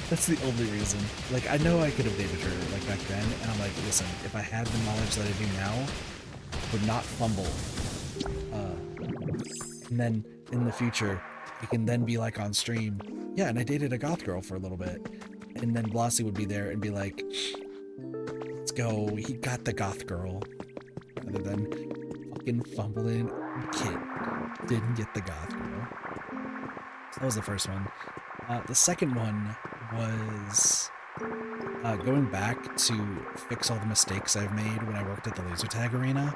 That's the only reason. Like, I know I could have dated her, like, back then, and I'm like, listen, if I had the knowledge that I do now, I would not fumble. And then, in the future, it can then be like on stream, yeah, and I dated a goth girl for a little bit, and then Blossy would be there and be like, let's go, he got the goth girl, rather than fucking fumbling kid, didn't get the goth girl. So that was the first one. The second one was going back to fix all the mistakes I've made when I worked at the laser tag arena.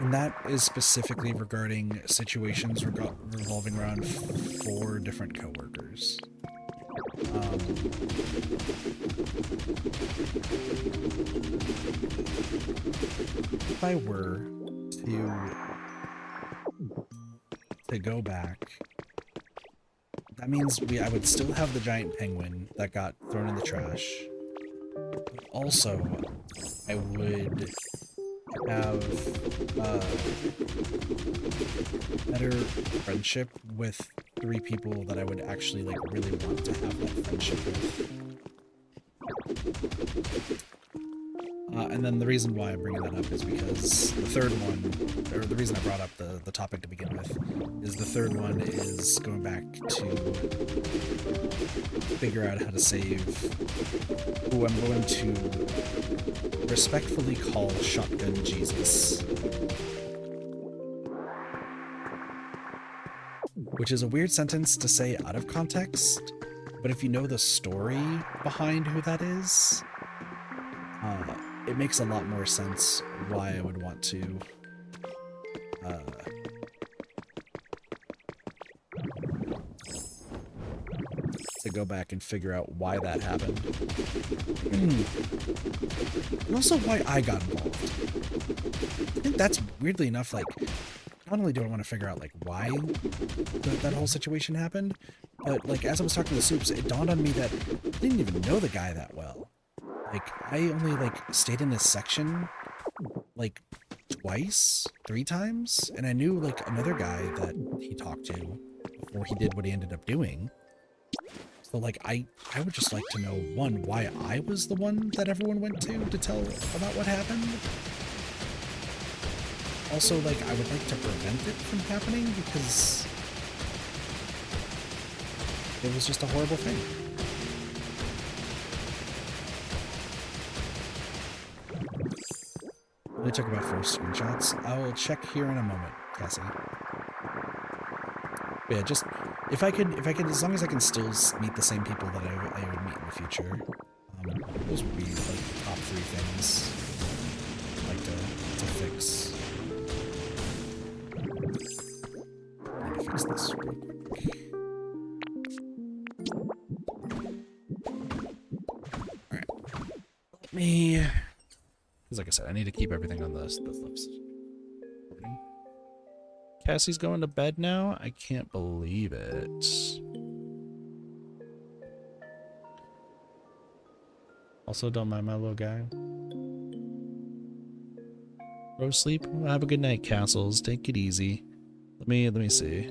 And that is specifically regarding situations revolving around 4 different coworkers. if I were to go back, that means I would still have the giant penguin that got thrown in the trash. But also, I would have better friendship with 3 people that I would actually like really want to have that friendship with. And then the reason why I'm bringing that up is because the third one, or the reason I brought up the topic to begin with, is the third one is going back to figure out how to save who I'm going to respectfully call Shotgun Jesus. Which is a weird sentence to say out of context, but if you know the story behind who that is, it makes a lot more sense why I would want to go back and figure out why that happened. And also why I got involved. I think that's weirdly enough, like, not only do I want to figure out like why that whole situation happened, but like as I was talking to Soups, it dawned on me that I didn't even know the guy that well. Like, I only, like, stayed in his section, like, twice, 3 times, and I knew, like, another guy that he talked to before he did what he ended up doing. So, like, I would just like to know, 1, why I was the one that everyone went to tell about what happened. Also, like, I would like to prevent it from happening because it was just a horrible thing. Only took about 4 screenshots. I will check here in a moment, Cassie. But yeah, just if I could, as long as I can still meet the same people that I would meet in the future, those would be like the top 3 things I'd like to fix. I need to fix this real quick. All right, let me. Like I said, I need to keep everything on the flips. Cassie's going to bed now? I can't believe it. Also, don't mind my little guy. Go to sleep. Well, have a good night, Castles. Take it easy. Let me see.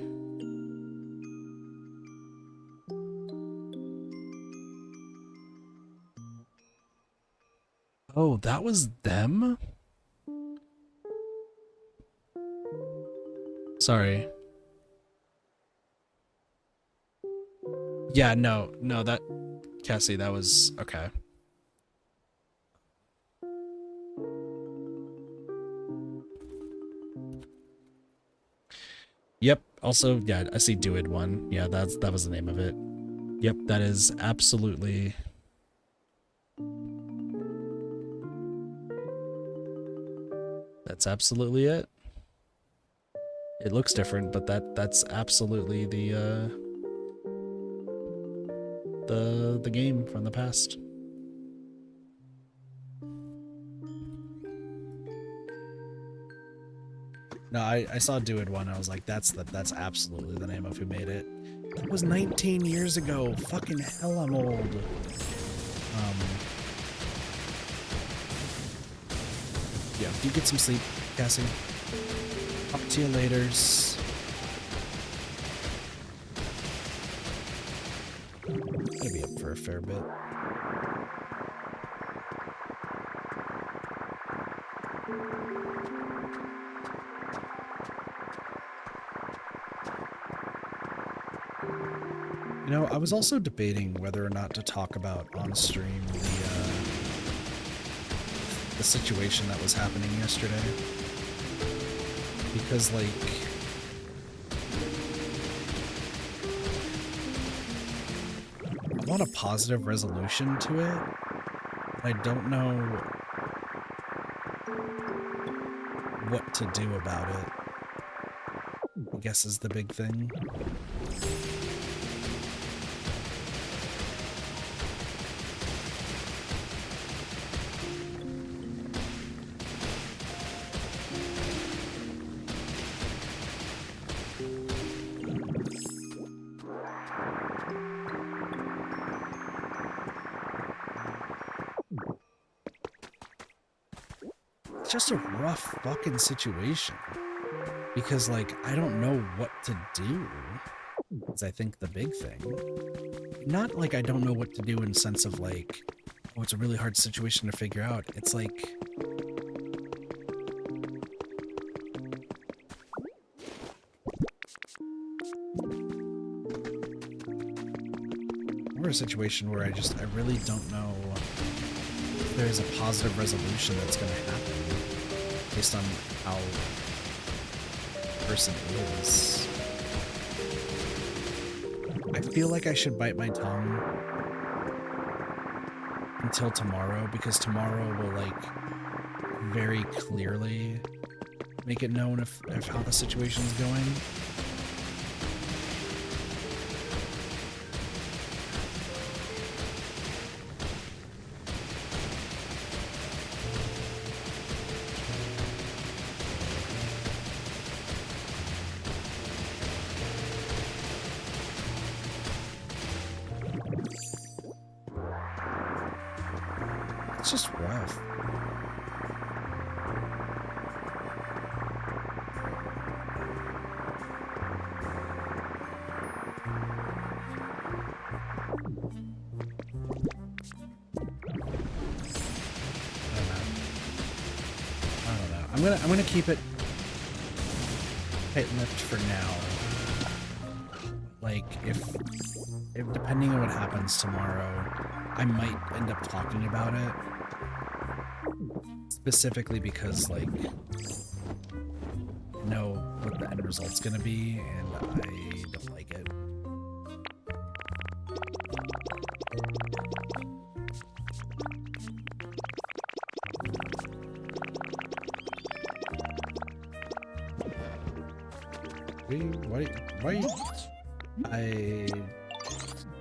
Oh, that was them? Sorry. Yeah, no, that... Cassie, that was... Okay. Yep, also, yeah, I see Do It One. Yeah, that was the name of it. Yep, that is absolutely... That's absolutely it. It looks different, but that's absolutely the game from the past. No, I saw Do It One. I was like, that's absolutely the name of who made it. That was 19 years ago. Fucking hell, I'm old. Yeah, you get some sleep, Cassie. Talk to you laters. I'll be up for a fair bit. You know, I was also debating whether or not to talk about on stream the situation that was happening yesterday. Because, like, I want a positive resolution to it, but I don't know what to do about it, I guess is the big thing. it's just a rough fucking situation. Because, like, I don't know what to do. Is I think the big thing. Not like I don't know what to do in the sense of like, oh, it's a really hard situation to figure out. It's like, we're in a situation where I really don't know if there's a positive resolution that's going to happen based on how the person is. I feel like I should bite my tongue until tomorrow, because tomorrow will, like, very clearly make it known if how the situation's going. It's just rough. I don't know. I'm gonna keep it tight-lipped for now. Like, if depending on what happens tomorrow, I might end up talking about it. Specifically because, like, I know what the end result's gonna be, and I don't like it. Why? I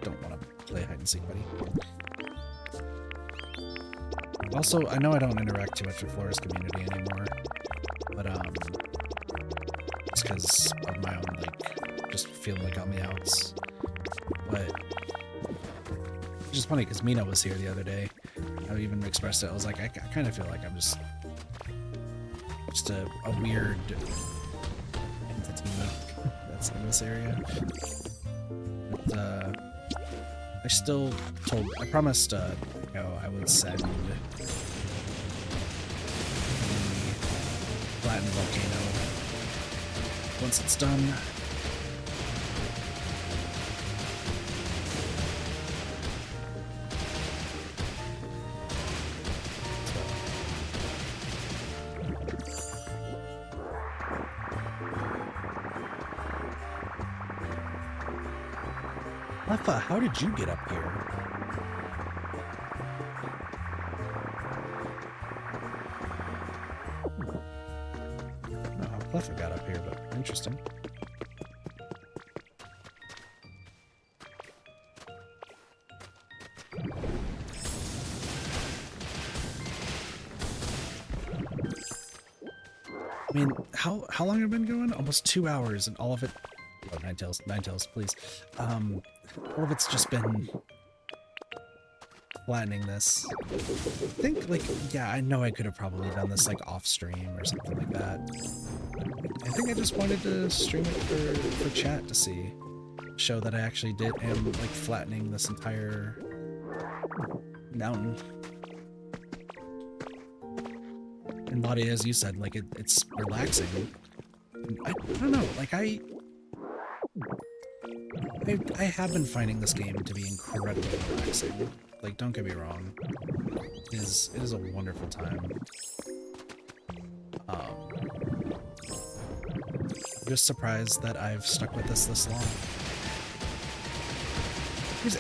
don't want to play hide and seek, buddy. Also, I know I don't interact too much with Flora's community anymore, but it's because of my own, like, just feeling like on the outs. But it's just funny because Mina was here the other day. I even expressed it. I was like, I kind of feel like I'm just a weird entity that's in this area. But I promised you know, I would send the flattened volcano once it's done. Leffa, how did you get up here? Leffa got up here, but interesting. I mean, how long have I been going? Almost 2 hours, and all of it. Oh, Ninetales, please. All of it's just been flattening this. I think, like, yeah, I know I could have probably done this, like, off stream or something like that. I think I just wanted to stream it for chat to show that I actually am, like, flattening this entire mountain. And Lottie, as you said, like, it's relaxing. I don't know, like, I have been finding this game to be incredibly relaxing. Like, don't get me wrong. It is a wonderful time. I'm just surprised that I've stuck with this long.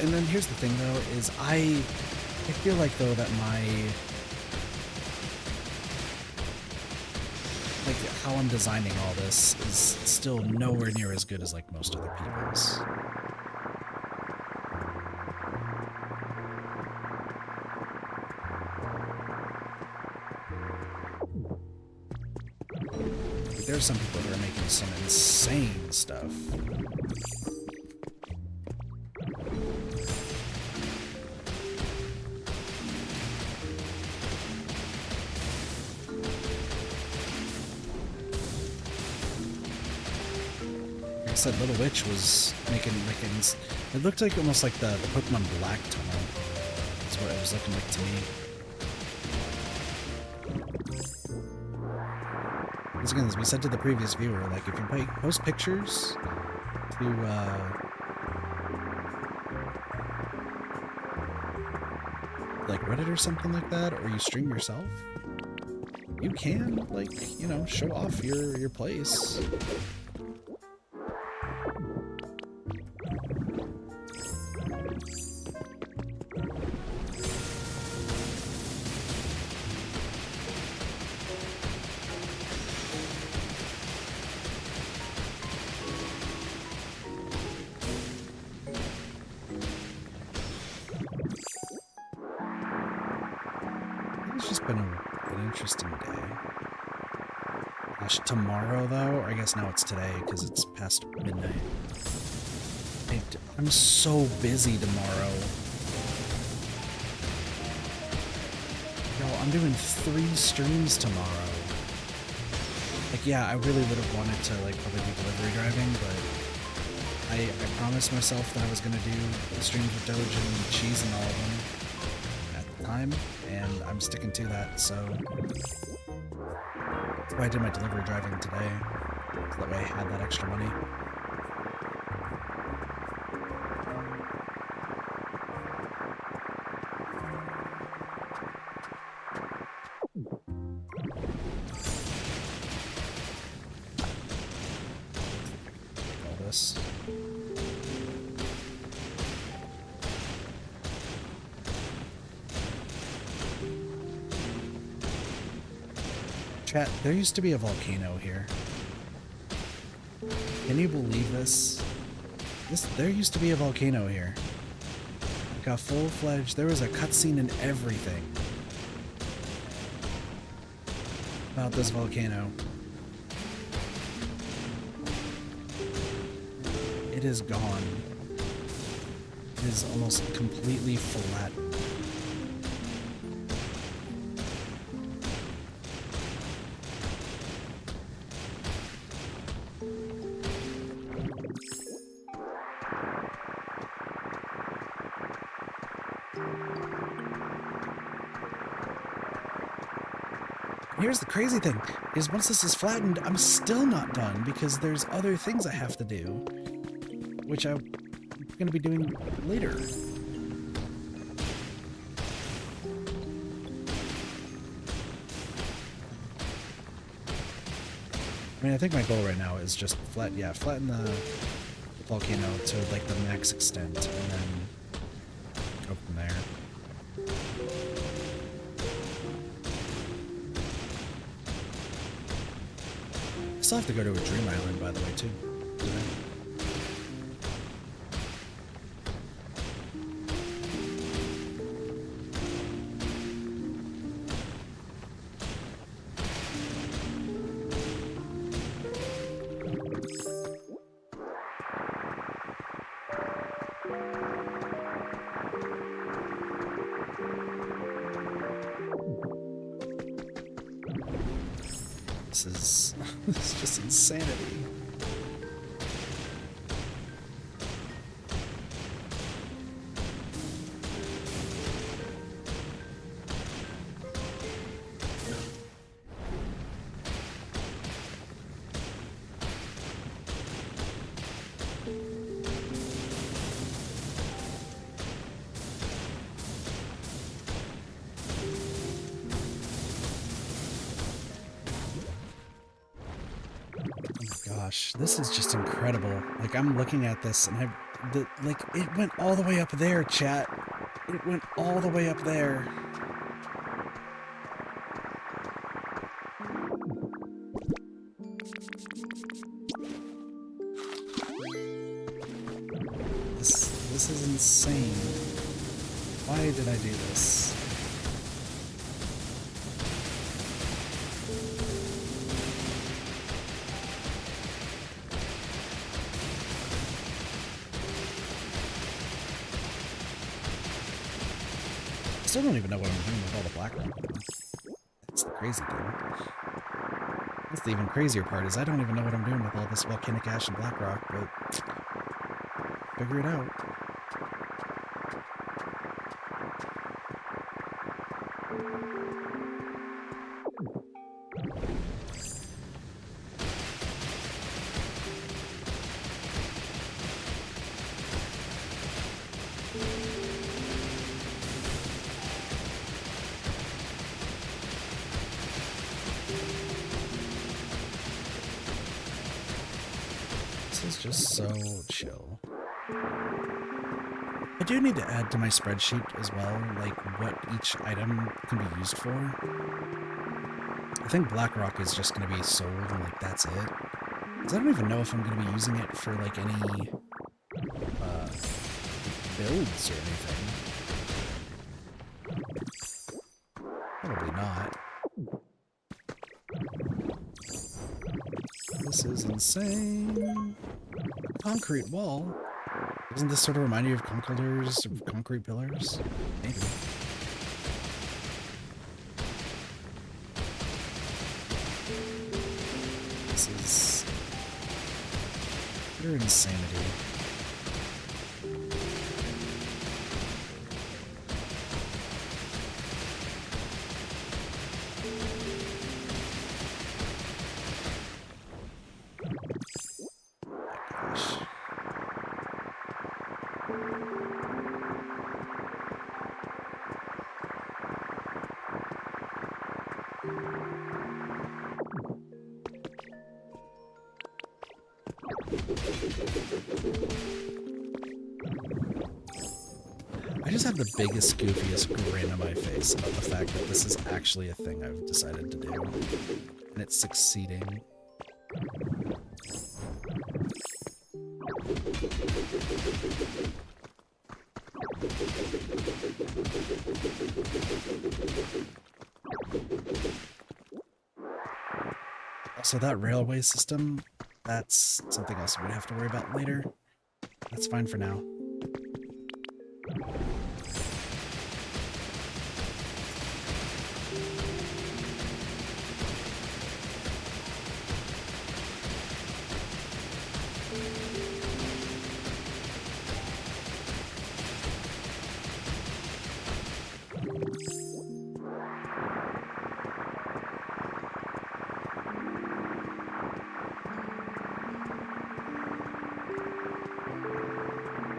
And then here's the thing, though, is I feel like, though, that like, how I'm designing all this is still nowhere near as good as, like, most other people's. Like, there's some people that are making some insane stuff. said, Little Witch was making like it looked like almost like the Pokemon Black tunnel. That's what it was looking like to me. Once again, as we said to the previous viewer, like if you post pictures to like Reddit or something like that, or you stream yourself, you can, like, you know, show off your place. It's just been an interesting day. Gosh, tomorrow though, or I guess now it's today because it's past midnight. I'm so busy tomorrow. Yo, I'm doing 3 streams tomorrow. Like, yeah, I really would have wanted to like probably do delivery driving, but I promised myself that I was gonna do the streams with Doge and Cheese and all of them at the time, and I'm sticking to that, so that's why I did my delivery driving today, so that way I had that extra money. All this. Chat, there used to be a volcano here. Can you believe this? There used to be a volcano here. Like a full-fledged, there was a cutscene and everything about this volcano. It is gone. It is almost completely flat. Here's the crazy thing, is once this is flattened, I'm still not done because there's other things I have to do, which I'm going to be doing later. I mean, I think my goal right now is just flatten the volcano to like the max extent and then go from there. I still have to go to a dream island, by the way, too. This is just insanity. Gosh, this is just incredible. Like, I'm looking at this and like, it went all the way up there, chat. It went all the way up there. This is insane. Why did I do this? I still don't even know what I'm doing with all the black rock. That's the crazy thing. That's the even crazier part, is I don't even know what I'm doing with all this volcanic ash and black rock, but figure it out. This is just so chill. I do need to add to my spreadsheet as well, like what each item can be used for. I think Blackrock is just going to be sold and like that's it. Because I don't even know if I'm going to be using it for like any builds or anything. Probably not. This is insane. Concrete wall. Doesn't this sort of remind you of conch-holders, of concrete pillars? Maybe. This is pure insanity. I just have the biggest, goofiest grin on my face about the fact that this is actually a thing I've decided to do, and it's succeeding. Also, that railway system, that's something else we'd have to worry about later. That's fine for now.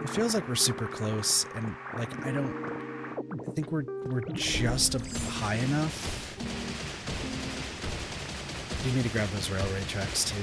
It feels like we're super close, and like I think we're just high enough. You need to grab those railway tracks too.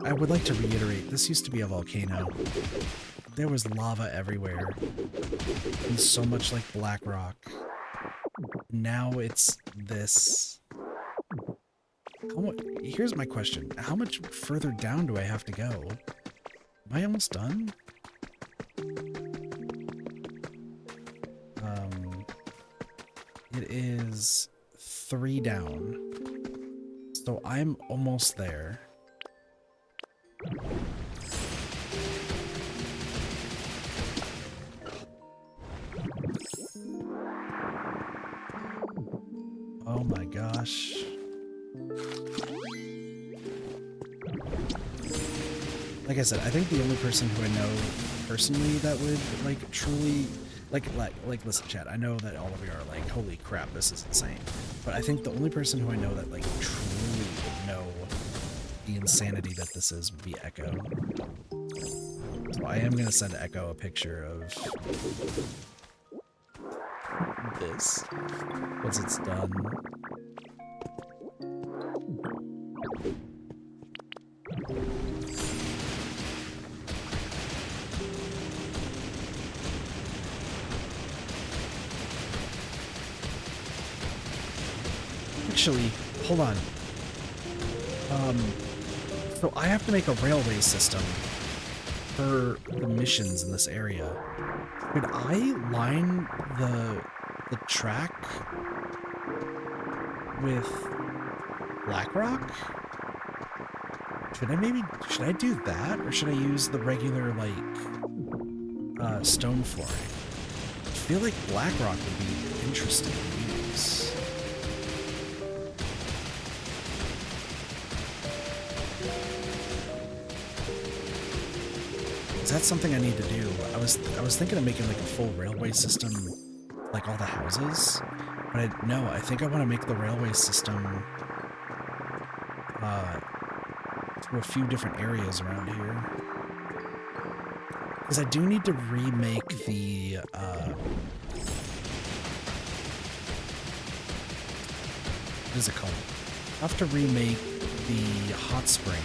I would like to reiterate, this used to be a volcano. There was lava everywhere, and so much like black rock. Now it's this. Here's my question. How much further down do I have to go? Am I almost done? It is 3 down. So I'm almost there. Oh my gosh. Like I said, I think the only person who I know personally that would like truly like listen, chat, I know that all of you are like, holy crap, this is insane. But I think the only person who I know that like truly would know the insanity that this is would be Echo. So I am gonna send Echo a picture of this once it's done. Actually, hold on. So I have to make a railway system per the missions in this area. Could I line the track with black rock? Should I do that, or should I use the regular, like, stone flooring? I feel like black rock would be interesting to use. Is that something I need to do? I was thinking of making like a full railway system, like all the houses, but I think I want to make the railway system to a few different areas around here. Because I do need to remake the what is it called? I have to remake the hot spring.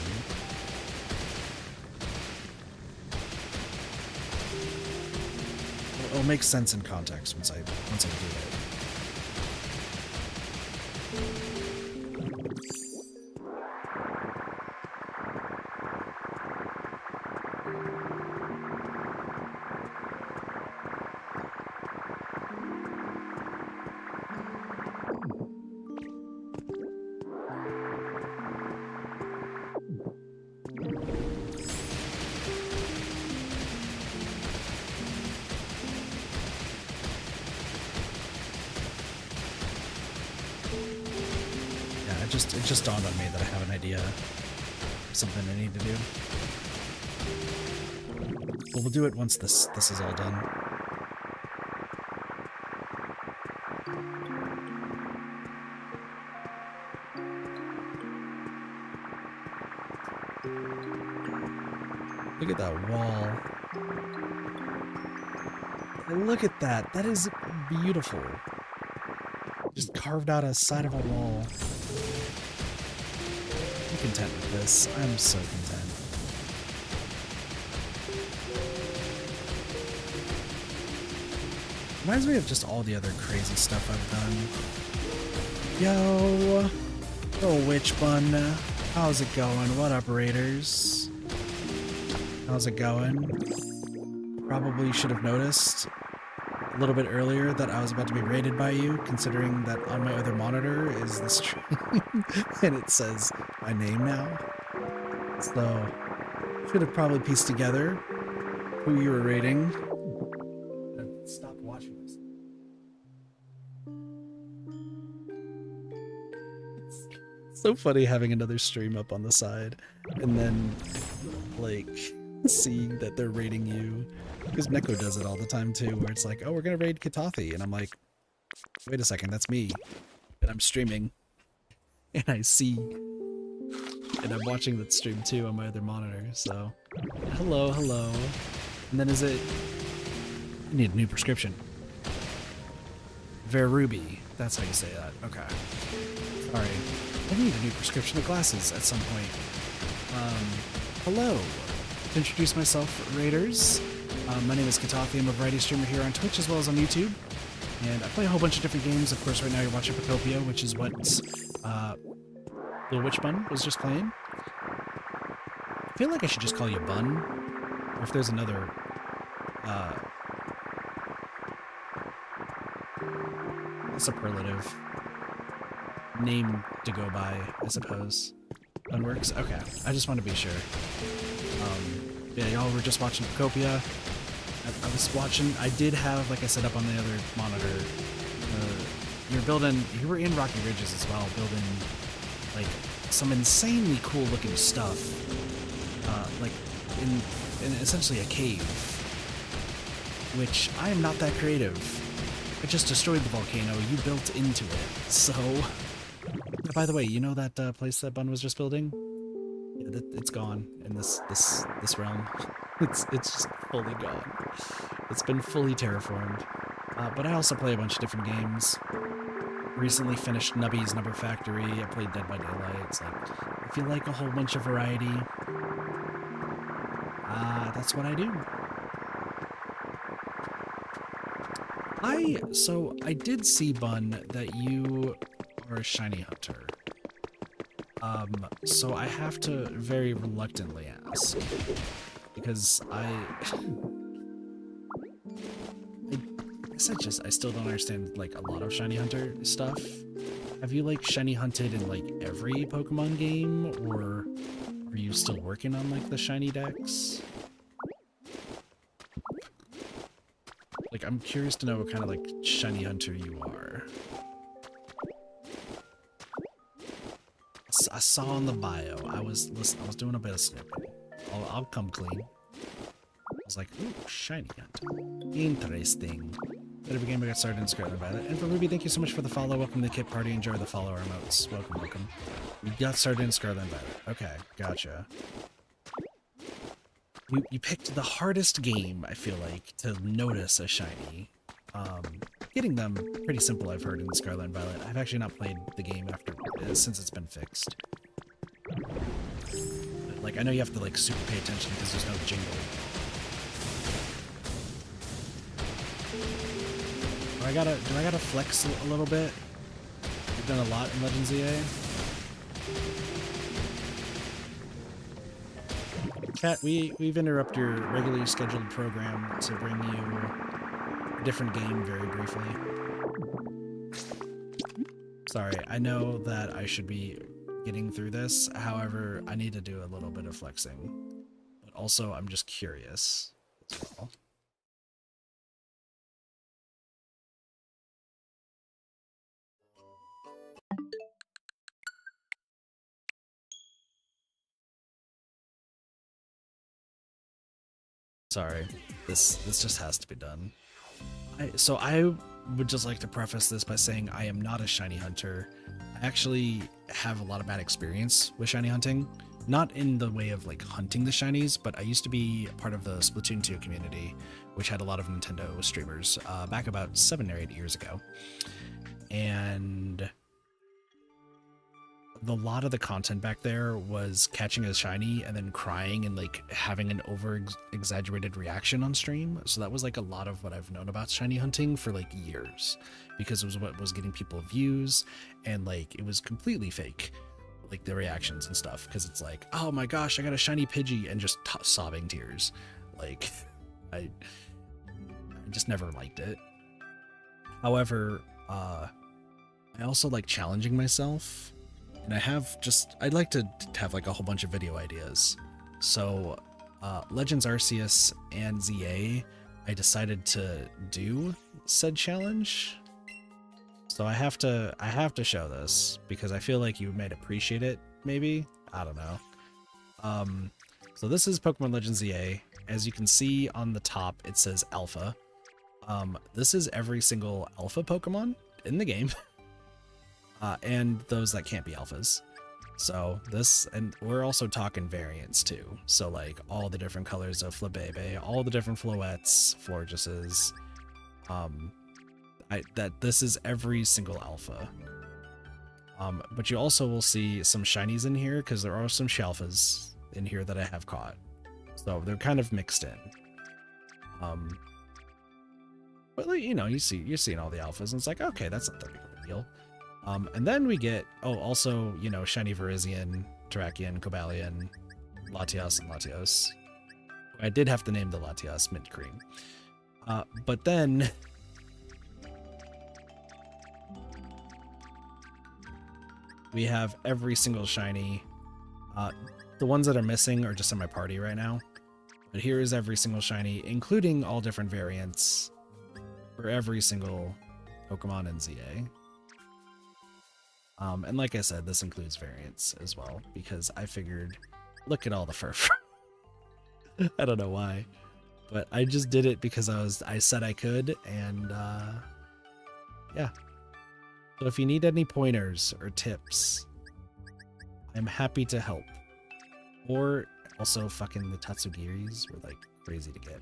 It'll make sense in context once I do it. It just dawned on me that I have an idea of something I need to do. Well, we'll do it once this is all done. Look at that wall. Look at that. That is beautiful. Just carved out a side of a wall. I'm content with this. I'm so content. Reminds me of just all the other crazy stuff I've done. Yo! Little witch bun. How's it going? What up, raiders? How's it going? Probably should have noticed a little bit earlier that I was about to be raided by you, considering that on my other monitor is the stream and it says my name now. So, should have probably pieced together who you were raiding. Stop watching this. It's so funny having another stream up on the side and then, like, seeing that they're raiding you. Because Neko does it all the time too, where it's like, oh, we're gonna raid Katathi, and I'm like, wait a second, that's me. And I'm streaming. And I see. And I'm watching that stream too on my other monitor, so. Hello, hello. And then is it... I need a new prescription. Veruby. That's how you say that. Okay. Sorry. I need a new prescription of glasses at some point. Hello. To introduce myself, raiders. My name is Katathi. I'm a variety streamer here on Twitch as well as on YouTube. And I play a whole bunch of different games. Of course, right now you're watching Pokopia, which is what Little Witch Bun was just playing. I feel like I should just call you Bun. Or if there's another superlative name to go by, I suppose. Bun works? Okay. I just want to be sure. Yeah, y'all were just watching Pokopia. I was watching, I did have, like I said, up on the other monitor, you were in Rocky Ridges as well, building, like, some insanely cool looking stuff, like, in essentially a cave, which I am not that creative. I just destroyed the volcano, you built into it, so, by the way, you know that place that Bun was just building? Yeah, it's gone in this realm. It's just fully gone. It's been fully terraformed. But I also play a bunch of different games. Recently finished Nubby's Number Factory. I played Dead by Daylight. It's like, if you like a whole bunch of variety, that's what I do. I did see, Bun, that you are a shiny hunter. So I have to very reluctantly ask, because I guess I still don't understand like a lot of shiny hunter stuff. Have you like shiny hunted in like every Pokemon game, or are you still working on like the shiny decks? Like, I'm curious to know what kind of like shiny hunter you are. I saw on the bio. I was doing a bit of snooping. I'll come clean. I was like, ooh, shiny hunter. Interesting. Bit of a game I got started in Scarlet Violet. And for Ruby, thank you so much for the follow. Welcome to the Kit Party. Enjoy the follower emotes. Welcome, welcome. We got started in Scarlet Violet. Okay, gotcha. You picked the hardest game, I feel like, to notice a shiny. Getting them pretty simple, I've heard, in Scarlet and Violet. I've actually not played the game since it's been fixed. But, like, I know you have to like super pay attention because there's no jingle. Do I gotta flex a little bit? We've done a lot in Legends EA. Chat, we've interrupted your regularly scheduled program to bring you a different game very briefly. Sorry, I know that I should be getting through this, however, I need to do a little bit of flexing. But also, I'm just curious as well. Sorry, this just has to be done. So I would just like to preface this by saying I am not a shiny hunter. I actually have a lot of bad experience with shiny hunting. Not in the way of like hunting the shinies, but I used to be part of the Splatoon 2 community, which had a lot of Nintendo streamers back about 7 or 8 years ago. And a lot of the content back there was catching a shiny and then crying and like having an over exaggerated reaction on stream. So that was like a lot of what I've known about shiny hunting for like years, because it was what was getting people views, and like it was completely fake, like the reactions and stuff, because it's like, oh my gosh, I got a shiny Pidgey, and just sobbing tears. Like I just never liked it. However, I also like challenging myself. And I'd like to have like a whole bunch of video ideas. So Legends Arceus and ZA, I decided to do said challenge. So I have to show this because I feel like you might appreciate it, maybe. I don't know. So this is Pokemon Legends ZA. As you can see on the top, it says Alpha. This is every single Alpha Pokemon in the game. And those that can't be alphas. So this, and we're also talking variants too. So like all the different colors of Flabebe, all the different Floettes, Florges. This is every single alpha. But you also will see some shinies in here because there are some Shalfas in here that I have caught. So they're kind of mixed in. But you know, you're seeing all the alphas, and it's like, okay, that's not that big of a deal. And then we get, also, you know, shiny Virizion, Terrakion, Cobalion, Latias, and Latios. I did have to name the Latias Mint Cream. But then we have every single shiny. The ones that are missing are just in my party right now. But here is every single shiny, including all different variants for every single Pokemon in ZA. And like I said, this includes variants as well, because I figured, look at all the fur. I don't know why, but I just did it because I said I could, and yeah. So if you need any pointers or tips, I'm happy to help. Or also fucking the Tatsugiris were like crazy to get.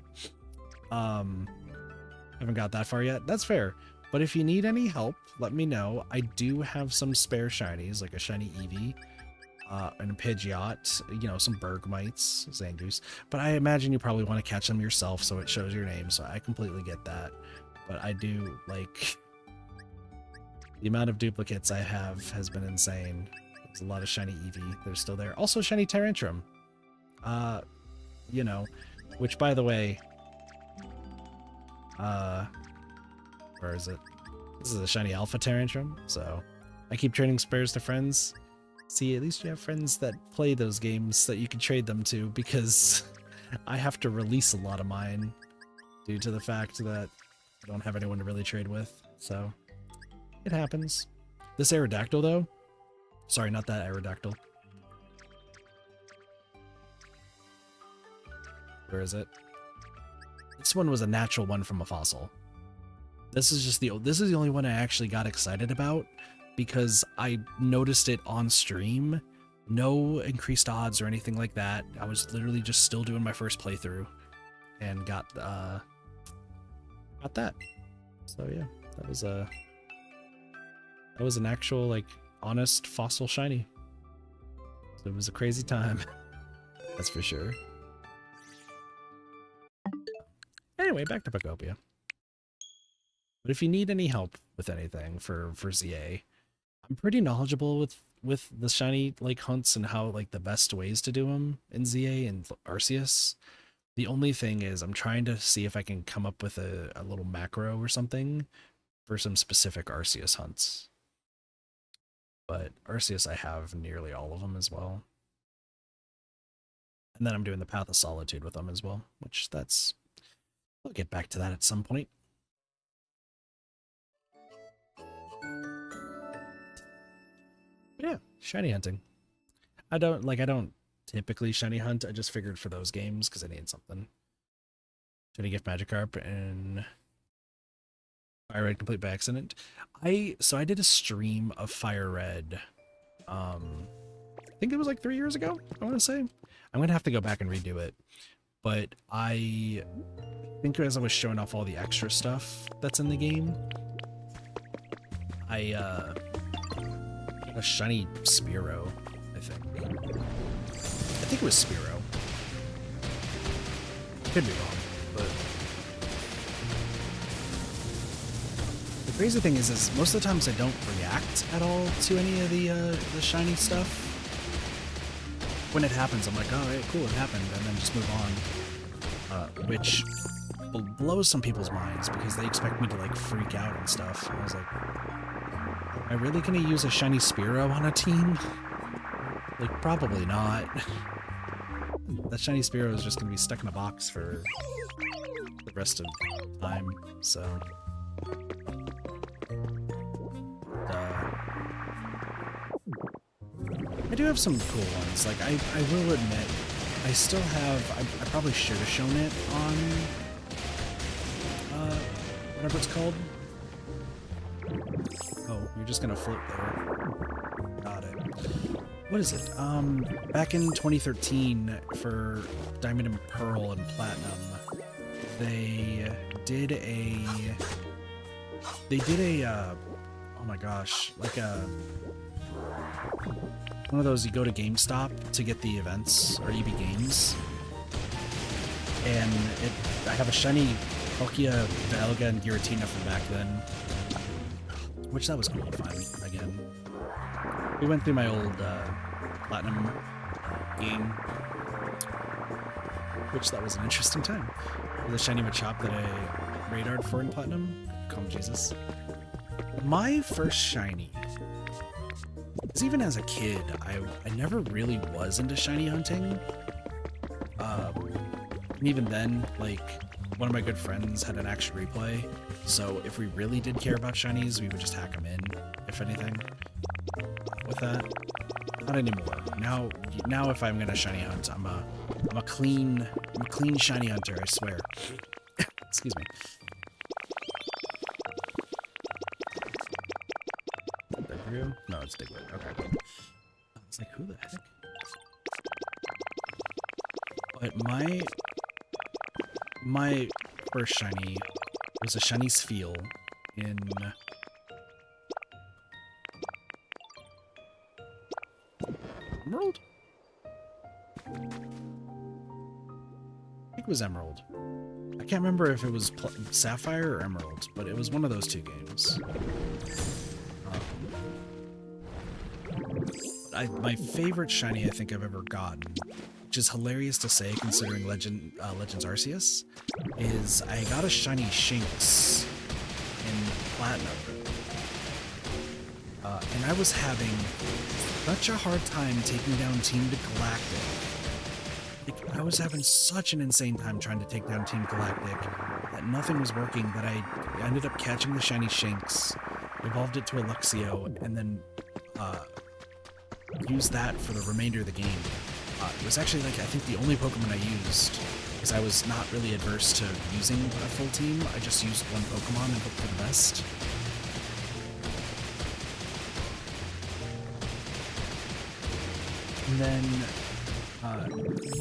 Haven't got that far yet. That's fair. But if you need any help, let me know. I do have some spare shinies, like a shiny Eevee, and a Pidgeot, you know, some Bergmites, Zangoose. But I imagine you probably want to catch them yourself, so it shows your name, so I completely get that. But I do, like, the amount of duplicates I have has been insane. There's a lot of shiny Eevee. They're still there. Also shiny Tyrantrum. you know, which by the way, where is it? This is a shiny alpha tantrum, so I keep trading spares to friends. See, at least you have friends that play those games that you can trade them to, because I have to release a lot of mine due to the fact that I don't have anyone to really trade with, so it happens. This Aerodactyl, though, sorry, not that Aerodactyl. Where is it? This one was a natural one from a fossil. This is the only one I actually got excited about because I noticed it on stream. No increased odds or anything like that. I was literally just still doing my first playthrough and got that. So yeah, that was an actual, like, honest fossil shiny. So it was a crazy time. That's for sure. Anyway, back to Pokopia. But if you need any help with anything for ZA, I'm pretty knowledgeable with the shiny, like, hunts and how, like, the best ways to do them in ZA and Arceus. The only thing is I'm trying to see if I can come up with a little macro or something for some specific Arceus hunts. But Arceus, I have nearly all of them as well. And then I'm doing the Path of Solitude with them as well, which I'll get back to that at some point. But yeah, shiny hunting. I don't typically shiny hunt. I just figured for those games because I need something. Shiny gift Magikarp and Fire Red complete by accident. So I did a stream of Fire Red. I think it was like 3 years ago, I want to say. I'm gonna have to go back and redo it. But I think as I was showing off all the extra stuff that's in the game, I got a shiny Spearow, I think it was Spearow. Could be wrong, but the crazy thing is most of the times I don't react at all to any of the shiny stuff. When it happens, I'm like, oh, right, cool, it happened, and then just move on. Which blows some people's minds because they expect me to, like, freak out and stuff. And I was like, am I really gonna use a shiny Spearow on a team? Like, probably not. That shiny Spearow is just gonna be stuck in a box for the rest of the time, so. I do have some cool ones. Like, I will admit, I still have, I probably should have shown it on, whatever it's called. Oh, you're just gonna float there. Got it. What is it? Back in 2013, for Diamond and Pearl and Platinum, they did a, oh my gosh, like one of those, you go to GameStop to get the events, or EB Games, and I have a shiny Pokopia, Dialga, and Giratina from back then, which that was cool to find again. We went through my old Platinum game, which that was an interesting time. The shiny Machop that I radared for in Platinum, calm Jesus. My first shiny, because even as a kid, I never really was into shiny hunting. And even then, like, one of my good friends had an action replay, so if we really did care about shinies, we would just hack them in, if anything. With that, not anymore. Now if I'm gonna shiny hunt, I'm a clean shiny hunter, I swear. Excuse me. No, it's Diglett. Okay. I was like, who the heck? But my first shiny was a shiny Viel in Emerald? I think it was Emerald. I can't remember if it was Sapphire or Emerald, but it was one of those two games. My favorite shiny I think I've ever gotten, which is hilarious to say considering Legends Arceus, is I got a shiny Shinx in Platinum. And I was having such a hard time taking down Team Galactic. Like, I was having such an insane time trying to take down Team Galactic that nothing was working, that I ended up catching the shiny Shinx, evolved it to a Luxio, and then used that for the remainder of the game. It was actually, like, I think the only Pokemon I used, because I was not really adverse to using a full team. I just used one Pokemon and hoped for the best. And then,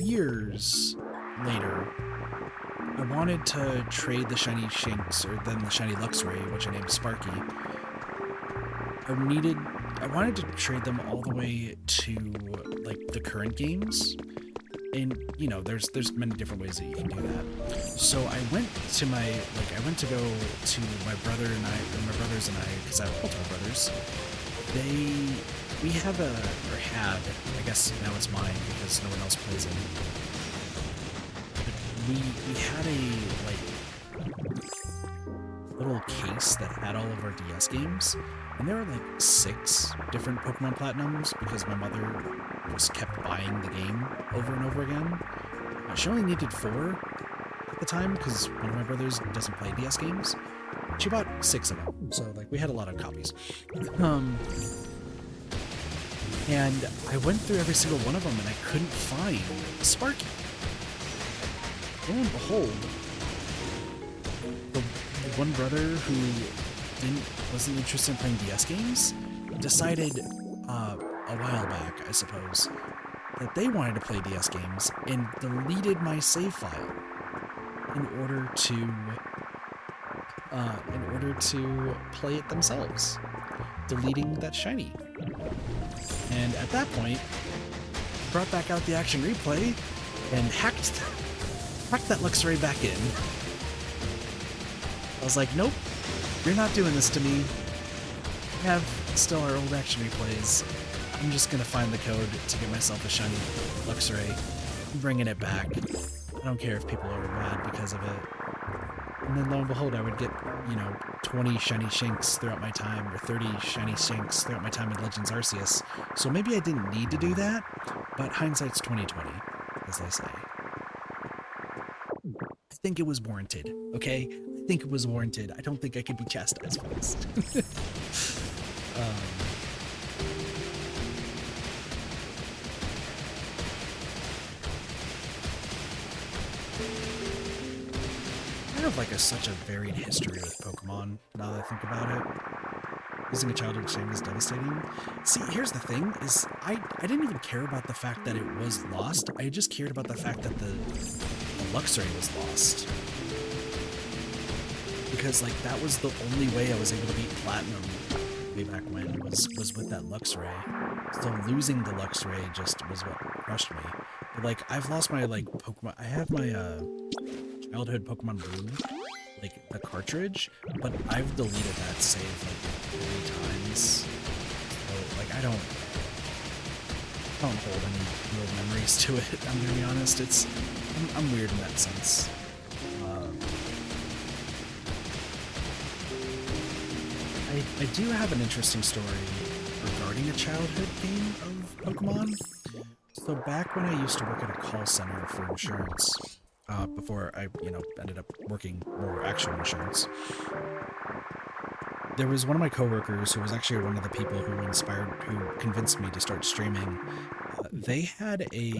years later, I wanted to trade the shiny Shinx, or then the shiny Luxray, which I named Sparky. I wanted to trade them all the way to, like, the current games. And, you know, there's many different ways that you can do that. So I went to go to my brother and I, or my brothers and I, because I have multiple brothers. We have had, I guess now it's mine because no one else plays it. We had a, little case that had all of our DS games, and there were, 6 different Pokemon Platinums because my mother just kept buying the game over and over again. She only needed 4 at the time because one of my brothers doesn't play DS games. She bought 6 of them, so, we had a lot of copies. And I went through every single one of them, and I couldn't find Sparky. Lo and behold, the one brother who wasn't interested in playing DS games decided a while back, I suppose, that they wanted to play DS games and deleted my save file in order to play it themselves, deleting that shiny. And at that point, brought back out the action replay and hacked that Luxray back in. I was like, nope, you're not doing this to me. We have still our old action replays. I'm just gonna find the code to get myself a shiny Luxray. I'm bringing it back. I don't care if people are mad because of it. And then lo and behold, I would get, 20 shiny Shinx throughout my time, or 30 shiny Shinx throughout my time in Legends Arceus. So maybe I didn't need to do that, but hindsight's 20/20, as they say. I think it was warranted, okay? I think it was warranted. I don't think I could be chastised for this. I have such a varied history with Pokemon, now that I think about it. Losing a childhood shame is devastating. See, here's the thing, is I didn't even care about the fact that it was lost. I just cared about the fact that the Luxray was lost. Because, that was the only way I was able to beat Platinum way back when, was with that Luxray. So losing the Luxray just was what crushed me. But, I've lost my, Pokemon... I have my, childhood Pokemon Blue, the cartridge, but I've deleted that save 3 times. So I don't hold any real memories to it. I'm gonna be honest. I'm weird in that sense. I do have an interesting story regarding a childhood game of Pokemon. So back when I used to work at a call center for insurance. Before I, ended up working more actual insurance. There was one of my coworkers who was actually one of the people who convinced me to start streaming. They had a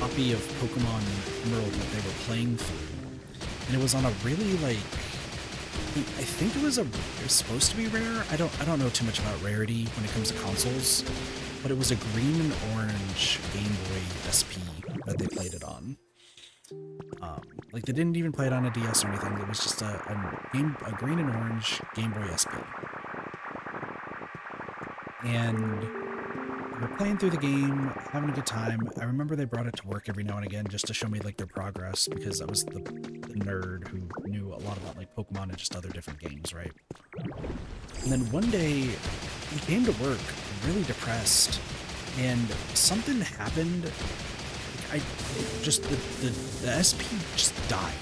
copy of Pokemon Emerald that they were playing through, and it was on a really I think it was supposed to be rare. I don't know too much about rarity when it comes to consoles, but it was a green and orange Game Boy SP that they played it on. They didn't even play it on a DS or anything. It was just a green and orange Game Boy SP. And we were playing through the game, having a good time. I remember they brought it to work every now and again just to show me their progress, because I was the nerd who knew a lot about Pokemon and just other different games, right? And then one day he came to work really depressed and something happened. Like, just the SP just died.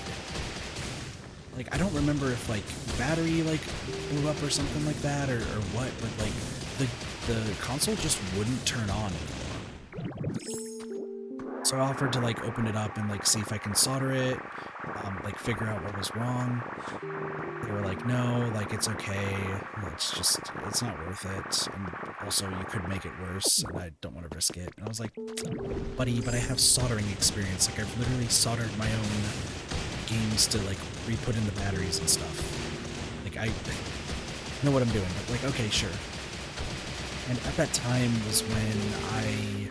Like, I don't remember if like battery like blew up or something like that or what, but like the console just wouldn't turn on anymore. So I offered to like open it up and like see if I can solder it, like figure out what was wrong. They were like, no, like it's okay. It's not worth it. And also you could make it worse and I don't want to risk it. And I was like, buddy, but I have soldering experience. Like I've literally soldered my own games to like re-put in the batteries and stuff. Like I know what I'm doing, but like, okay, sure. And at that time was when I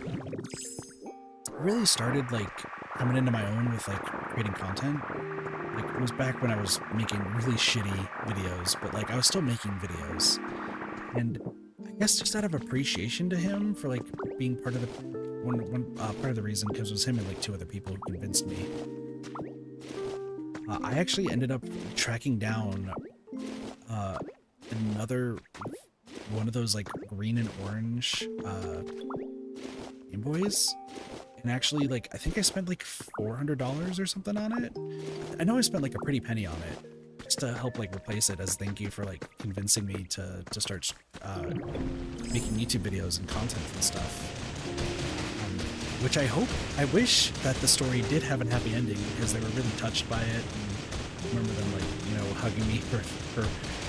really started like coming into my own with like creating content. Like it was back when I was making really shitty videos, but like I was still making videos. And I guess just out of appreciation to him for like being part of the part of the reason, because it was him and like 2 other people who convinced me. I actually ended up tracking down another one of those like green and orange Game Boys, and actually like I think I spent like $400 or something on it. I know I spent like a pretty penny on it just to help like replace it as thank you for like convincing me to start making YouTube videos and content and stuff. Which I wish that the story did have a happy ending, because they were really touched by it, and I remember them like, you know, hugging me for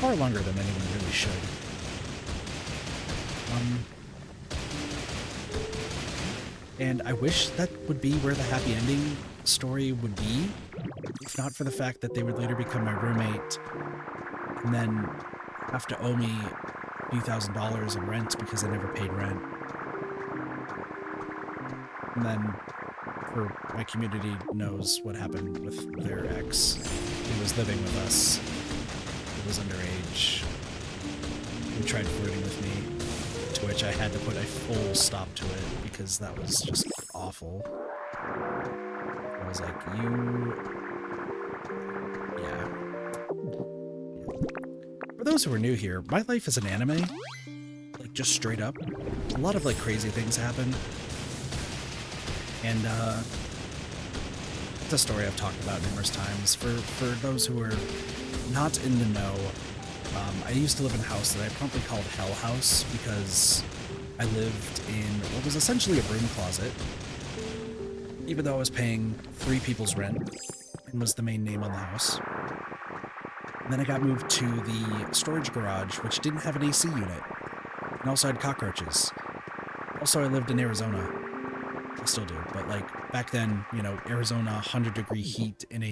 far longer than anyone really should. And I wish that would be where the happy ending story would be, if not for the fact that they would later become my roommate, and then have to owe me a few $1,000s in rent because I never paid rent. And then, for my community knows what happened with their ex. He was living with us. He was underage. He tried flirting with me, to which I had to put a full stop to it because that was just awful. I was like, yeah. For those who are new here, my life is an anime. Like, just straight up. A lot of, like, crazy things happen. And, it's a story I've talked about numerous times. For those who are not in the know, I used to live in a house that I promptly called Hell House because I lived in what was essentially a broom closet, even though I was paying 3 people's rent and was the main name on the house. And then I got moved to the storage garage, which didn't have an AC unit, and also had cockroaches. Also, I lived in Arizona. I still do, but like back then, you know, Arizona 100-degree heat in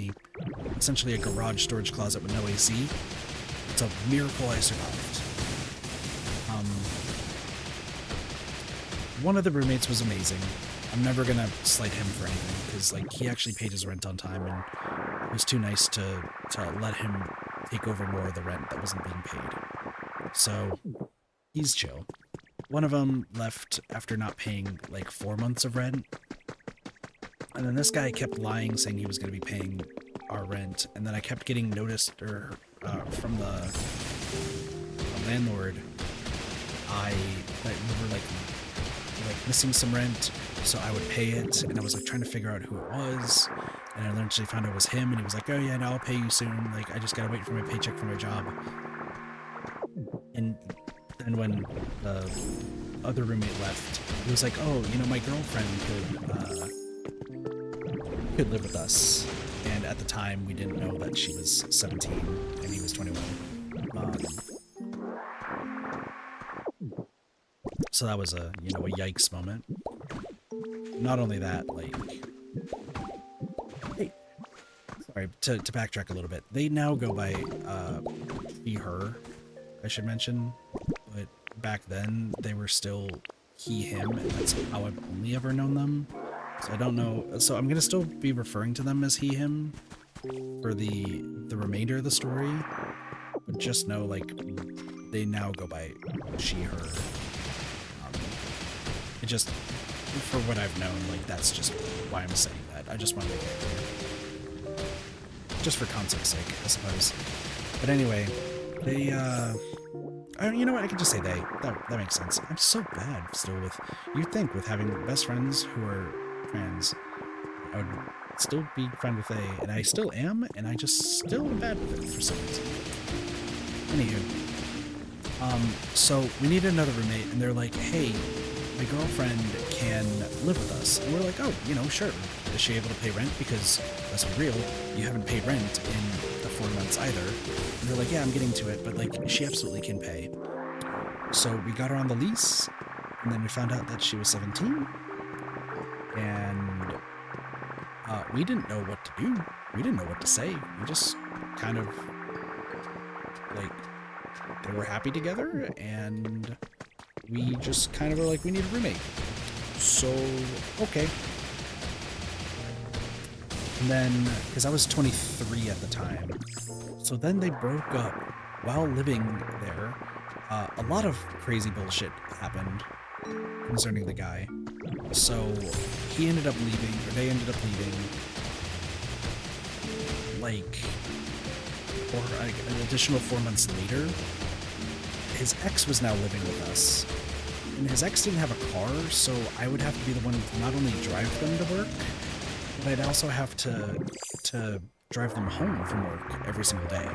essentially a garage storage closet with no AC. It's a miracle I survived. One of the roommates was amazing. I'm never gonna slight him for anything because like he actually paid his rent on time and it was too nice to let him take over more of the rent that wasn't being paid. So he's chill. One of them left after not paying like 4 months of rent. And then this guy kept lying, saying he was going to be paying our rent. And then I kept getting noticed from the landlord that we were like missing some rent. So I would pay it. And I was like trying to figure out who it was. And I eventually found out it was him. And he was like, oh yeah, no, I'll pay you soon. Like, I just got to wait for my paycheck for my job. And when the other roommate left, he was like, oh, you know, my girlfriend could live with us. And at the time, we didn't know that she was 17 and he was 21. So that was a yikes moment. Not only that, like, hey, sorry, to backtrack a little bit, they now go by he, her, I should mention. But back then, they were still he, him, and that's how I've only ever known them. So I don't know. So I'm gonna still be referring to them as he, him for the remainder of the story. But just know, like, they now go by she, her. It just, for what I've known, like, that's just why I'm saying that. I just want to make it clear. Just for concept's sake, I suppose. But anyway, You know what? I could just say they. That makes sense. I'm so bad still with. You'd think with having best friends who are trans, I would still be friend with they, and I still am, and I just still am bad with it for some reason. Anywho, so we needed another roommate, and they're like, hey, my girlfriend can live with us. And we're like, oh, you know, sure. Is she able to pay rent? Because, let's be real, you haven't paid rent in the 4 months either. And they're like, yeah, I'm getting to it, but like, she absolutely can pay. So we got her on the lease, and then we found out that she was 17, and we didn't know what to do. We didn't know what to say. We just kind of, like, they were happy together, and we just kind of were like, we need a roommate. So, okay. And then, because I was 23 at the time, so then they broke up while living there. A lot of crazy bullshit happened concerning the guy. So he ended up leaving, or they ended up leaving, like, an additional 4 months later. His ex was now living with us, and his ex didn't have a car, so I would have to be the one to not only drive them to work, but I'd also have to drive them home from work every single day.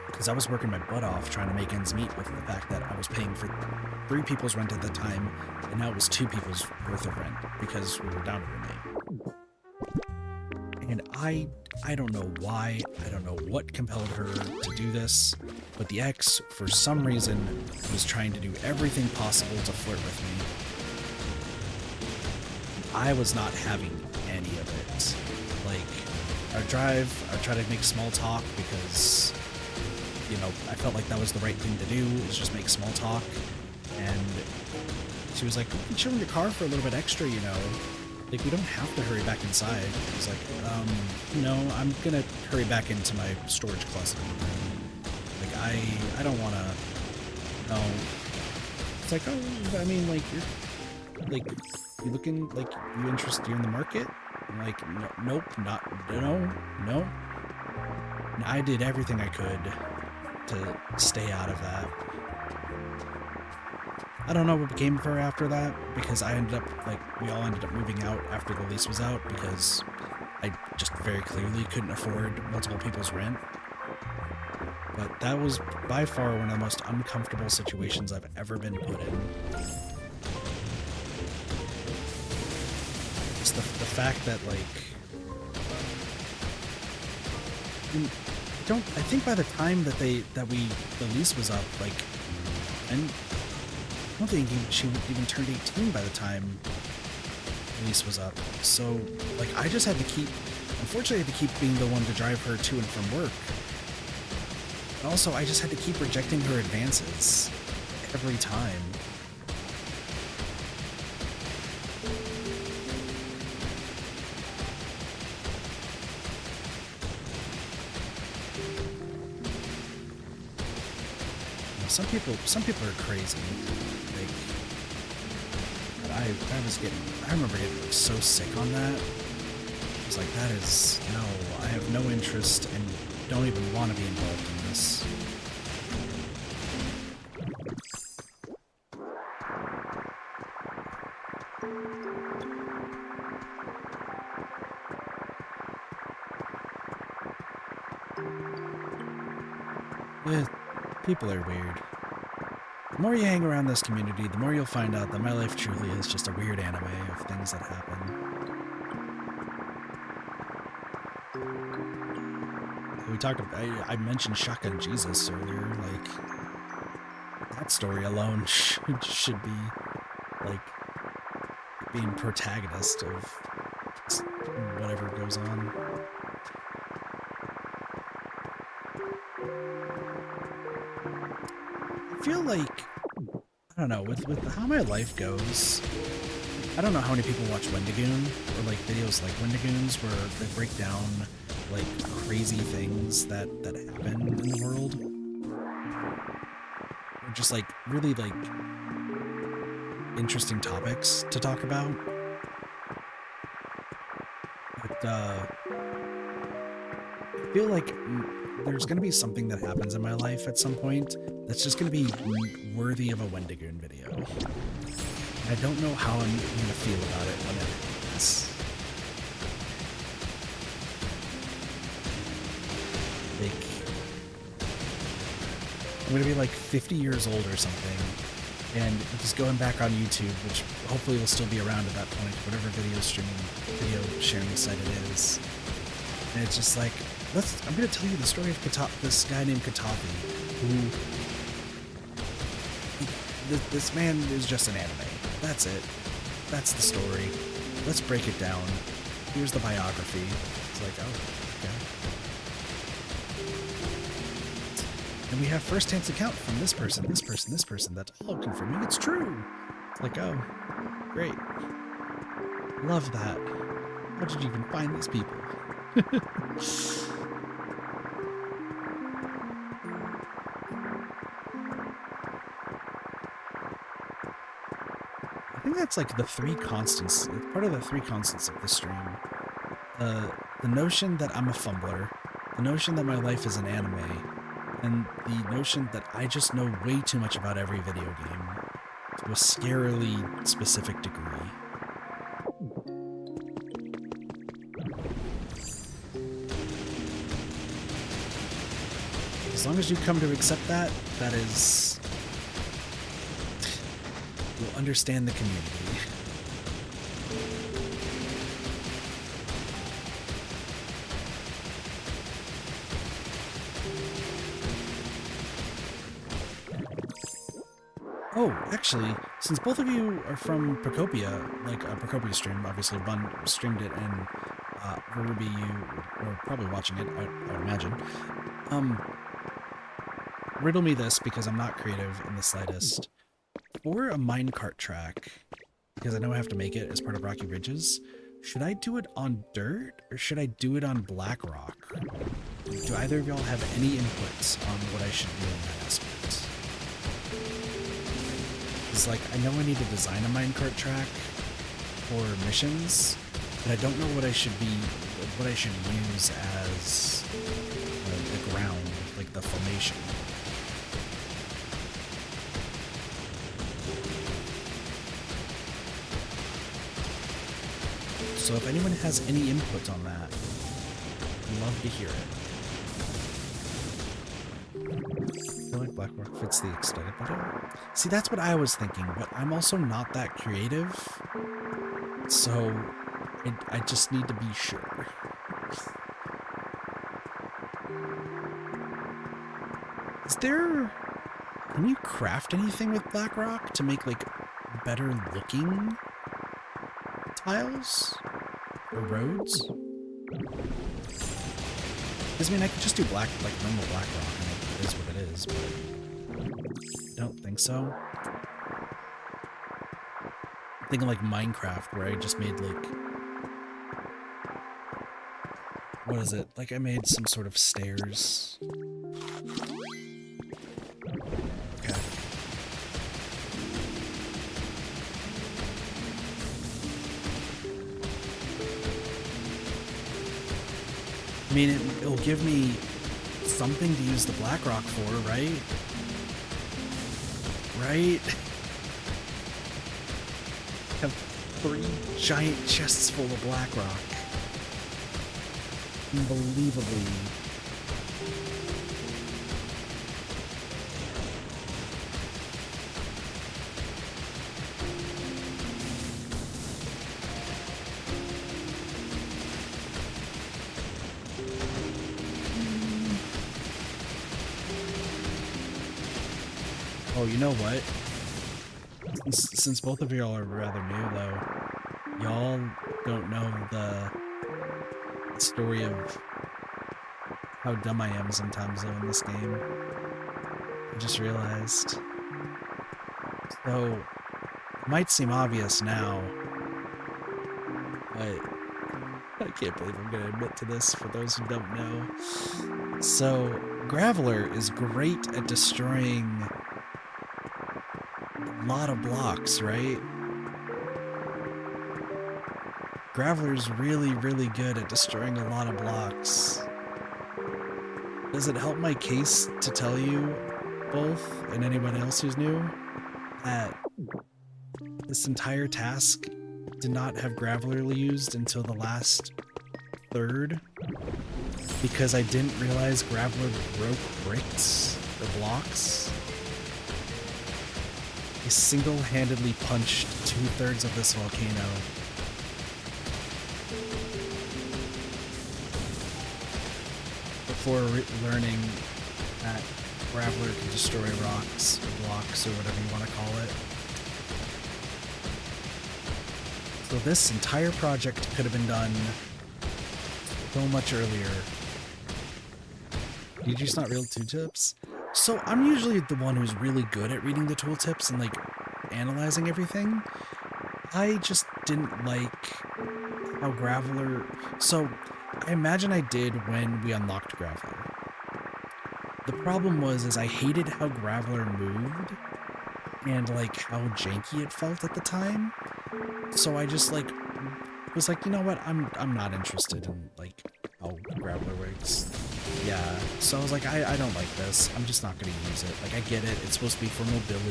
Because I was working my butt off trying to make ends meet with the fact that I was paying for 3 people's rent at the time, and now it was 2 people's worth of rent because we were down a roommate. And I don't know why, I don't know what compelled her to do this, but the ex, for some reason, was trying to do everything possible to flirt with me. I was not having any of it. Like, our drive, I tried to make small talk because, you know, I felt like that was the right thing to do, is just make small talk. And she was like, we can chill in your car for a little bit extra, you know. Like, we don't have to hurry back inside. I was like, no, I'm gonna hurry back into my storage closet. Like, I don't wanna, no. It's like, oh, I mean, like, you looking, like, you interested, you're in the market? I'm like, no, nope, no. And I did everything I could to stay out of that. I don't know what became of her after that, because I ended up, like, we all ended up moving out after the lease was out, because I just very clearly couldn't afford multiple people's rent. But that was by far one of the most uncomfortable situations I've ever been put in. It's the fact that, like, I think by the time that the lease was up, like, and I don't think she even turned 18 by the time the lease was up. So, like, I just had to keep, unfortunately, I had to keep being the one to drive her to and from work. And also, I just had to keep rejecting her advances every time. Some people are crazy. Like, but I remember getting like, so sick on that. I was like, that is, no, I have no interest and don't even want to be involved in this. Yeah, people are weird. The more you hang around this community, the more you'll find out that my life truly is just a weird anime of things that happen. We talked about, I mentioned Shotgun Jesus earlier, like, that story alone should be, like, being protagonist of whatever goes on. I feel like, I don't know, with how my life goes, I don't know how many people watch Wendigoon, or like videos like Wendigoons where they break down like crazy things that happen in the world. Or just like really like interesting topics to talk about. But I feel like there's going to be something that happens in my life at some point that's just going to be worthy of a Wendigoon video. I don't know how I'm going to feel about it when it happens. Like, I'm going to be like 50 years old or something, and just going back on YouTube, which hopefully will still be around at that point, whatever video sharing site it is. And it's just like, I'm going to tell you the story of this guy named Katafi, who, this man is just an anime. That's it. That's the story. Let's break it down. Here's the biography. It's like, oh, okay. And we have first-hand account from this person, this person, this person. That's all confirming it's true. It's like, oh, great. Love that. How did you even find these people? I think that's like the three constants, part of the three constants of the stream. The notion that I'm a fumbler, the notion that my life is an anime, and the notion that I just know way too much about every video game to a scarily specific degree. As long as you come to accept that, that is... you'll understand the community. Oh, actually, since both of you are from Pokopia, like a Pokopia stream, obviously Bun streamed it, and Ruby, you were probably watching it, I would imagine. Riddle me this, because I'm not creative in the slightest. For a minecart track, because I know I have to make it as part of Rocky Ridges, should I do it on dirt, or should I do it on black rock? Do either of y'all have any inputs on what I should do in that aspect? It's like, I know I need to design a minecart track for missions, but I don't know what I should use as the ground, like the formation. So if anyone has any input on that, I'd love to hear it. I feel like Blackrock fits the aesthetic better. See, that's what I was thinking, but I'm also not that creative, so I just need to be sure. Can you craft anything with Blackrock to make, like, better looking tiles? Or roads? Because, I mean, I could just do normal Blackrock, and it is what it is, but I don't think so. I'm thinking like Minecraft, where I just made, like, what is it? Like, I made some sort of stairs. Okay. I mean, it'll give me something to use the Blackrock for, right? Right? I have 3 giant chests full of Blackrock. Unbelievably. Oh, you know what? Since both of y'all are rather new, though, y'all don't know the story of how dumb I am sometimes, though, in this game. I just realized. So, it might seem obvious now, but I can't believe I'm going to admit to this for those who don't know. So, Graveler is great at destroying a lot of blocks, right? Graveler's really, really good at destroying a lot of blocks. does it help my case to tell you both, and anyone else who's new, that this entire task did not have Graveler used until the last third, because I didn't realize Graveler broke bricks or blocks. I single-handedly punched 2/3 of this volcano. Before learning that Graveler can destroy rocks or blocks or whatever you want to call it. So this entire project could have been done so much earlier. Did you not real tooltips? So I'm usually the one who's really good at reading the tooltips and like analyzing everything. I just didn't like how Graveler... So I imagine I did when we unlocked Graveler. The problem was I hated how Graveler moved and like how janky it felt at the time. So I just like was like, you know what, I'm not interested in like how Graveler works. Yeah, so I was like, I don't like this. I'm just not gonna use it. Like, I get it, it's supposed to be for mobility.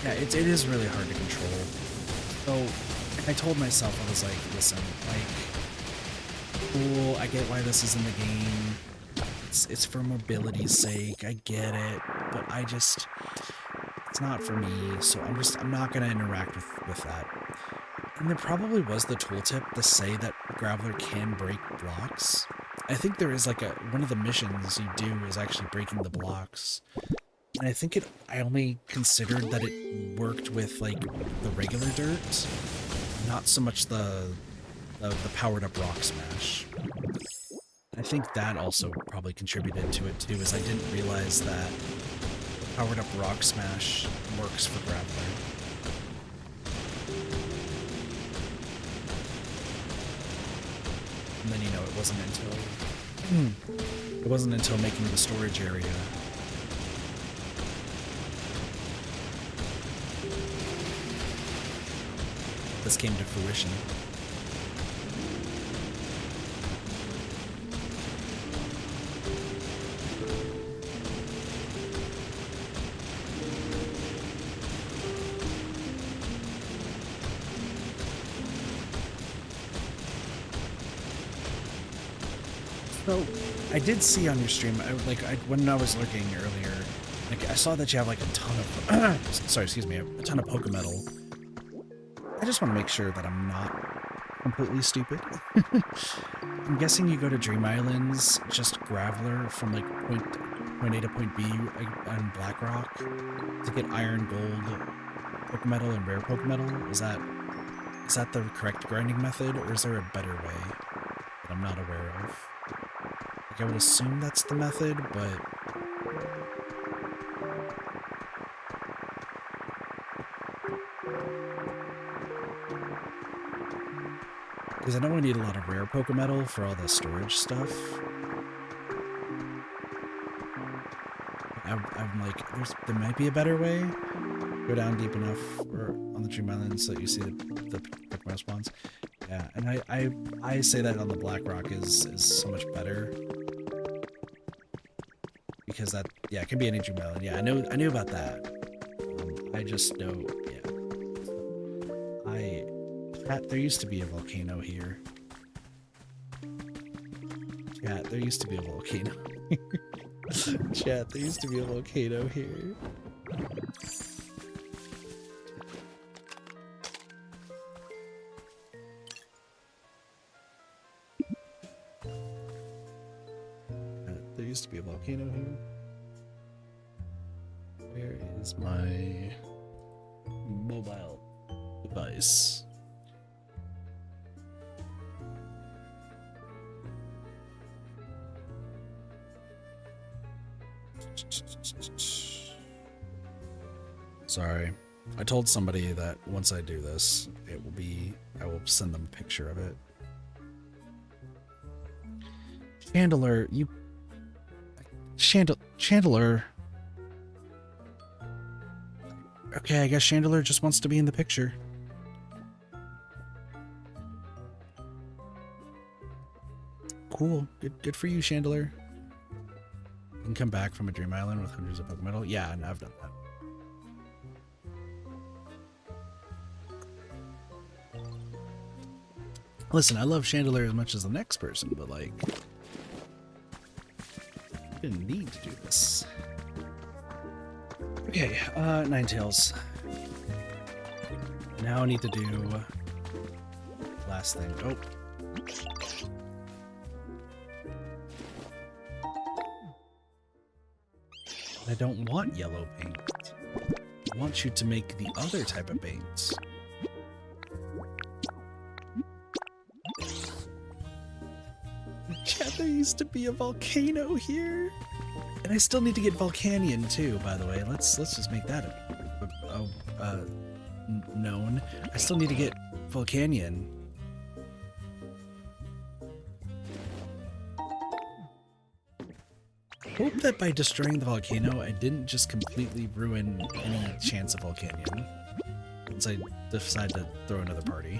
Yeah, it is really hard to control. So I told myself, I was like, listen, like, cool, I get why this is in the game. It's for mobility's sake, I get it, but it's not for me, so I'm not gonna interact with that. And there probably was the tooltip to say that Graveler can break blocks. I think there is like one of the missions you do is actually breaking the blocks. And I think I only considered that it worked with like the regular dirt, not so much the powered up rock smash. I think that also probably contributed to it too, is I didn't realize that the powered up rock smash works for Graveler. And then, you know, it wasn't until making the storage area this came to fruition. So, I did see on your stream, when I was lurking earlier, like I saw that you have like a ton of, sorry, excuse me, a ton of Pokemetal. I just want to make sure that I'm not completely stupid. I'm guessing you go to Dream Islands, just Graveler from like point A to point B on Blackrock to get Iron, Gold, Pokemetal, and Rare Pokemetal. Is that the correct grinding method, or is there a better way that I'm not aware of? Like, I would assume that's the method, but... Because I know I need a lot of rare Pokemetal for all the storage stuff. I'm like, there might be a better way. Go down deep enough or on the Dream Island so that you see the Pokemon spawns. Yeah, and I say that on the Blackrock is so much better. Because that, yeah, it can be any Dream Island. Yeah, I knew about that. I just know, yeah. There used to be a volcano here. Chat, there used to be a volcano. Chat, there used to be a volcano here. There used to be a volcano here. Where is my mobile device? Sorry. I told somebody that once I do this, I will send them a picture of it. Chandler, Chandler. Okay, I guess Chandler just wants to be in the picture. cool. Good for you, Chandelier. You can come back from a dream island with hundreds of Pokemon. Yeah, and I've done that. Listen, I love Chandelier as much as the next person, but like, I didn't need to do this. Okay, Ninetales. Now I need to do last thing. Oh. I don't want yellow paint. I want you to make the other type of paint. Chat, there used to be a volcano here. And I still need to get Volcanion too, by the way. Let's just make that known. I still need to get Volcanion. Hope that by destroying the volcano, I didn't just completely ruin any chance of Volcanion. Once I decide to throw another party.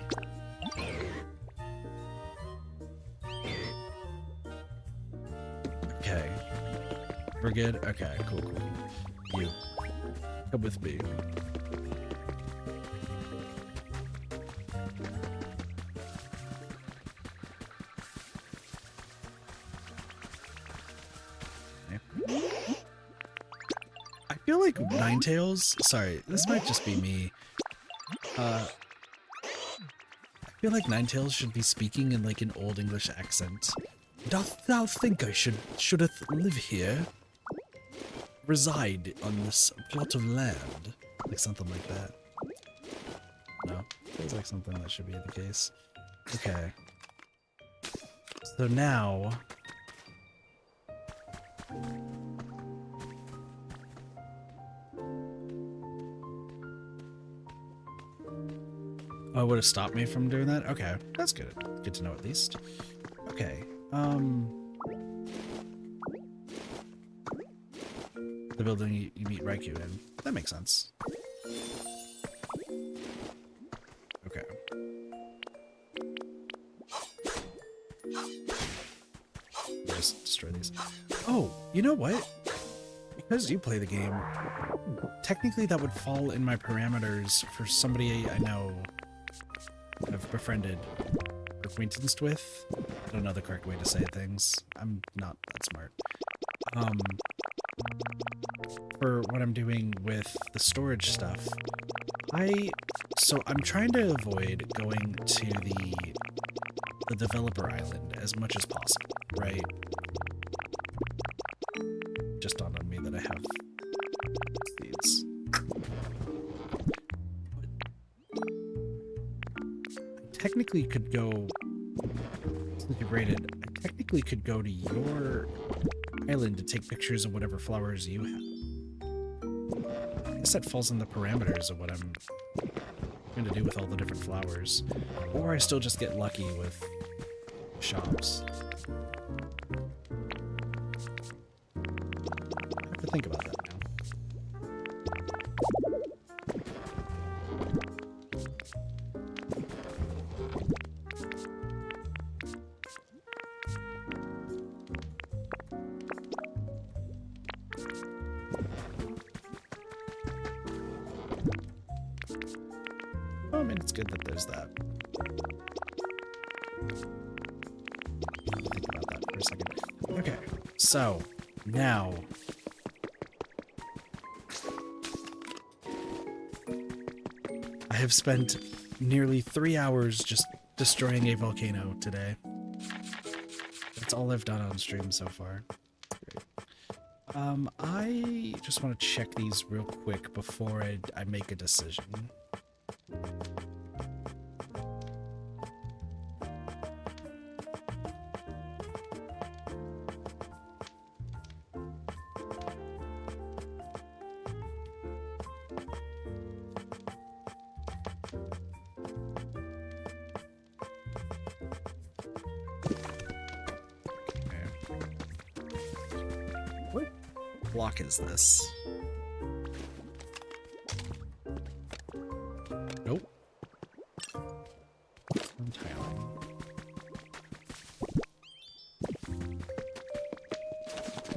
Okay. We're good? Okay, cool. You. Come with me. I feel like Ninetales, sorry, this might just be me. I feel like Ninetales should be speaking in like an old English accent. Doth thou think I shouldeth live here? Reside on this plot of land? Like something like that. No, feels like something that should be the case. Okay. So now... Oh, it would have stopped me from doing that? Okay, that's good. Good to know at least. Okay, the building you meet Raikou in. That makes sense. Okay. Just destroy these. Oh, you know what? Because you play the game, technically that would fall in my parameters for somebody I know I've befriended or acquaintanced with. I don't know the correct way to say things. I'm not that smart. For what I'm doing with the storage stuff, I'm trying to avoid going to the developer island as much as possible, right? Just dawned on me that I have these. I technically could go, since you've rated, I technically could go to your island to take pictures of whatever flowers you have. I guess that falls in the parameters of what I'm going to do with all the different flowers. Or I still just get lucky with shops. I have to think about that now. Oh, I mean, it's good that there's that. Think about that for a second. Okay, so now I have spent nearly 3 hours just destroying a volcano today. That's all I've done on stream so far. Great. I just want to check these real quick before I make a decision. What block is this? Nope. I'm tiling.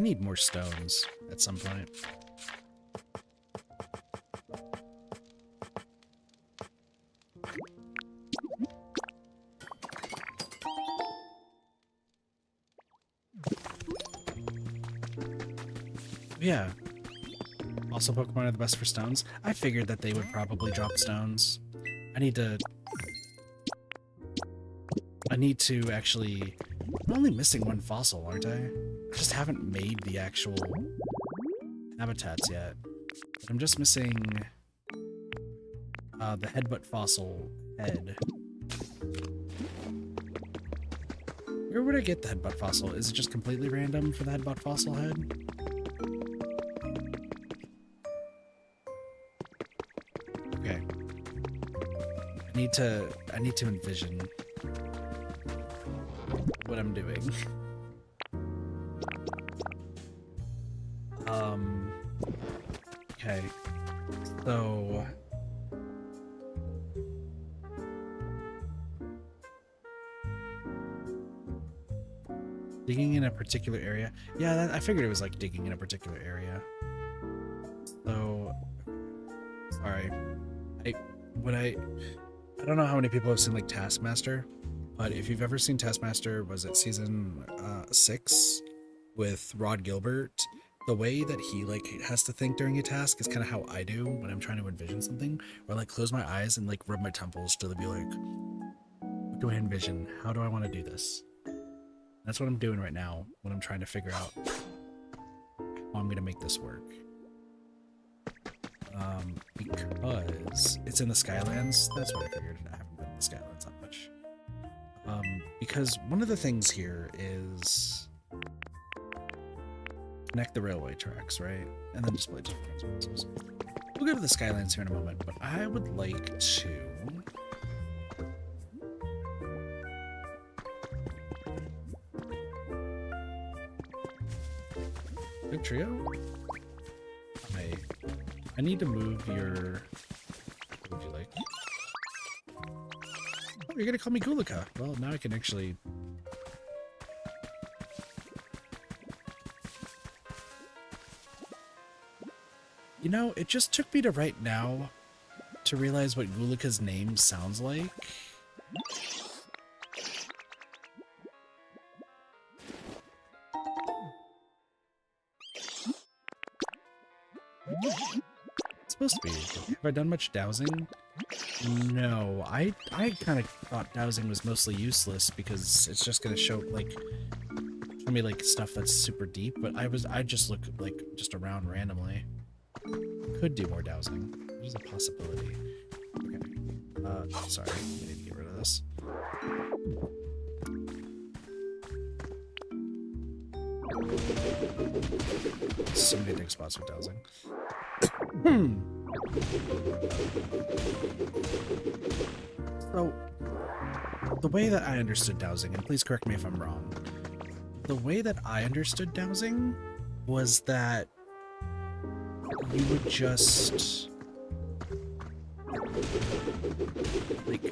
I need more stones at some point. Yeah. Also, Pokemon are the best for stones. I figured that they would probably drop stones. I need to actually... I'm only missing one fossil, aren't I? I just haven't made the actual habitats yet. I'm just missing the headbutt fossil head. Where would I get the headbutt fossil? Is it just completely random for the headbutt fossil head? Okay. I need to envision what I'm doing. Okay. So digging in a particular area. Yeah, I figured it was like digging in a particular area. So sorry. I don't know how many people have seen like Taskmaster, but if you've ever seen Taskmaster, was it season 6 with Rod Gilbert? The way that he like has to think during a task is kind of how I do when I'm trying to envision something, or like close my eyes and like rub my temples to be like, what do I envision? How do I want to do this? That's what I'm doing right now when I'm trying to figure out how I'm gonna make this work. Because it's in the Skylands. That's what I figured. I haven't been in the Skylands that much. Because one of the things here is connect the railway tracks, right? And then display different consequences. We'll go to the Skylands here in a moment, but I would like to... Good trio? I need to move your... What would you like? Oh, you're gonna call me Gulika. Well, now I can actually... You know, it just took me to right now to realize what Gulika's name sounds like. It's supposed to be. Have I done much dowsing? No, I kind of thought dowsing was mostly useless because it's just gonna show like show me like stuff that's super deep. But I just look like just around randomly. Could do more dowsing. There's a possibility. Okay. Sorry, I need to get rid of this. So many dig spots with dowsing. So, the way that I understood dowsing, and please correct me if I'm wrong, the way that I understood dowsing was that you would just like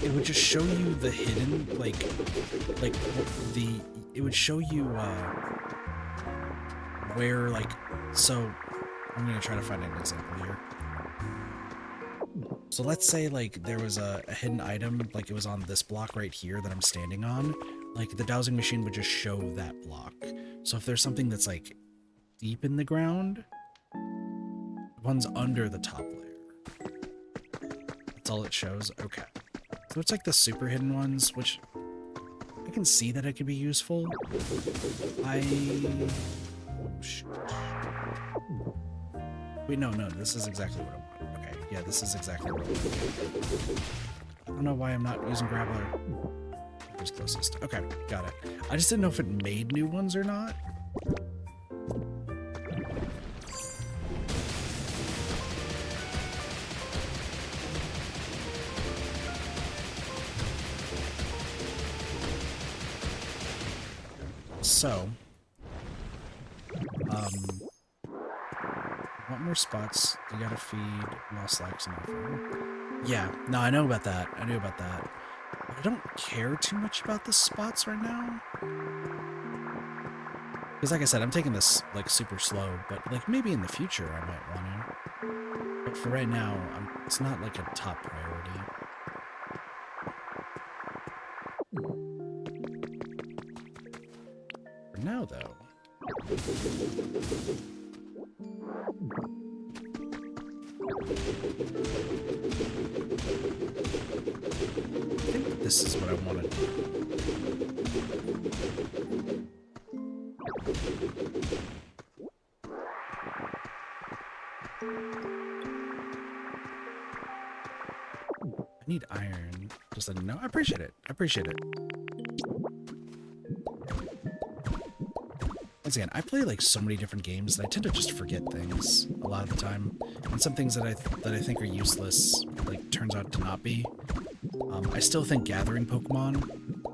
it would just show you the hidden it would show you where like so I'm gonna try to find an example here. So let's say like there was a hidden item, like it was on this block right here that I'm standing on, like the dowsing machine would just show that block. So if there's something that's like deep in the ground, the one's under the top layer. That's all it shows. Okay. So it's like the super hidden ones, which I can see that it could be useful. Oh, shoot. Wait, no, this is exactly what I want. Okay, yeah, this is exactly what I want. I don't know why I'm not using Grappler. Who's closest? Okay, got it. I just didn't know if it made new ones or not. So, want more spots? You gotta feed Lost Lax and Farm. Yeah, no, I know about that. I knew about that. I don't care too much about the spots right now. Because like I said, I'm taking this like super slow, but like maybe in the future I might want to. But for right now, it's not like a top priority. For now though. I think this is what I want to do. I need iron. Just letting you know. I appreciate it. I appreciate it. Once again, I play like so many different games that I tend to just forget things a lot of the time. And some things that I think are useless, like, turns out to not be. I still think gathering Pokemon,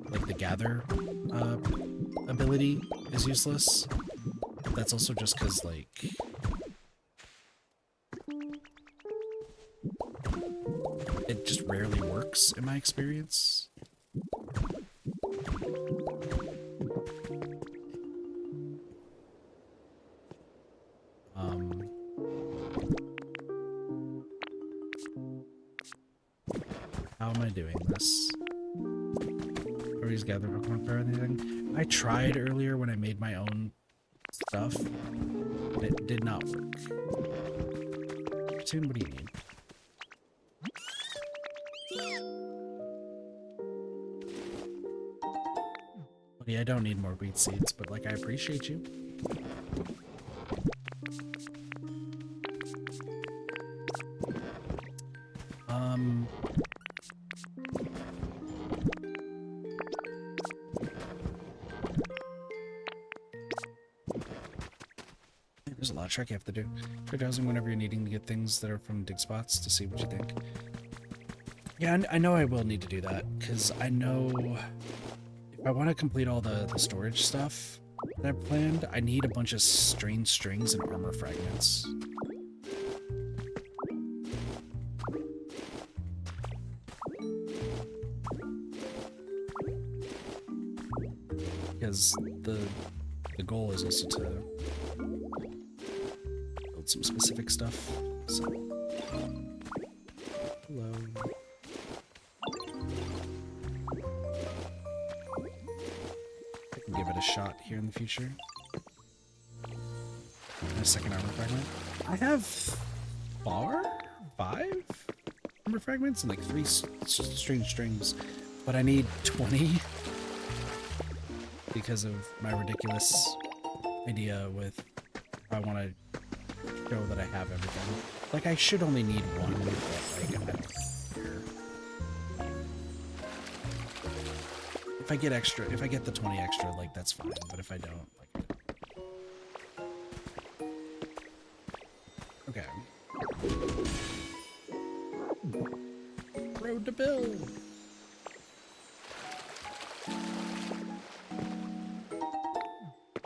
like the gather ability, is useless. But that's also just because, like, it just rarely works in my experience. How am I doing this? Are we just gathering Pokemon for anything? I tried earlier when I made my own stuff, but it did not work. What do you need? Yeah, I don't need more wheat seeds, but like, I appreciate you. There's a lot of trick you have to do. Try browsing whenever you're needing to get things that are from dig spots to see what you think. Yeah, I know I will need to do that, because I know if I want to complete all the storage stuff that I've planned, I need a bunch of strange strings and armor fragments. Because the goal is also to build some specific stuff. So, hello. I can give it a shot here in the future. And a second armor fragment. I have five armor fragments and like 3 strange strings, but I need 20 because of my ridiculous idea with I want to show that I have everything. Like, I should only need 1, but like, I don't care. If I get the 20 extra, like, that's fine, but if I don't, like... Okay. Road to Bill!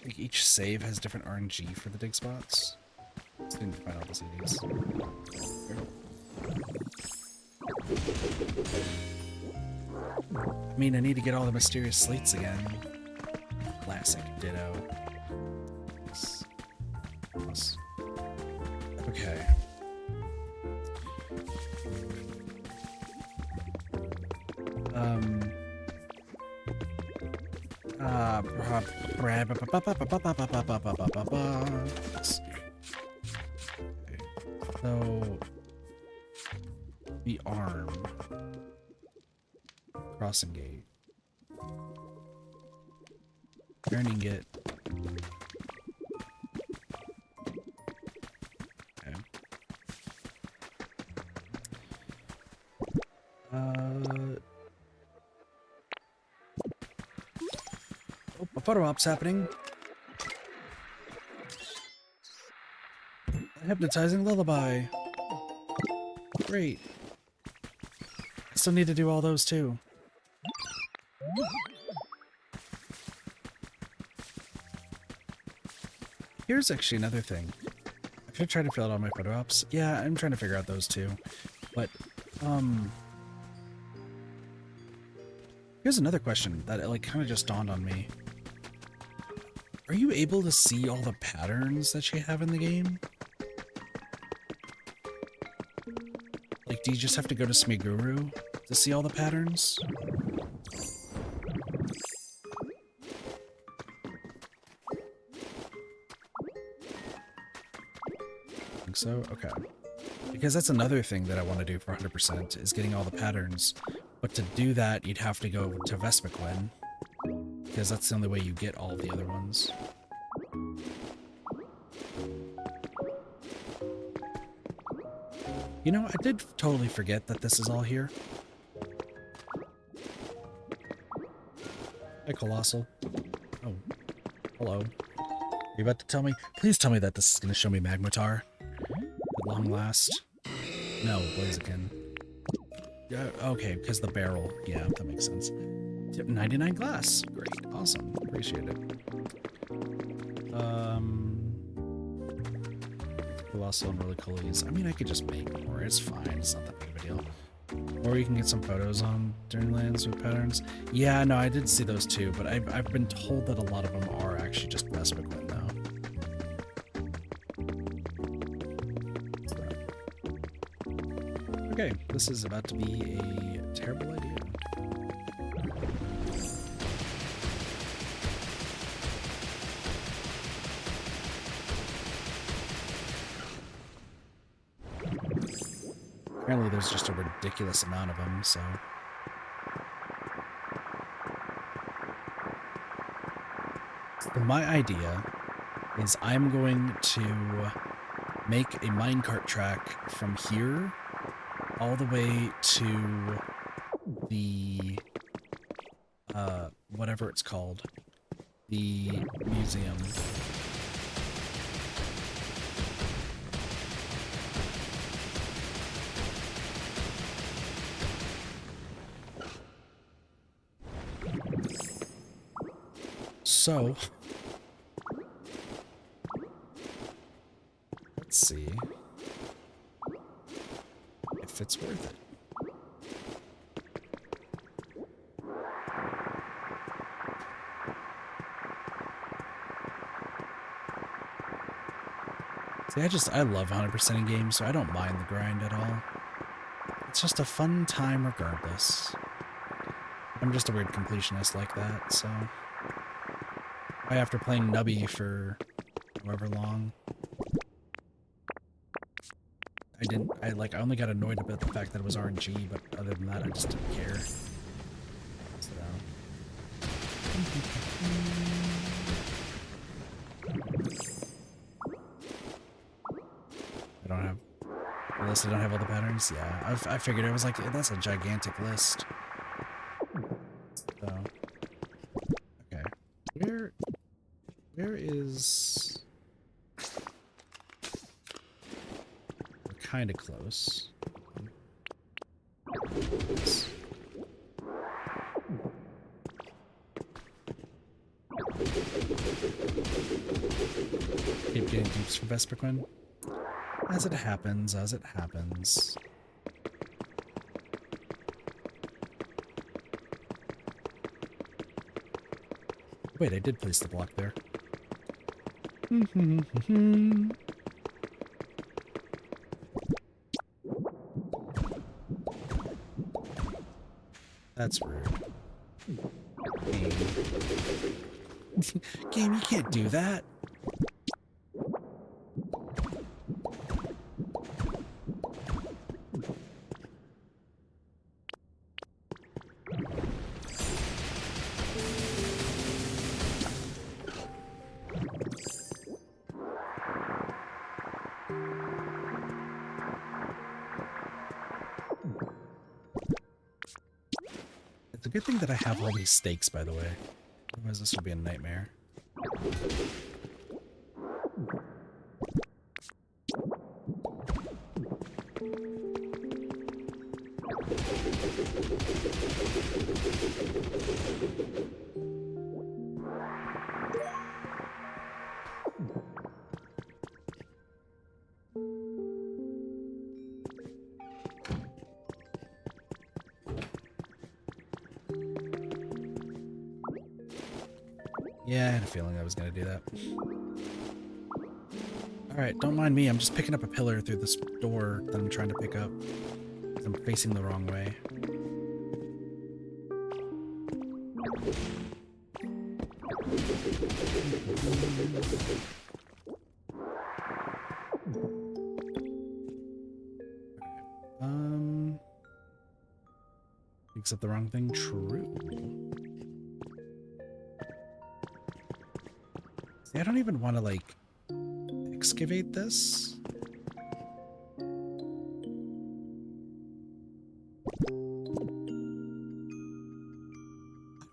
Like, each save has different RNG for the dig spots. Just didn't find all the CDs. I mean, I need to get all the mysterious slates again. Classic ditto. Okay. So the arm crossing gate, turning it. Okay. Oh, a photo op's happening. A hypnotizing lullaby. Great. I still need to do all those too. Here's actually another thing. I should try to fill out all my photo ops. Yeah, I'm trying to figure out those too. But, Here's another question that like kind of just dawned on me. Are you able to see all the patterns that you have in the game? Like, do you just have to go to Smiguru to see all the patterns? I think so? Okay. Because that's another thing that I want to do for 100% is getting all the patterns. But to do that, you'd have to go to Vespiquen, because that's the only way you get all of the other ones. You know, I did totally forget that this is all here. Hi, Colossal. Oh, hello. Are you about to tell me? Please tell me that this is going to show me Magmatar at long last. No, Blaziken. Yeah, okay, because the barrel. Yeah, that makes sense. 99 glass. Great. Awesome. Appreciate it. Colossal and Roly-Coolies. I mean, I could just make more. It's fine. It's not that big of a deal. Or you can get some photos on Dreamlands with patterns. Yeah, no, I did see those too, but I've been told that a lot of them are actually just Vespiquen now. Okay, this is about to be a terrible idea. Apparently there's just a ridiculous amount of them, so... My idea is I'm going to make a minecart track from here all the way to the, whatever it's called, the museum. So, let's see if it's worth it. See, I love 100%ing games, so I don't mind the grind at all. It's just a fun time regardless. I'm just a weird completionist like that, so... After playing Nubby for however long, I only got annoyed about the fact that it was RNG, but other than that, I just didn't care. So... I don't have all the patterns? Yeah, I figured it was like, that's a gigantic list. So, okay. Where is... We're kind of close. Keep getting dupes from Vespiquen. As it happens, as it happens. Wait, I did place the block there. That's rude. Game. Game, you can't do that. It's a good thing that I have all these stakes, by the way. Otherwise this would be a nightmare. Yeah, I had a feeling I was gonna do that. Alright, don't mind me. I'm just picking up a pillar through this door that I'm trying to pick up. I'm facing the wrong way. Picks up the wrong thing. True. See, I don't even want to, like, excavate this. I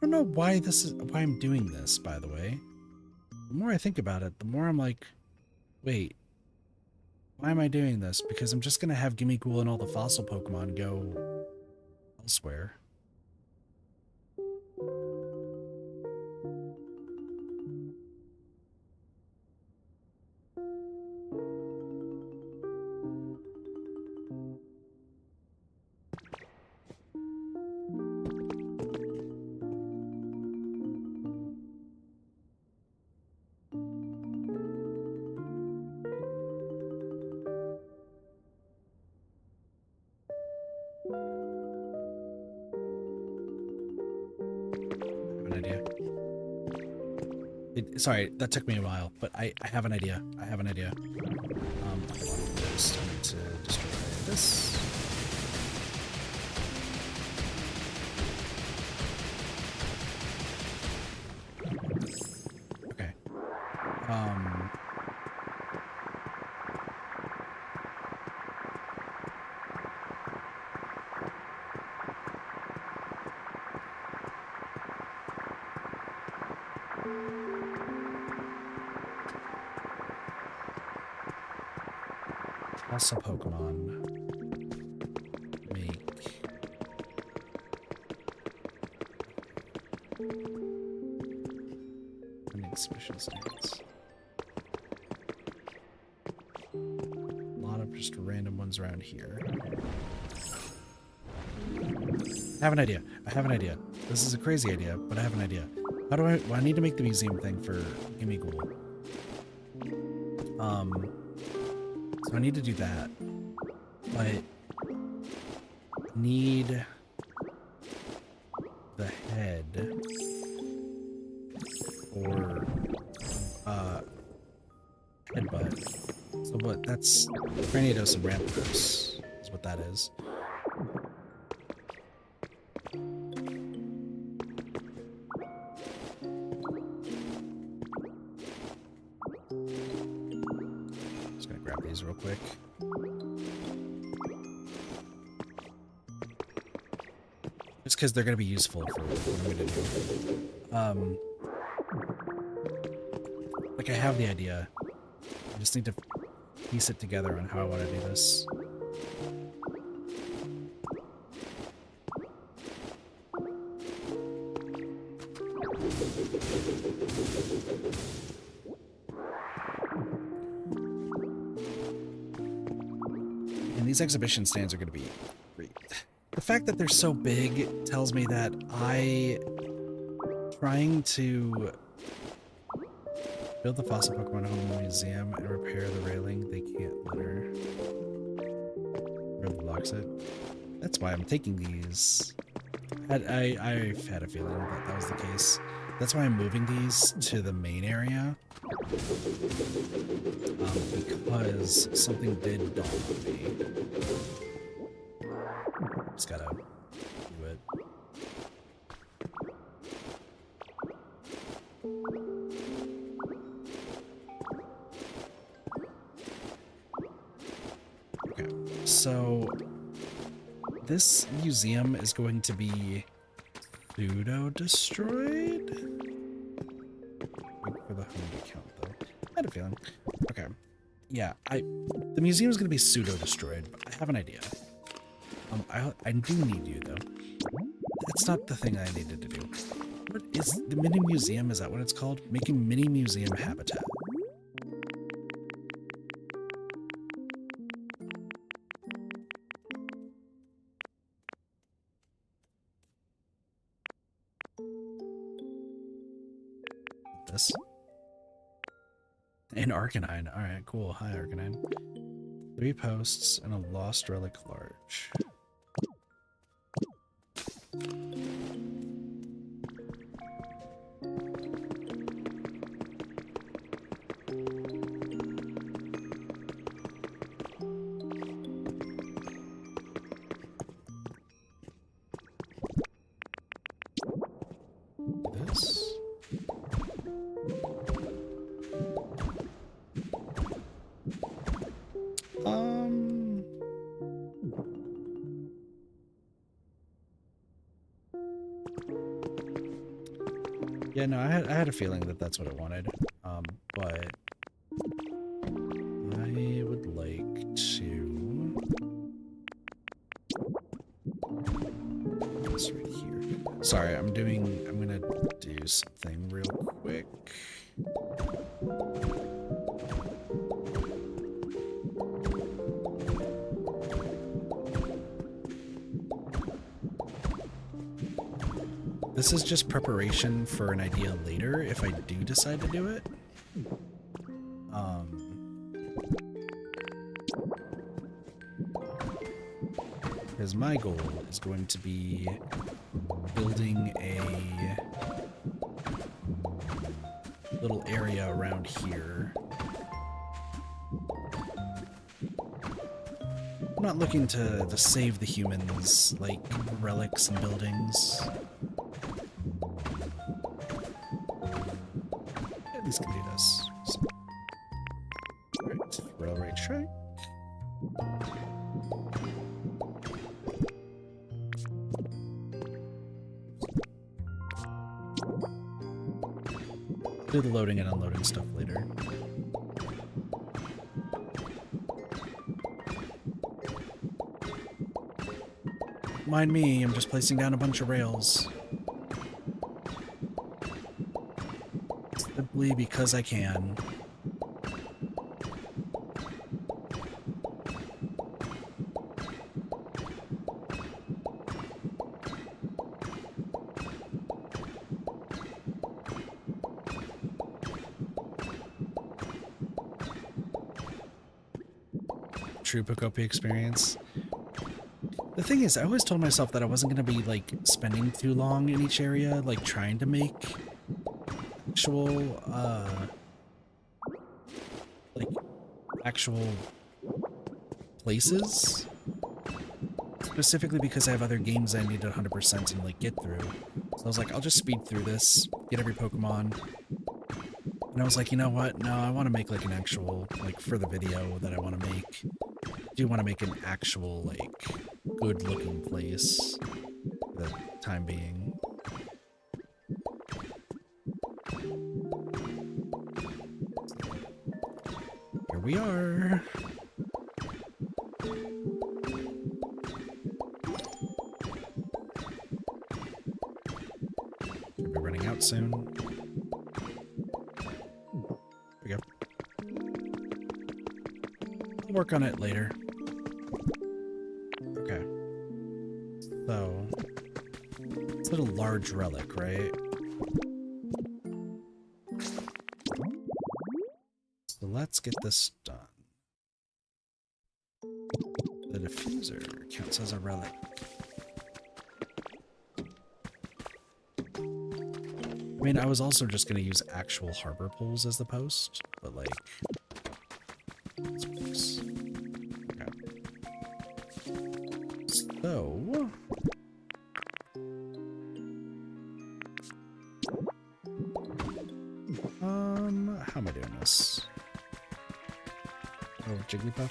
don't know why why I'm doing this, by the way. The more I think about it, the more I'm like, wait, why am I doing this? Because I'm just gonna have Gimmighoul and all the fossil Pokemon go elsewhere. Sorry, that took me a while, but I have an idea. I have an idea. I want to destroy this. Okay. Also Pokemon make exhibition stands. A lot of just random ones around here. I have an idea. I have an idea. This is a crazy idea, but I have an idea. How do I... Well, I need to make the museum thing for Gimmighoul. So I need to do that. But I need the head for headbutt. So what? That's Granidos and Rampardos is what that is. Just gonna grab these real quick. Just because they're gonna be useful for what I'm gonna do. Like I have the idea. I just need to piece it together on how I want to do this. And these exhibition stands are going to be great. The fact that they're so big tells me that trying to build the fossil Pokemon home in the museum and repair the railing they can't litter. Really blocks it. That's why I'm taking these. I've had a feeling that that was the case. That's why I'm moving these to the main area. Because something did dawn on me. Just gotta do it. Okay, so this museum is going to be pseudo-destroyed? Wait for the home to count, though. I had a feeling. Okay. Yeah, the museum is going to be pseudo-destroyed, but I have an idea. I do need you, though. That's not the thing I needed to do. What is the mini museum? Is that what it's called? Making mini museum habitat. this. And Arcanine. Alright, cool. Hi, Arcanine. 3 posts and a lost relic large. This. Yeah, no, I had a feeling that that's what it wanted. But I would like to this right here. Sorry, I'm gonna do something real quick. This is just preparation for an idea later if I do decide to do it. Because my goal is going to be building a little area around here. I'm not looking to save the humans, like relics and buildings. At least can do this. So. Alright, railway track. Do the loading and unloading stuff later. Mind me, I'm just placing down a bunch of rails. Simply because I can. True Pokopia experience. The thing is, I always told myself that I wasn't going to be, like, spending too long in each area, like, trying to make actual places. Specifically because I have other games I need to 100% and, like, get through. So I was like, I'll just speed through this, get every Pokemon. And I was like, you know what? No, I want to make, like, an actual, like, for the video that I want to make. I do want to make an actual, like, good-looking place for the time being. Here we are. Should be running out soon. There we go. I'll work on it later. Okay. So, it's a little large relic, right? So let's get this done. The diffuser counts as a relic. I mean, I was also just going to use actual harbor poles as the post, but like, this works. Okay. So, how am I doing this? Oh, Jigglypuff.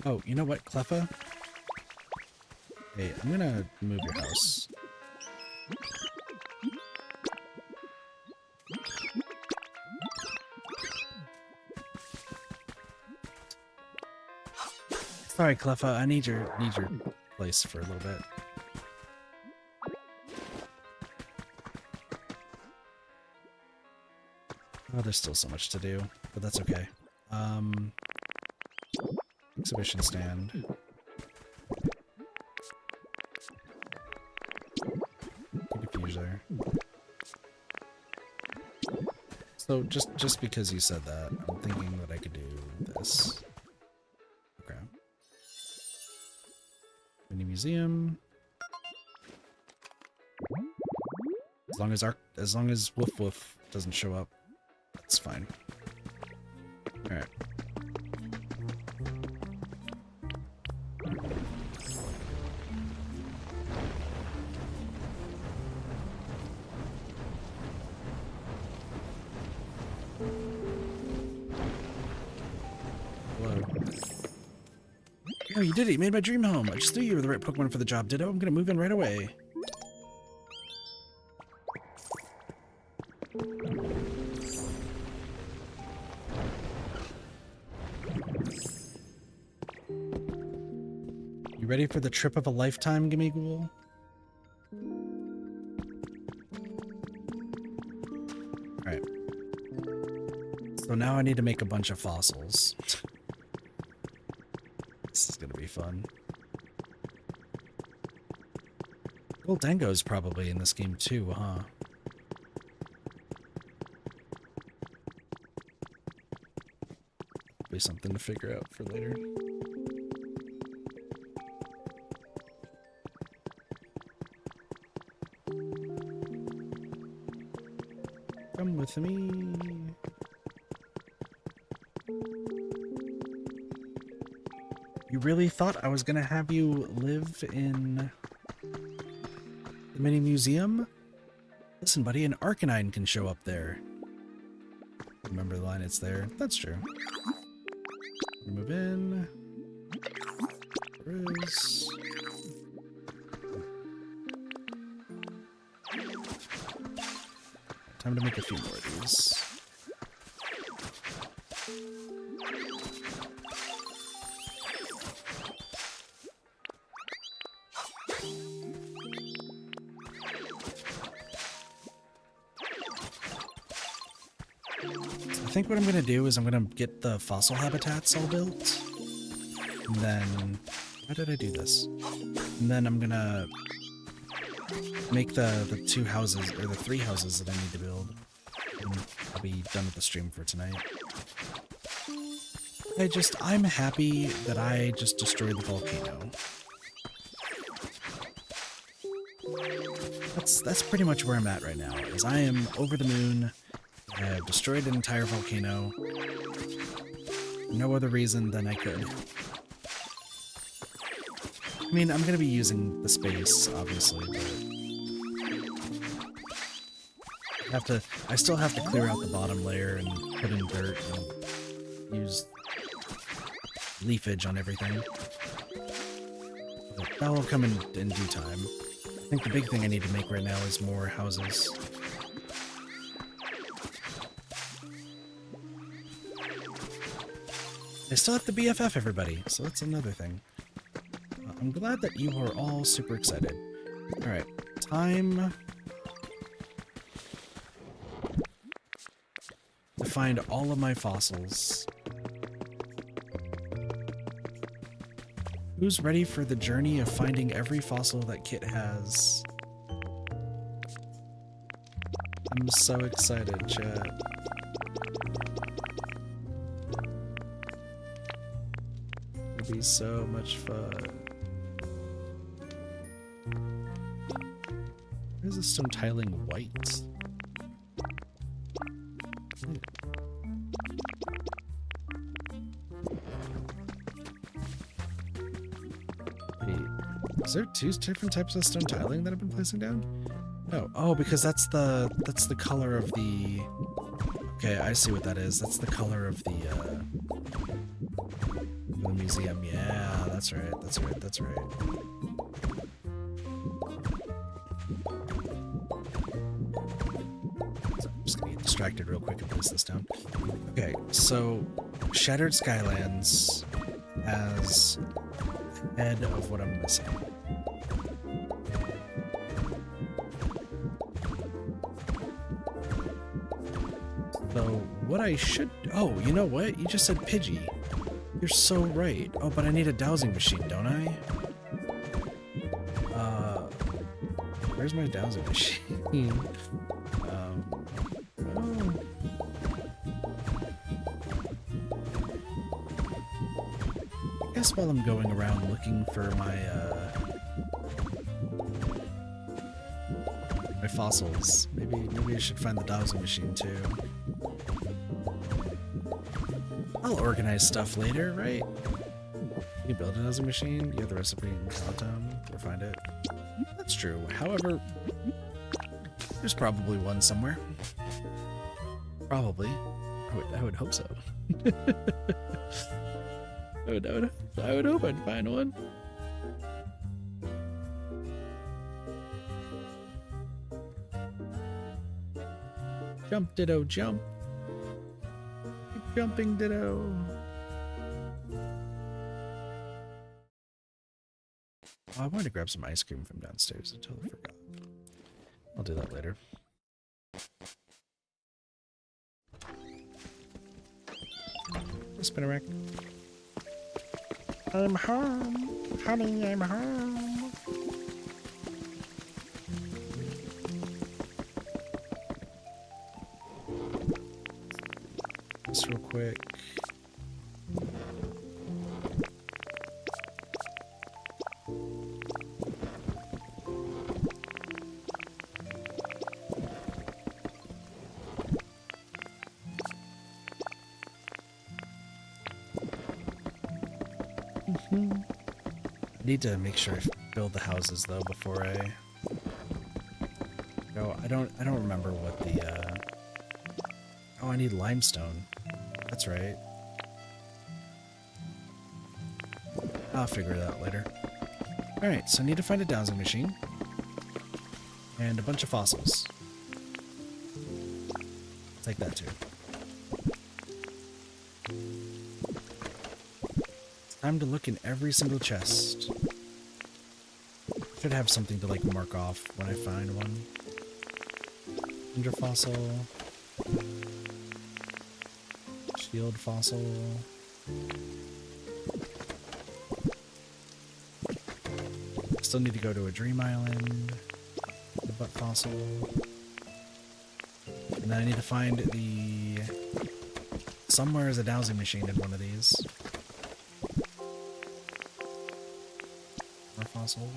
Oh, you know what, Cleffa? Hey, I'm gonna move your house. Sorry, Cleffa, I need your place for a little bit. Oh, there's still so much to do, but that's okay. Exhibition stand. Diffuser. So just because you said that, I'm thinking that I could do this. Okay. Mini museum. As long as Woof Woof doesn't show up, that's fine. All right. Oh, you did it! You made my dream home! I just knew you were the right Pokemon for the job, Ditto. I'm gonna move in right away. You ready for the trip of a lifetime, Gimmighoul? Alright. So now I need to make a bunch of fossils. This is gonna be fun. Well, Dango's probably in this game too, huh? Be something to figure out for later. Come with me. You really thought I was gonna have you live in the mini museum? Listen, buddy, an Arcanine can show up there. Remember the line, it's there. That's true. Move in. There is. Time to make a few more of these. I think what I'm gonna do is I'm gonna get the fossil habitats all built, and then how did I do this? And then I'm gonna make the two houses or the three houses that I need to build, and I'll be done with the stream for tonight. I'm happy that I just destroyed the volcano. That's pretty much where I'm at right now. Is I am over the moon. I have destroyed an entire volcano. No other reason than I could. I mean, I'm gonna be using the space, obviously, but I still have to clear out the bottom layer and put in dirt and use leafage on everything. But that will come in due time. I think the big thing I need to make right now is more houses. I still have to BFF everybody, so that's another thing. I'm glad that you are all super excited. Alright, time to find all of my fossils. Who's ready for the journey of finding every fossil that Kit has? I'm so excited, chat. It'll be so much fun. Why is this stone tiling white? Wait, is there two different types of stone tiling that I've been placing down? No. Oh, because that's the color of the... Okay, I see what that is. That's the color of the museum. Yeah, that's right, that's right, that's right. So I'm just gonna get distracted real quick and place this down. Okay, so Shattered Skylands has head of what I'm missing. So what I should... Oh, you know what? You just said Pidgey. You're so right. Oh, but I need a dowsing machine, don't I? Where's my dowsing machine? Oh. I guess while I'm going around looking for my fossils, maybe I should find the dowsing machine too. I'll organize stuff later, right? You build a dowsing machine, you have the recipe in Cloudtown, or find it. That's true. However, there's probably one somewhere. Probably. I would hope so. I would hope I'd find one. Jump, ditto, jump. Keep jumping, ditto. Oh, I wanted to grab some ice cream from downstairs. I totally forgot. I'll do that later. Spinnerack. I'm home. Honey, I'm home. Just real quick. I need to make sure I build the houses though before I go. I don't remember what the oh, I need limestone. That's right. I'll figure it out later. Alright, so I need to find a dowsing machine and a bunch of fossils. I'll take that too. Time to look in every single chest. Should have something to like mark off when I find one. Ginger fossil. Shield fossil. Still need to go to a dream island. The butt fossil. And then I need to find the... Somewhere is a dowsing machine in one of these. Fossil.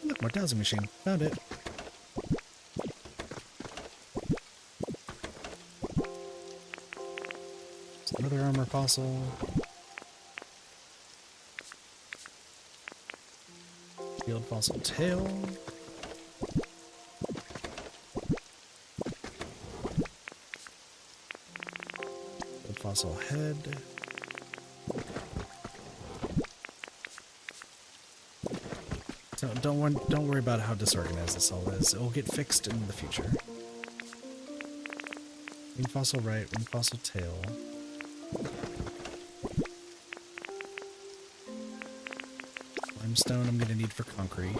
Look, more dowsing machine. Found it. There's another armor fossil. Field fossil tail. Fossil head. So don't worry about how disorganized this all is. It will get fixed in the future. Wing fossil right, wing fossil tail. Limestone I'm gonna need for concrete.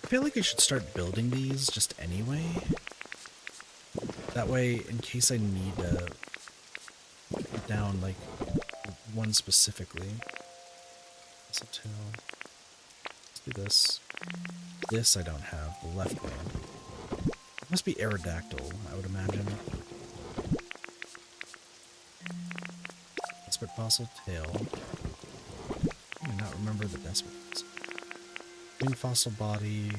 I feel like I should start building these just anyway. That way, in case I need to put down like one specifically. So let's do this. This I don't have, the left wing. It must be Aerodactyl, I would imagine. Desperate fossil tail. I do not remember the desperate fossil. Wing fossil body.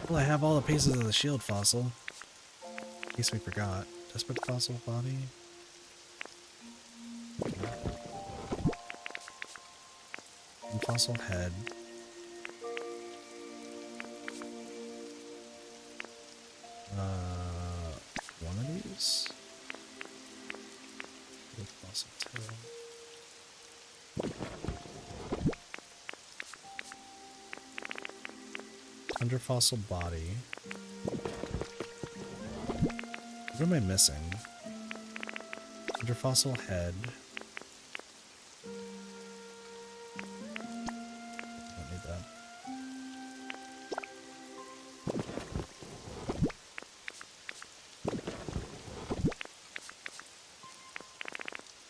Well, I have all the pieces of the shield fossil. In case we forgot. Desperate fossil body. Wing fossil head. One of these. fossil tail. Tundra fossil body. What am I missing? Tundra fossil head. Don't need that.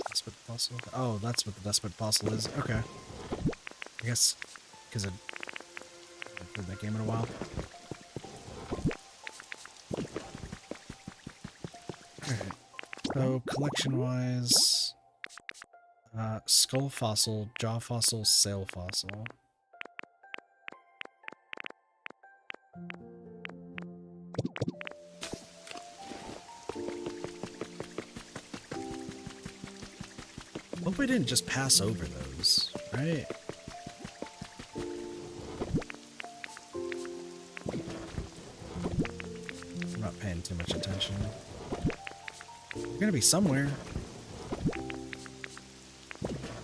Decimate fossil. Oh, that's what the decimate fossil is. Okay. I guess because I haven't played that game in a while. Alright. So collection-wise, skull fossil, jaw fossil, sail fossil. Hope we didn't just pass over those, right? I'm not paying too much attention. They're gonna be somewhere.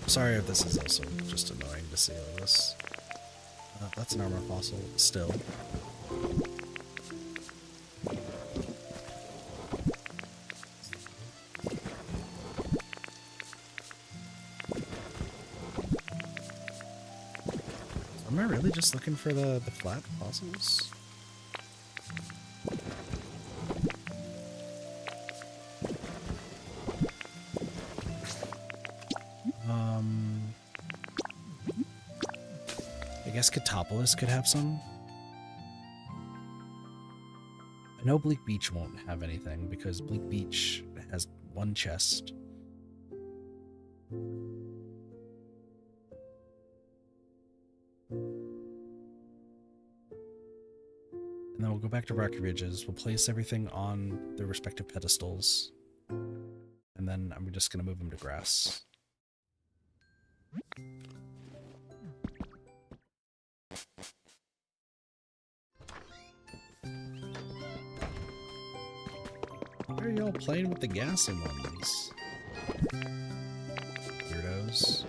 Sorry if this is also just annoying to see all this. That's an armor fossil still. Am I really just looking for the flat fossils? I guess Catopolis could have some. I know Bleak Beach won't have anything because Bleak Beach has one chest. And then we'll go back to Rocky Ridges. We'll place everything on their respective pedestals. And then I'm just going to move them to grass. Why are y'all playing with the gassy ones? Weirdos.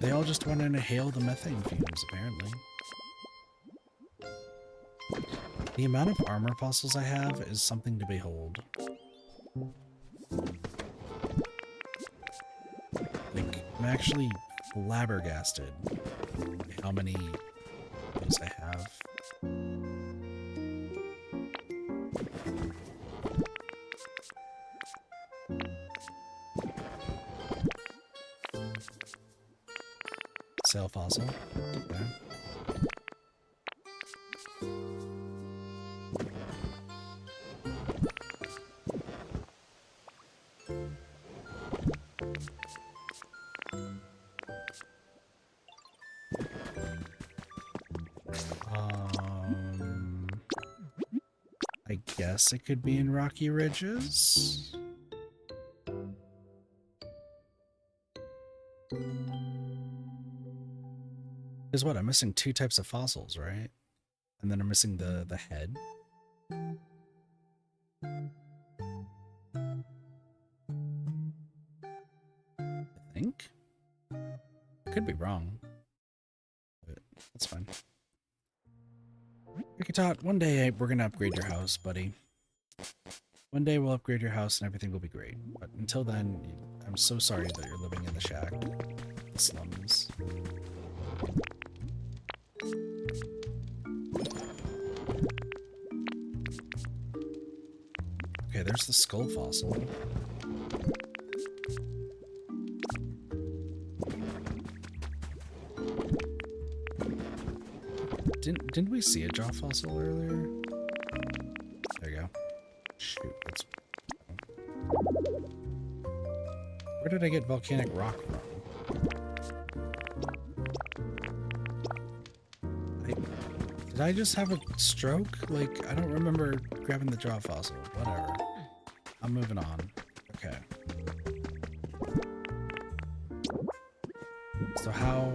They all just want to inhale the methane fumes, apparently. The amount of armor fossils I have is something to behold. Like, I'm actually flabbergasted at how many of those I have. Sail fossil. Okay. I guess it could be in Rocky Ridges. Because what? I'm missing two types of fossils, right? And then I'm missing the head. I think. Could be wrong. But that's fine. Rickatot, one day we're gonna upgrade your house, buddy. One day we'll upgrade your house and everything will be great. But until then, I'm so sorry that you're living in the shack. The slums. Okay, there's the skull fossil. Didn't we see a jaw fossil earlier? There you go. Shoot, that's... Where did I get volcanic rock from? Did I just have a stroke? Like, I don't remember grabbing the jaw fossil. Whatever. I'm moving on. Okay. So how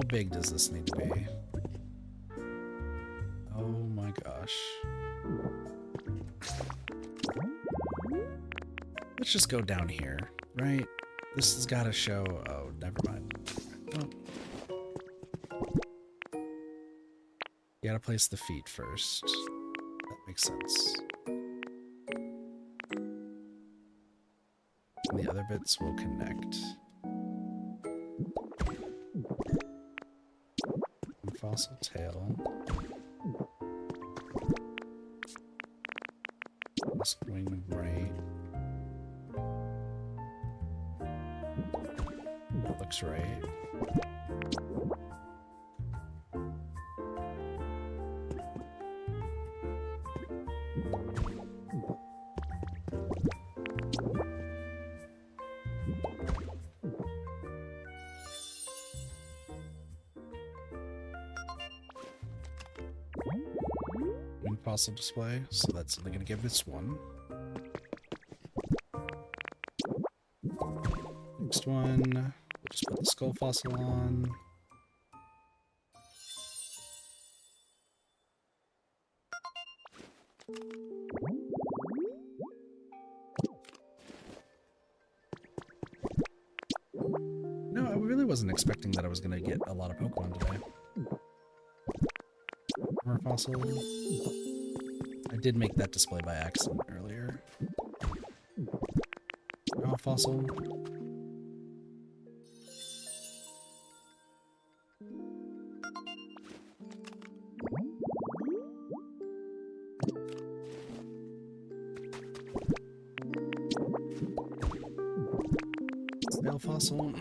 big does this need to be? Oh my gosh. Let's just go down here, right? This has got to show... Oh, never mind. Oh. You gotta place the feet first. That makes sense. And the other bits will connect. Fossil tail. This wing right. That looks right. Fossil display, so that's only going to give this one. Next one, we'll just put the skull fossil on. No, I really wasn't expecting that I was going to get a lot of Pokemon today. More fossil. I did make that display by accident earlier. Raw fossil. Snail fossil.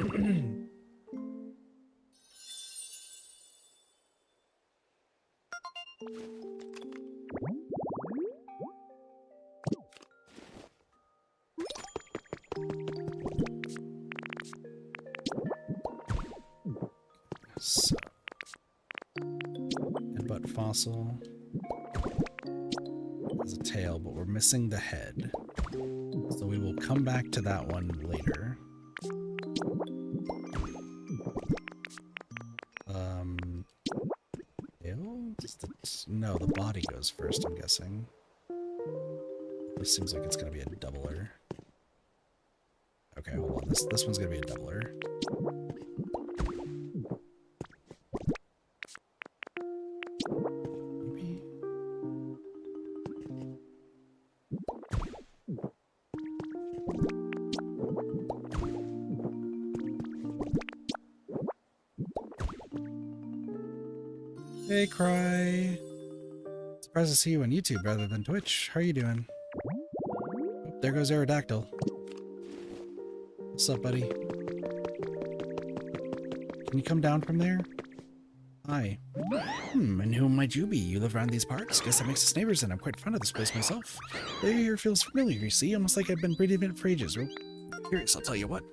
So, headbutt fossil has a tail, but we're missing the head. So we will come back to that one later. Tail? No, the body goes first, I'm guessing. This seems like it's gonna be a doubler. Okay, hold on. This one's gonna be a doubler. Maybe. Hey, Cry. Surprised to see you on YouTube rather than Twitch. How are you doing? Oh, there goes Aerodactyl. What's up, buddy? Can you come down from there? Hi. And who might you be? You live around these parts? Guess that makes us neighbors, and I'm quite fond of this place myself. The area here feels familiar, you see? Almost like I've been breathing it for ages. Well, curious, I'll tell you what.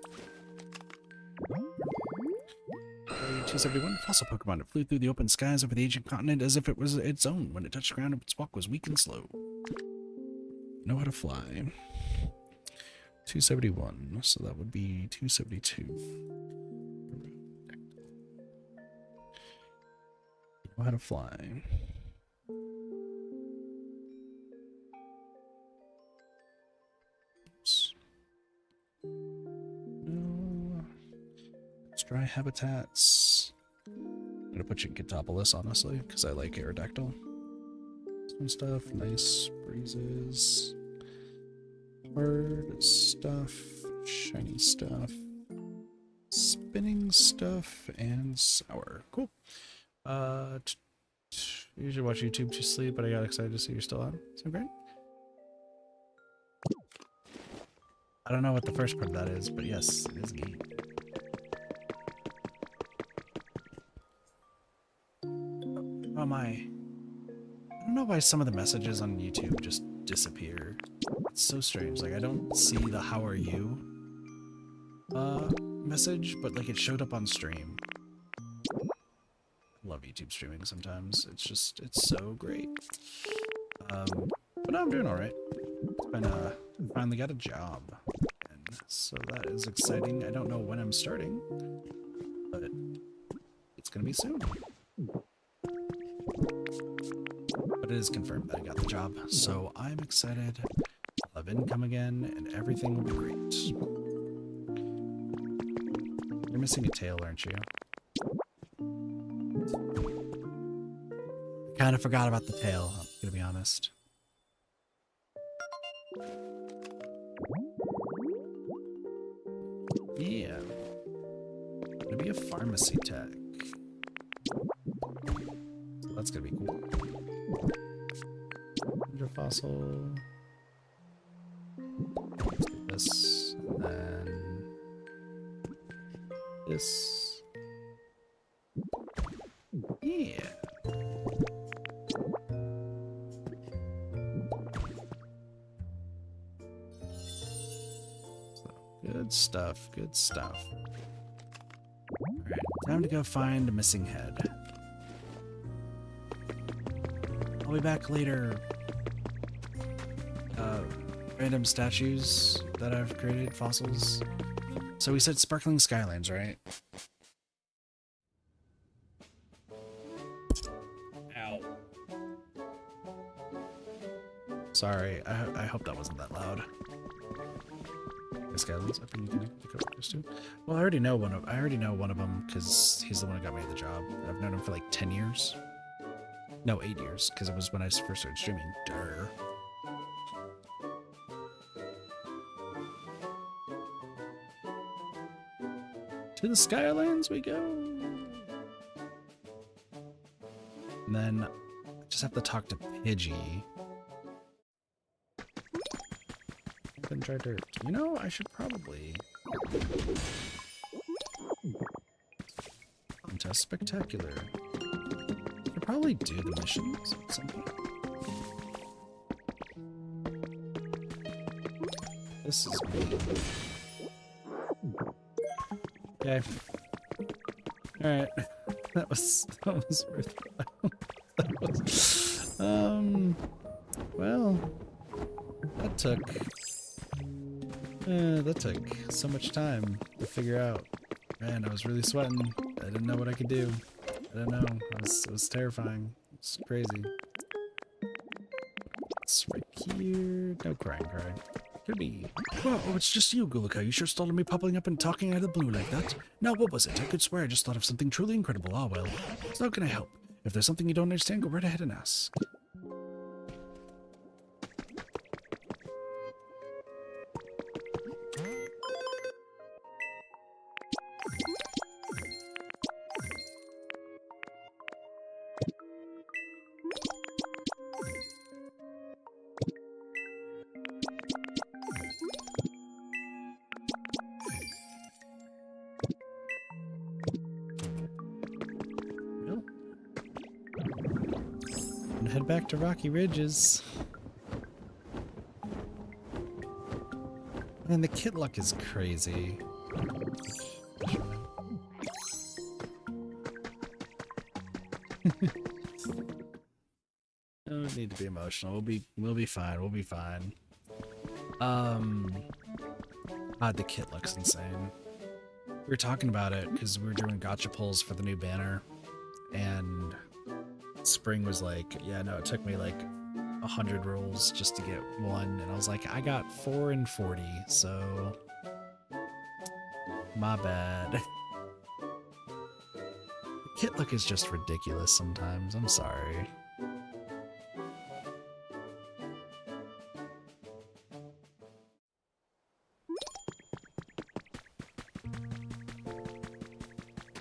271 fossil Pokemon. It flew through the open skies over the ancient continent as if it was its own. When it touched ground, its walk was weak and slow. Know how to fly. 271, so that would be 272. Know how to fly. Oops. No. Let's try habitats. I'm gonna put you in Katopolis, honestly, because I like Aerodactyl. Some stuff, nice breezes. Hard stuff, shiny stuff, spinning stuff, and sour. Cool. Usually watch YouTube to sleep, but I got excited to see you're still on. So great. I don't know what the first part of that is, but yes, it is neat. How am I don't know why some of the messages on YouTube just disappear. It's so strange. Like, I don't see the "how are you" message, but like it showed up on stream. I love YouTube streaming sometimes. It's so great. But no, I'm doing alright. It's been I finally got a job. And so that is exciting. I don't know when I'm starting, but it's gonna be soon. But it is confirmed that I got the job, so I'm excited. of income again, and everything will be great. You're missing a tail, aren't you? I kind of forgot about the tail, I'm gonna be honest. Yeah. Gonna be a pharmacy tech. So that's gonna be cool. Fossil. This, and then this. Yeah. So, good stuff, good stuff. Alright, time to go find a missing head. I'll be back later. Random statues that I've created, fossils. So we said sparkling skylines, right? Ow. Sorry, I hope that wasn't that loud. Skylines, I think you can just do. Well, I already know one of them because he's the one who got me the job. I've known him for like 10 years. No, 8 years, because it was when I first started streaming. Durr. To the Skylands we go. And then I just have to talk to Pidgey. Then try dirt. You know, I should probably contest spectacular. I could probably do the missions at some point. This is me. Okay. Alright. That was worthwhile. Well, that took so much time to figure out. Man, I was really sweating. I didn't know what I could do. I don't know. It was terrifying. It's crazy. It's right here. No crying. Could be. Oh, it's just you, Gulika. You sure started me popping up and talking out of the blue like that. Now, what was it? I could swear I just thought of something truly incredible. Ah, well. So how can I help? If there's something you don't understand, go right ahead and ask. Head back to Rocky Ridges. Man, the kit luck is crazy. Don't need to be emotional. We'll be fine. We'll be fine. God, the kit looks insane. We were talking about it because we were doing gacha pulls for the new banner, and Spring was like, yeah, no, it took me like 100 rolls just to get one, and I was like, I got 4 in 40, so my bad. The kit look is just ridiculous sometimes. I'm sorry.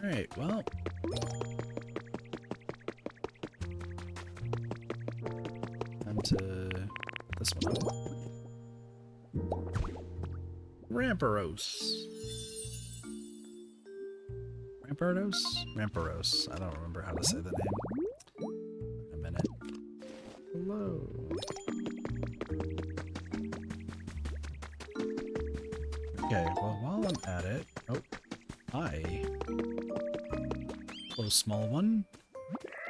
Alright, well. Time to this one up. Rampardos. Rampardos? I don't remember how to say the name. A minute. Hello. Okay, well, while I'm at it... Oh, hi. Hello, small one.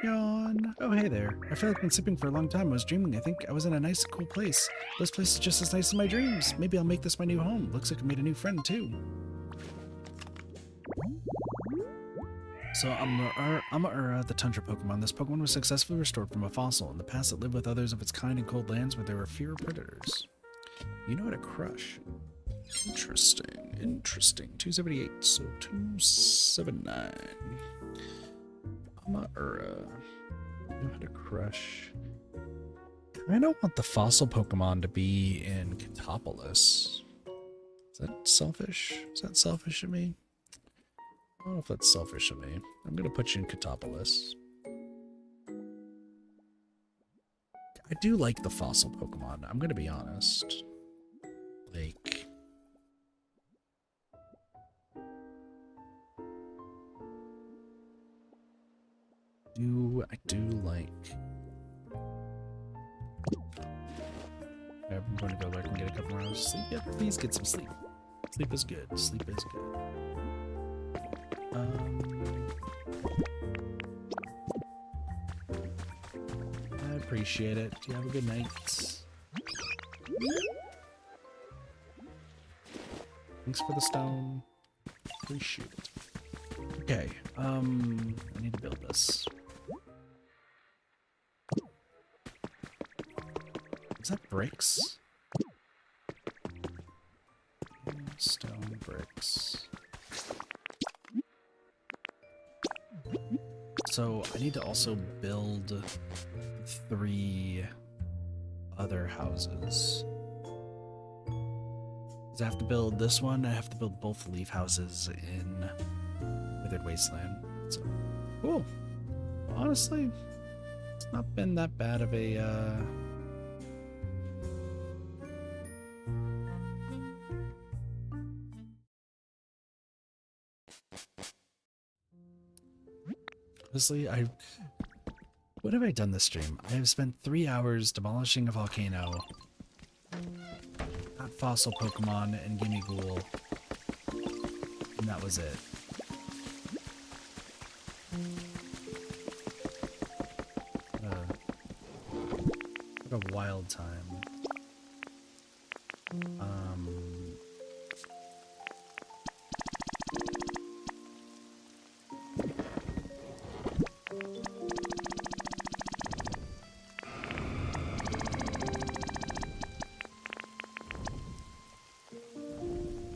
Yawn. Oh, hey there. I feel like I've been sipping for a long time. I was dreaming. I think I was in a nice, cool place. This place is just as nice as my dreams. Maybe I'll make this my new home. Looks like I made a new friend, too. So, Amaura, the Tundra Pokemon. This Pokemon was successfully restored from a fossil. In the past, it lived with others of its kind in cold lands where there were fewer predators. You know how to crush. Interesting, interesting. 278, so 279. Amara. Know how to crush. I don't want the fossil Pokemon to be in Catopolis. Is that selfish? Is that selfish of me? I don't know if that's selfish of me. I'm gonna put you in Catopolis. I do like the fossil Pokemon, I'm gonna be honest. Like... I do like... I'm going to go back and get a couple more hours of sleep. Yeah, please get some sleep. Sleep is good. Sleep is good. I appreciate it. You have a good night. Thanks for the stone. Appreciate it. Okay, I need to build this. Is that bricks? Stone bricks. So I need to also build 3 other houses. I have to build this one, I have to build both leaf houses in Withered Wasteland. So cool. Honestly, it's not been that bad of a honestly, what have I done this stream? I have spent 3 hours demolishing a volcano, got fossil Pokemon and Gimme Ghoul, and that was it. What a wild time.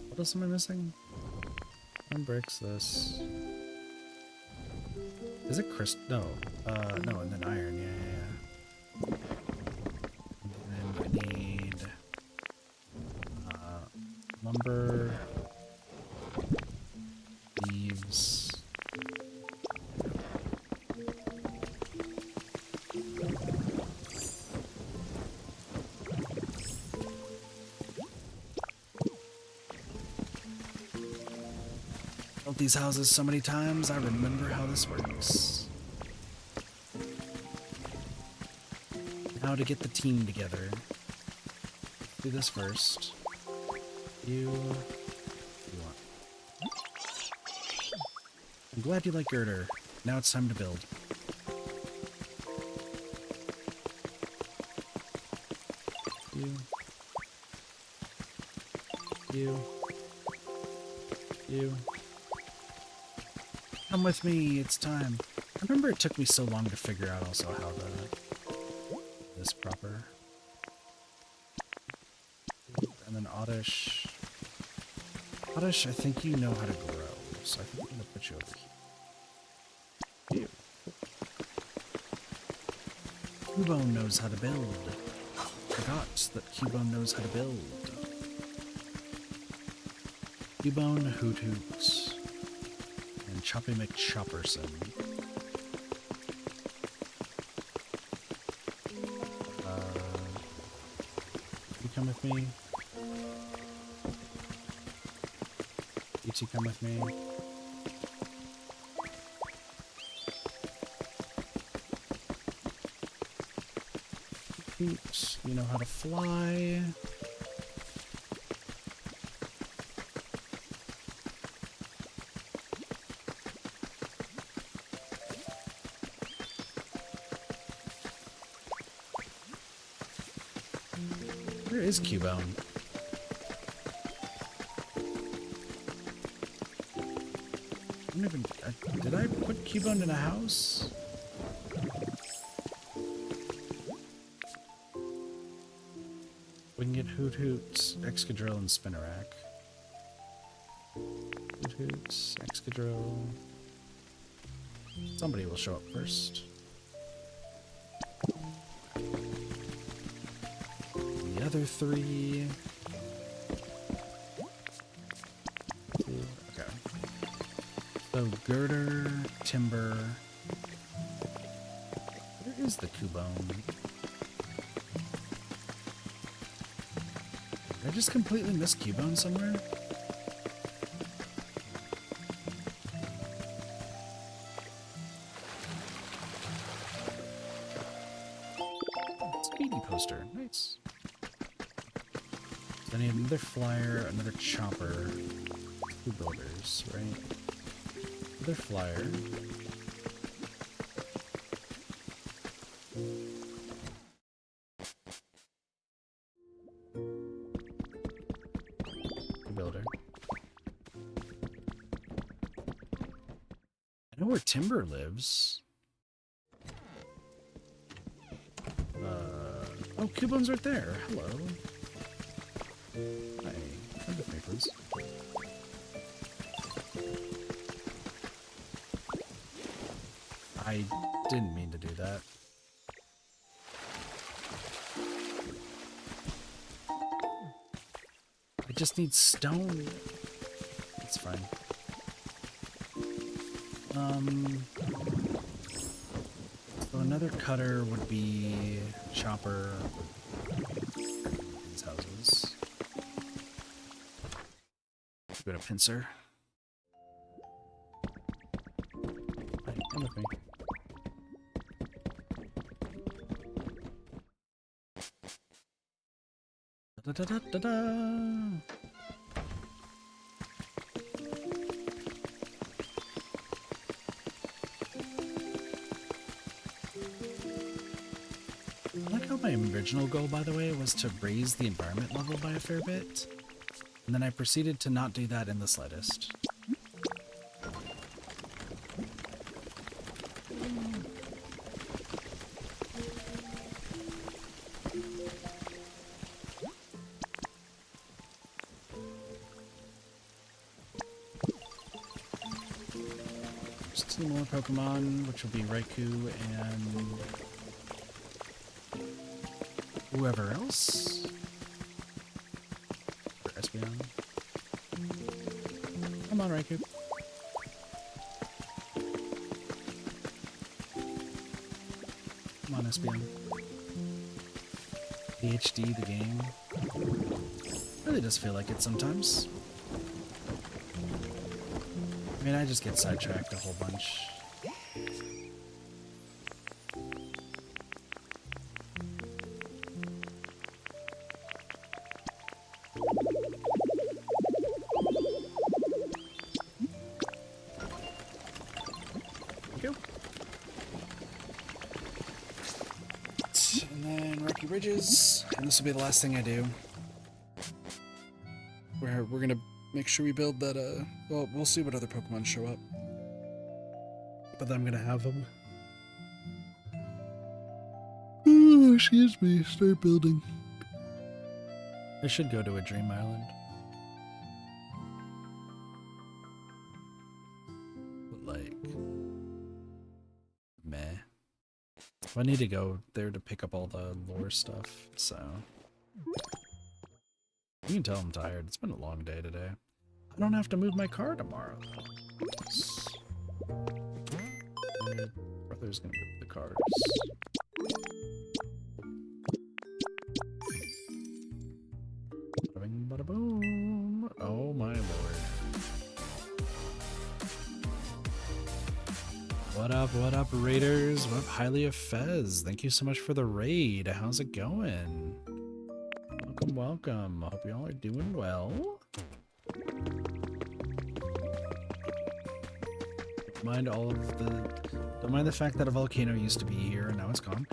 What else am I missing? One bricks this. Is it crystal? No. No, and then iron. Yeah. And then I need lumber, leaves. Built these houses so many times, I remember how this works. How to get the team together. Do this first. You want. I'm glad you like Girder. Now it's time to build. You. Come with me, it's time. I remember it took me so long to figure out also how to this proper. And then Oddish. Oddish, I think you know how to grow, so I think I'm gonna put you over here. Cubone knows how to build. Forgot that Cubone knows how to build. Cubone Hoot Hoots. And Choppy McChopperson. You come with me? You two come with me? Oops, you know how to fly. Where is Cubone? I don't even... did I put Cubone in a house? We can get Hoot Hoots, Excadrill, and Spinnerack. Hoot Hoots, Excadrill. Somebody will show up first. The other three. Okay. So Girder, Timber. Where is the Cubone? Did I just completely miss Cubone somewhere? Speedy poster. Nice. So I need another flyer, another chopper. 2 builders, right? Another flyer. Builder. I know where Timber lives. Oh, Cubone's right there. Hello. Hi. Come with me, please. I didn't mean to do that. I just need stone. It's fine. So another cutter would be chopper. These houses. Go to pincer. Right, come with me. Da da da da da. I like how my original goal, by the way, was to raise the environment level by a fair bit, and then I proceeded to not do that in the slightest. Just 2 more Pokemon, which will be Raikou and whoever else? Or Espeon. Come on, Raikou. Come on, Espeon. PhD the game. Really does feel like it sometimes. I mean, I just get sidetracked a whole bunch. And then Rocky Ridges, and this will be the last thing I do. We're gonna make sure we build that, well, we'll see what other Pokemon show up. But then I'm gonna have them. Oh, excuse me, start building. I should go to a Dream Island. But like, meh. I need to go there to pick up all the lore stuff, so. You can tell I'm tired. It's been a long day today. I don't have to move my car tomorrow. My brother's gonna move the cars. Bada bing, bada boom. Oh my lord. What up, raiders? What up, Hylia Fez? Thank you so much for the raid. How's it going? Welcome, welcome. I hope y'all are doing well. Don't mind the fact that a volcano used to be here and now it's gone.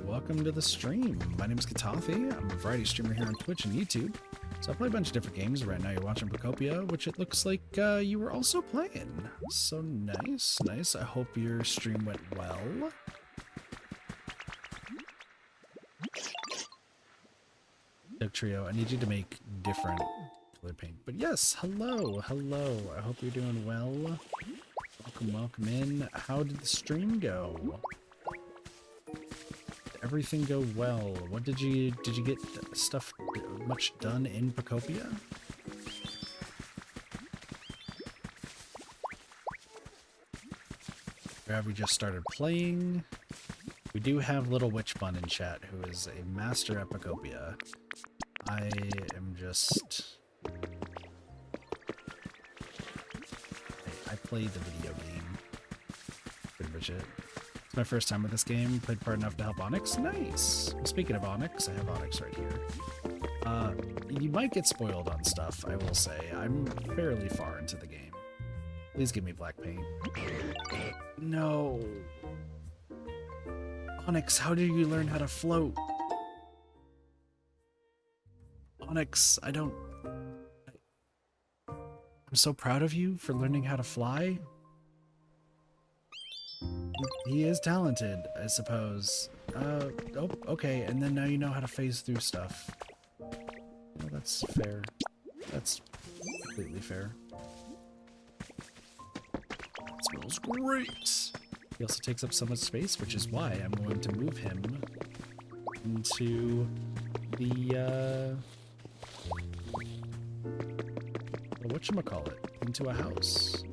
Welcome to the stream. My name is Katafi. I'm a variety streamer here on Twitch and YouTube. So I play a bunch of different games. Right now you're watching Pokopia, which it looks like you were also playing. So nice, nice. I hope your stream went well. trio. I need you to make different color paint. But yes, hello, hello. I hope you're doing well. Welcome, welcome in. How did the stream go? Did everything go well? What did you get stuff much done in Pokopia? Or have we just started playing? We do have Little Witch Bun in chat, who is a master at Pokopia. I am just... I played the video game. Pretty much it. It's my first time with this game. Played part enough to help Onyx. Nice! Well, speaking of Onyx, I have Onyx right here. You might get spoiled on stuff, I will say. I'm fairly far into the game. Please give me black paint. No. Onyx, how did you learn how to float? Onyx, I'm so proud of you for learning how to fly. He is talented, I suppose. Oh, okay, and then now you know how to phase through stuff. Well, that's fair. That's completely fair. It smells great! He also takes up so much space, which is why I'm going to move him into the, whatchamacallit, into a house.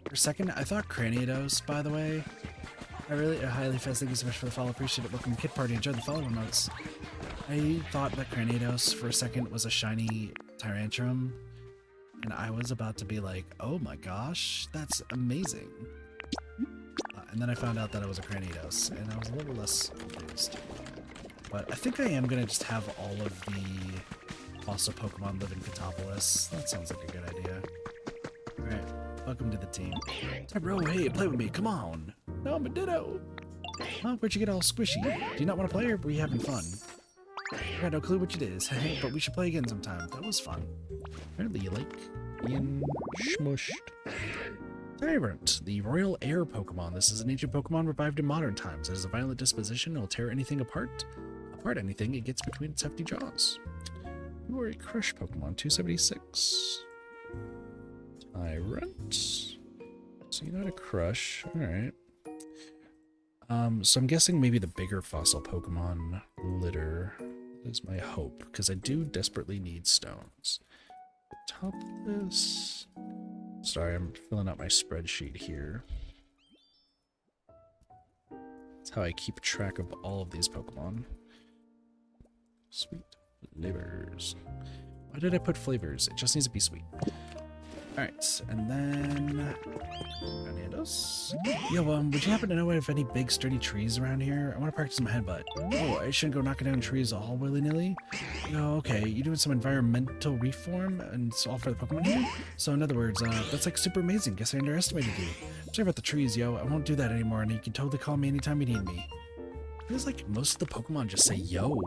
For a second, I thought Cranidos, by the way. Highly fast, thank you so much for the follow, appreciate it. Welcome to Kit Party, enjoy the follow emotes. I thought that Cranidos for a second was a shiny Tyrantrum, and I was about to be like, oh my gosh, that's amazing. And then I found out that it was a Cranidos, and I was a little less confused. But I think I am going to just have all of the fossil Pokemon live in Katopolis. That sounds like a good idea. Alright, welcome to the team. Hey bro, hey, play with me, come on! No, I'm a Ditto! Huh, where'd you get all squishy? Do you not want to play, or were you having fun? I got no clue what you did, but we should play again sometime. That was fun. Apparently you like being smushed. Tyrant, the royal air Pokemon. This is an ancient Pokemon revived in modern times. It has a violent disposition. It will tear anything apart anything it gets between its hefty jaws. You are a crush Pokemon, 276. Tyrant. So you know how to crush. Alright. So I'm guessing maybe the bigger fossil Pokemon litter is my hope, because I do desperately need stones. Top of this. Sorry, I'm filling out my spreadsheet here. That's how I keep track of all of these Pokemon. Sweet flavors. Why did I put flavors? It just needs to be sweet. Alright, and then... Granados. Yo, would you happen to know if any big sturdy trees around here? I want to practice my headbutt. Oh, I shouldn't go knocking down trees all willy-nilly? No, okay, you doing some environmental reform and it's all for the Pokemon here? So in other words, that's like super amazing. Guess I underestimated you. Sorry about the trees, yo. I won't do that anymore, and you can totally call me anytime you need me. It feels like most of the Pokemon just say yo.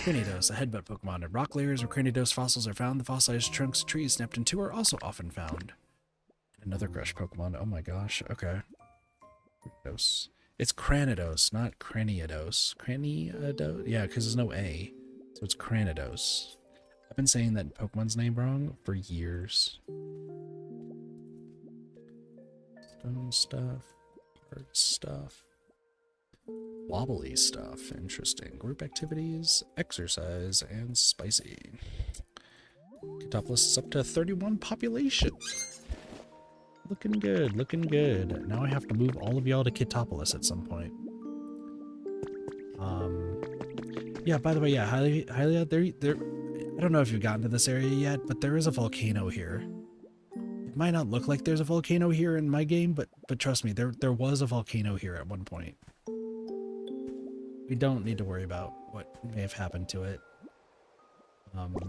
Cranidos, a headbutt Pokemon. In rock layers where Cranidos fossils are found, the fossilized trunks of trees snapped in two are also often found. Another crush Pokemon. Oh my gosh. Okay. Cranidos. It's Cranidos, not Cranidos. Cranidos? Yeah, because there's no A. So it's Cranidos. I've been saying that Pokemon's name wrong for years. Stone stuff. Hard stuff. Wobbly stuff. Interesting. Group activities, exercise, and spicy. Katopolis is up to 31 population. Looking good, looking good. Now I have to move all of y'all to Katopolis at some point. Yeah, by the way, yeah, highly there. I don't know if you've gotten to this area yet, but there is a volcano here. It might not look like there's a volcano here in my game, but trust me, there was a volcano here at one point. We don't need to worry about what may have happened to it. But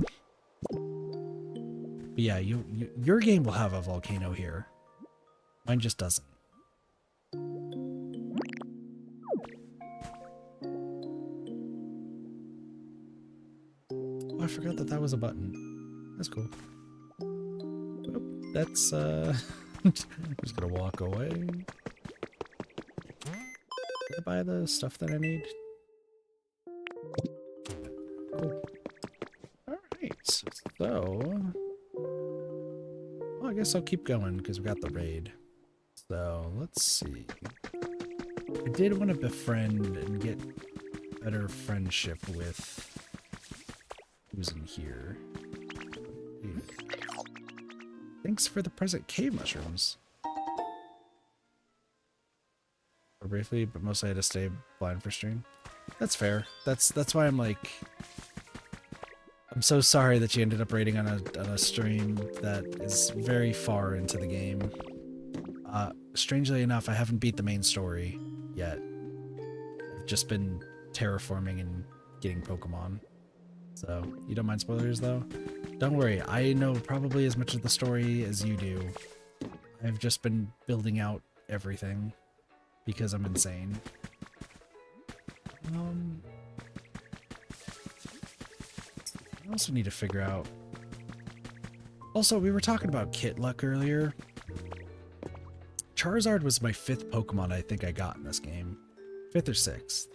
yeah, your game will have a volcano here. Mine just doesn't. Oh, I forgot that was a button. That's cool. Oh, that's, I'm just gonna walk away. Did I buy the stuff that I need? Cool. So, well, I guess I'll keep going because we got the raid. So let's see. I did want to befriend and get better friendship with who's in here. Thanks for the present cave mushrooms. Briefly, but mostly I had to stay blind for stream. That's fair. That's why I'm like, I'm so sorry that you ended up raiding on a stream that is very far into the game. Strangely enough, I haven't beat the main story yet. I've just been terraforming and getting Pokemon. So, you don't mind spoilers though? Don't worry, I know probably as much of the story as you do. I've just been building out everything because I'm insane. I also need to figure out... Also, we were talking about kit luck earlier. Charizard was my 5th Pokemon I think I got in this game. 5th or 6th.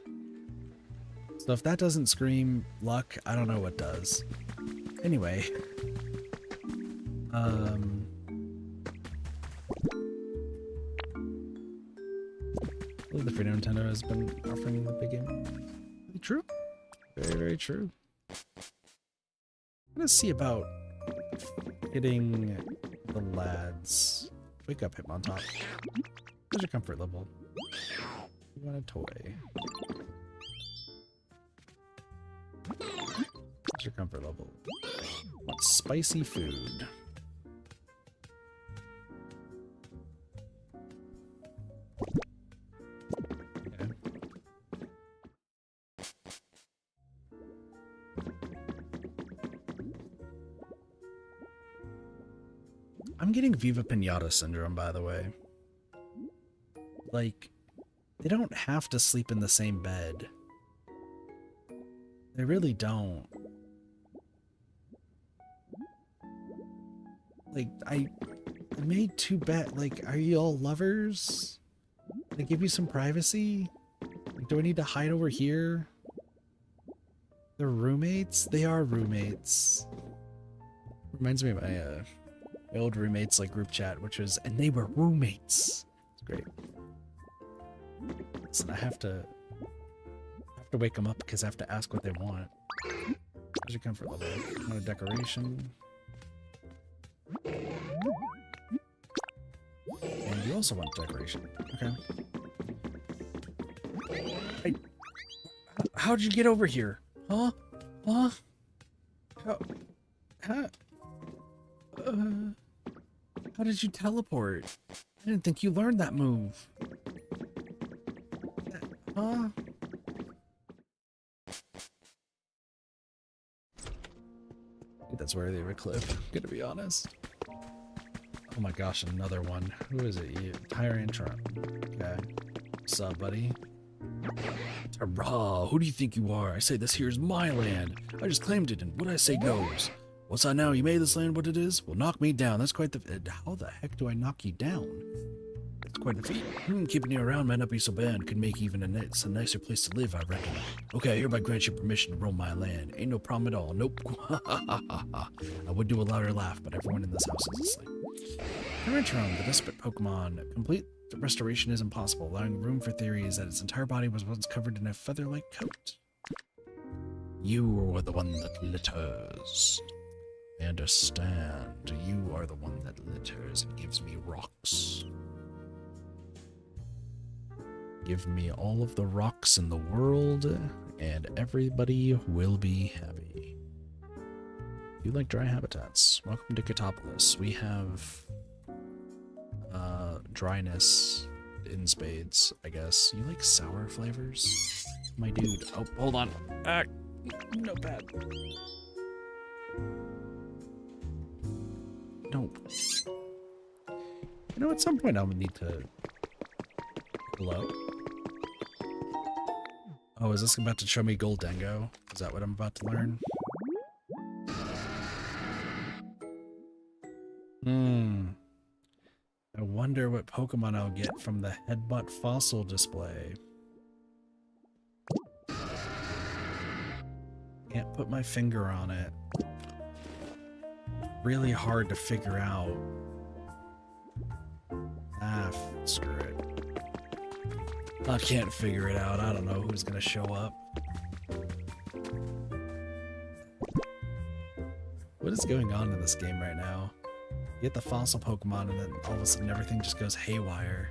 So if that doesn't scream luck, I don't know what does. Anyway. I believe the Freedom Nintendo has been offering the big game. True. Very, very true. I'm gonna see about hitting the lads. Wake up, Hitmontop. Where's your comfort level? You want a toy? Where's your comfort level? Want spicy food. Okay. I'm getting Viva Pinata syndrome, by the way. Like, they don't have to sleep in the same bed. They really don't. Like, I made 2 beds. Like, are you all lovers? Can I give you some privacy? Like, do I need to hide over here? They're roommates? They are roommates. Reminds me of my old roommates like group chat, which was, and they were roommates. It's great. Listen, I have to wake them up because I have to ask what they want. Where's your comfort level? Want a decoration? And you also want decoration. Okay. Hey, how'd you get over here? Huh? Huh? How did you teleport? I didn't think you learned that move. Huh? I think that's worthy of a clip, gonna be honest. Oh my gosh, another one. Who is it? You Tyrant Trump. Okay. What's up, buddy? Hurrah! Who do you think you are? I say this here is my land. I just claimed it, and what I say goes. What's that now? You made this land what it is? Well, knock me down. That's quite the... How the heck do I knock you down? That's quite the feat. Keeping you around might not be so bad. Could make even a nicer place to live, I reckon. Okay, I hereby grant you permission to roam my land. Ain't no problem at all. Nope. I would do a louder laugh, but everyone in this house is asleep. Terraforming, the desperate Pokemon. Complete restoration is impossible, allowing room for theories that its entire body was once covered in a feather-like coat. You were the one that litters. I understand. You are the one that litters and gives me rocks. Give me all of the rocks in the world, and everybody will be happy. You like dry habitats. Welcome to Catopolis. We have dryness in spades, I guess. You like sour flavors? My dude. Oh, hold on. No bad. Nope. You know, at some point I'm gonna need to... Hello? Oh, is this about to show me Gold Dango? Is that what I'm about to learn? I wonder what Pokemon I'll get from the Headbutt fossil display. Can't put my finger on it. really hard to figure out. Screw it. I can't figure it out. I don't know who's gonna show up. What is going on in this game right now? You get the fossil Pokemon and then all of a sudden everything just goes haywire.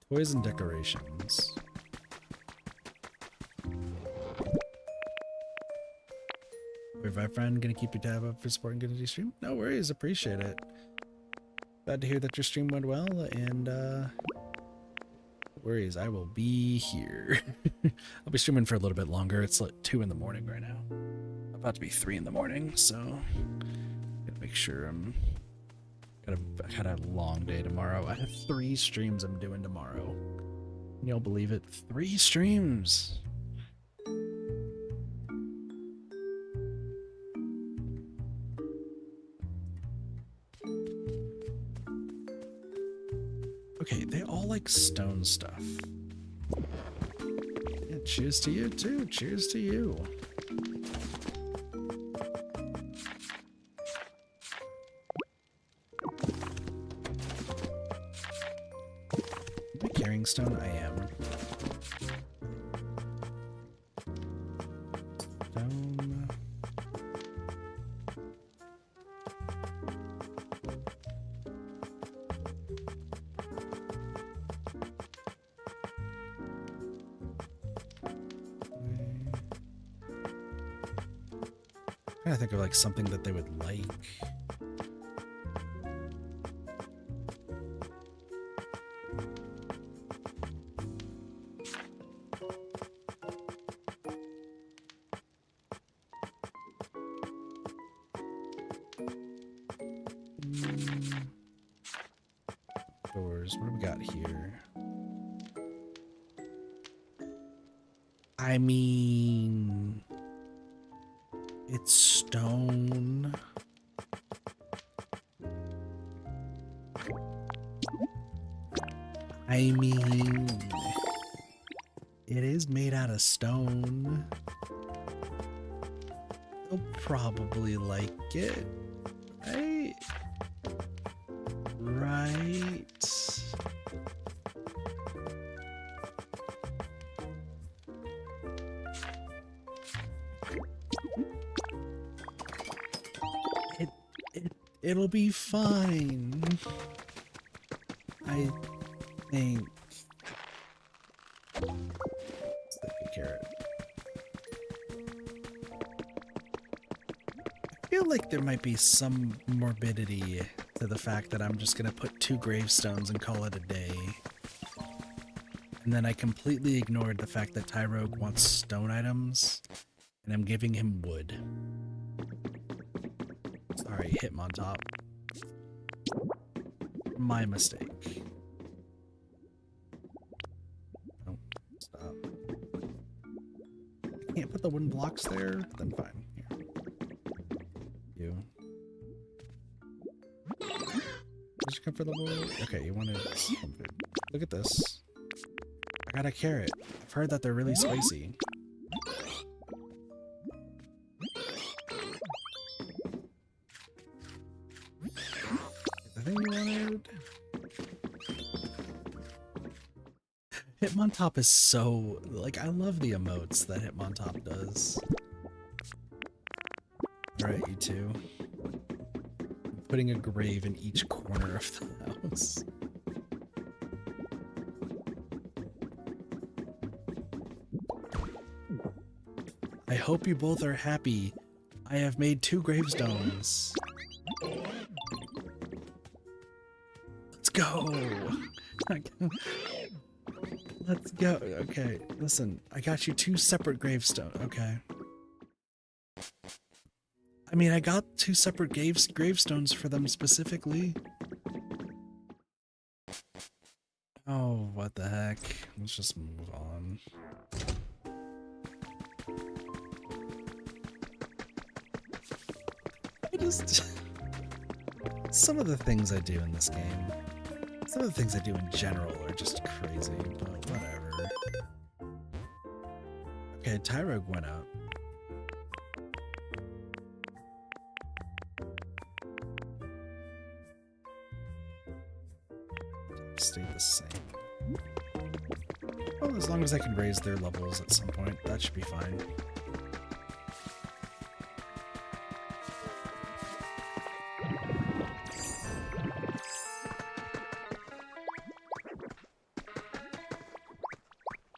Toys and decorations. Revive friend, gonna keep your tab up for supporting Good stream? No worries, appreciate it. Glad to hear that your stream went well, and no worries, I will be here. I'll be streaming for a little bit longer. It's like 2 in the morning right now. About to be 3 in the morning, so gotta make sure I'm got a long day tomorrow. I have 3 streams I'm doing tomorrow. Can y'all believe it? 3 streams. Okay, they all like stone stuff. Yeah, cheers to you too. Cheers to you. Am I carrying stone? I am. Stone. I think of like something that they would like. Doors. What do we got here? I mean, it's stone. I mean, it is made out of stone. They'll probably like it, right? Right. It'll be fine. I think. Sticky carrot. I feel like there might be some morbidity to the fact that I'm just gonna put 2 gravestones and call it a day. And then I completely ignored the fact that Tyrogue wants stone items, and I'm giving him wood. Sorry, Hitmontop. My mistake. Oh, stop. I can't put the wooden blocks there? Then fine. Here. You. Did you come for the wood? Okay, you wanted some food. Look at this. I got a carrot. I've heard that they're really spicy. Hitmontop is so, like, I love the emotes that Hitmontop does. Alright, you two. I'm putting a grave in each corner of the house. I hope you both are happy. I have made 2 gravestones. Let's go! Let's go. Okay, listen. I got you 2 separate gravestones. Okay. I mean, I got 2 separate gravestones for them specifically. Oh, what the heck. Let's just move on. I just... Some of the things I do in this game... Some of the things I do in general are just crazy, but whatever. Okay, Tyrogue went up. Stayed the same. Well, as long as I can raise their levels at some point, that should be fine.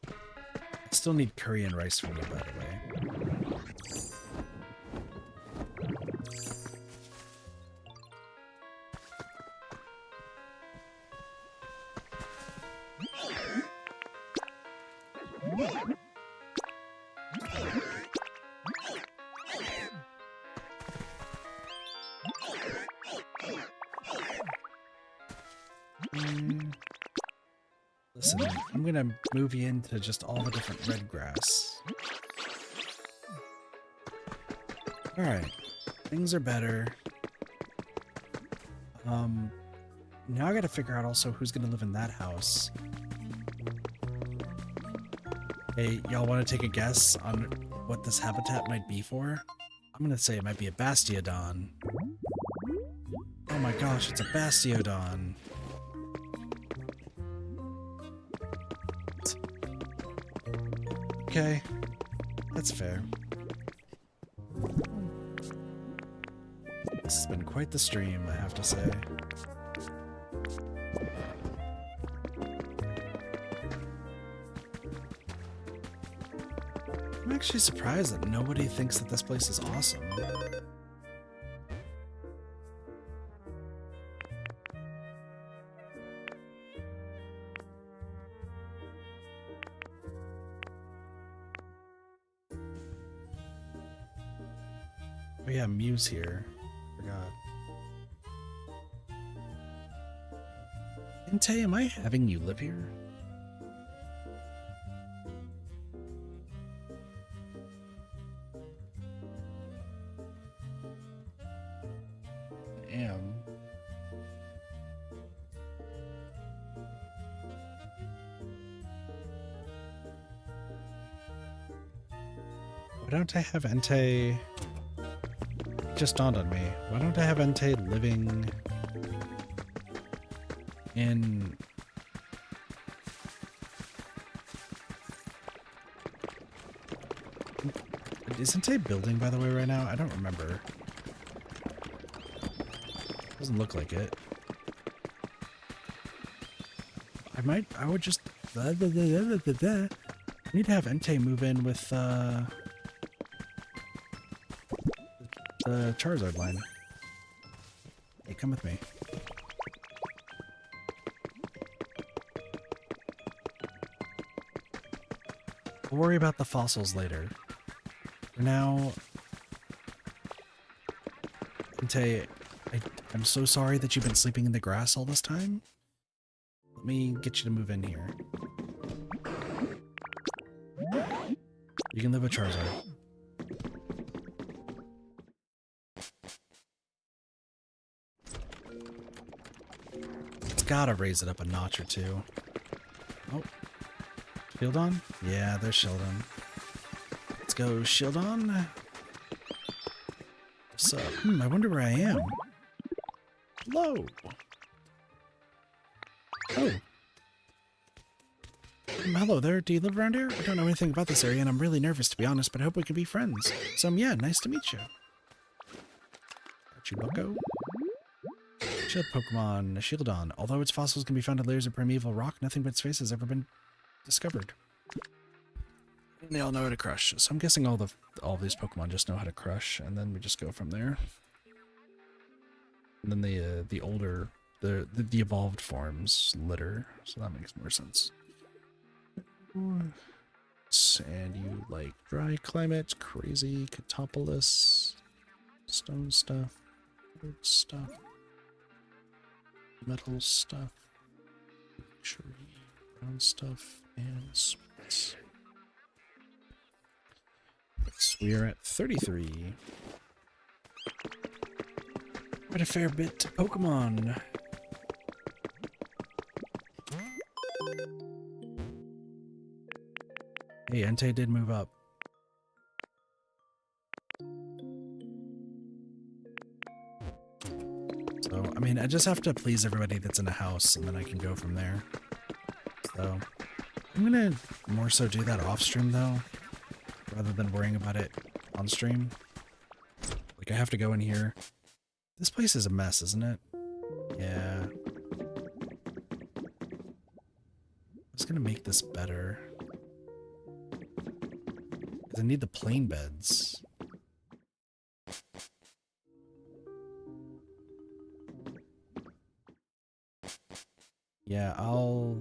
I still need curry and rice from you, by the way. Listen, I'm gonna move you into just all the different red grass. Alright, things are better. Now I gotta figure out also who's gonna live in that house. Hey, y'all wanna take a guess on what this habitat might be for? I'm gonna say it might be a bastiodon. Oh my gosh, it's a bastiodon. Okay, that's fair. This has been quite the stream, I have to say. I'm actually surprised that nobody thinks that this place is awesome. Oh yeah, Mew's here. Forgot. Inte, am I having you live here? Am. Why don't I have Entei? Just dawned on me. Why don't I have Entei living in... Is Entei building, by the way, right now? I don't remember. Doesn't look like it. I would just... I need to have Entei move in with, the Charizard line. Hey, come with me. We'll worry about the fossils later. For now, Entei, I'm so sorry that you've been sleeping in the grass all this time. Let me get you to move in here. You can live with Charizard. It's gotta raise it up a notch or two. Oh. Shieldon? Yeah, there's Shieldon. Let's go, Shieldon. What's up? I wonder where I am. Hello. Oh. Hello there. Do you live around here? I don't know anything about this area, and I'm really nervous, to be honest, but I hope we can be friends. So, yeah, nice to meet you. Archiboko? Shield Pokemon, Shieldon. Although its fossils can be found in layers of primeval rock, nothing but its face has ever been discovered. And they all know how to crush, so I'm guessing all of these Pokemon just know how to crush, and then we just go from there. And then the older, the evolved forms litter, so that makes more sense. And you like dry climate, crazy Catopolis, stone stuff, wood stuff, metal stuff, luxury, brown stuff, and sweets. We are at 33. Quite a fair bit to Pokemon. Hey, Entei did move up. mean, I just have to please everybody that's in a house, and then I can go from there. So, I'm gonna more so do that off stream, though, rather than worrying about it on stream. Like, I have to go in here. This place is a mess, isn't it? Yeah. I was gonna make this better. Because I need the plain beds. Yeah, I'll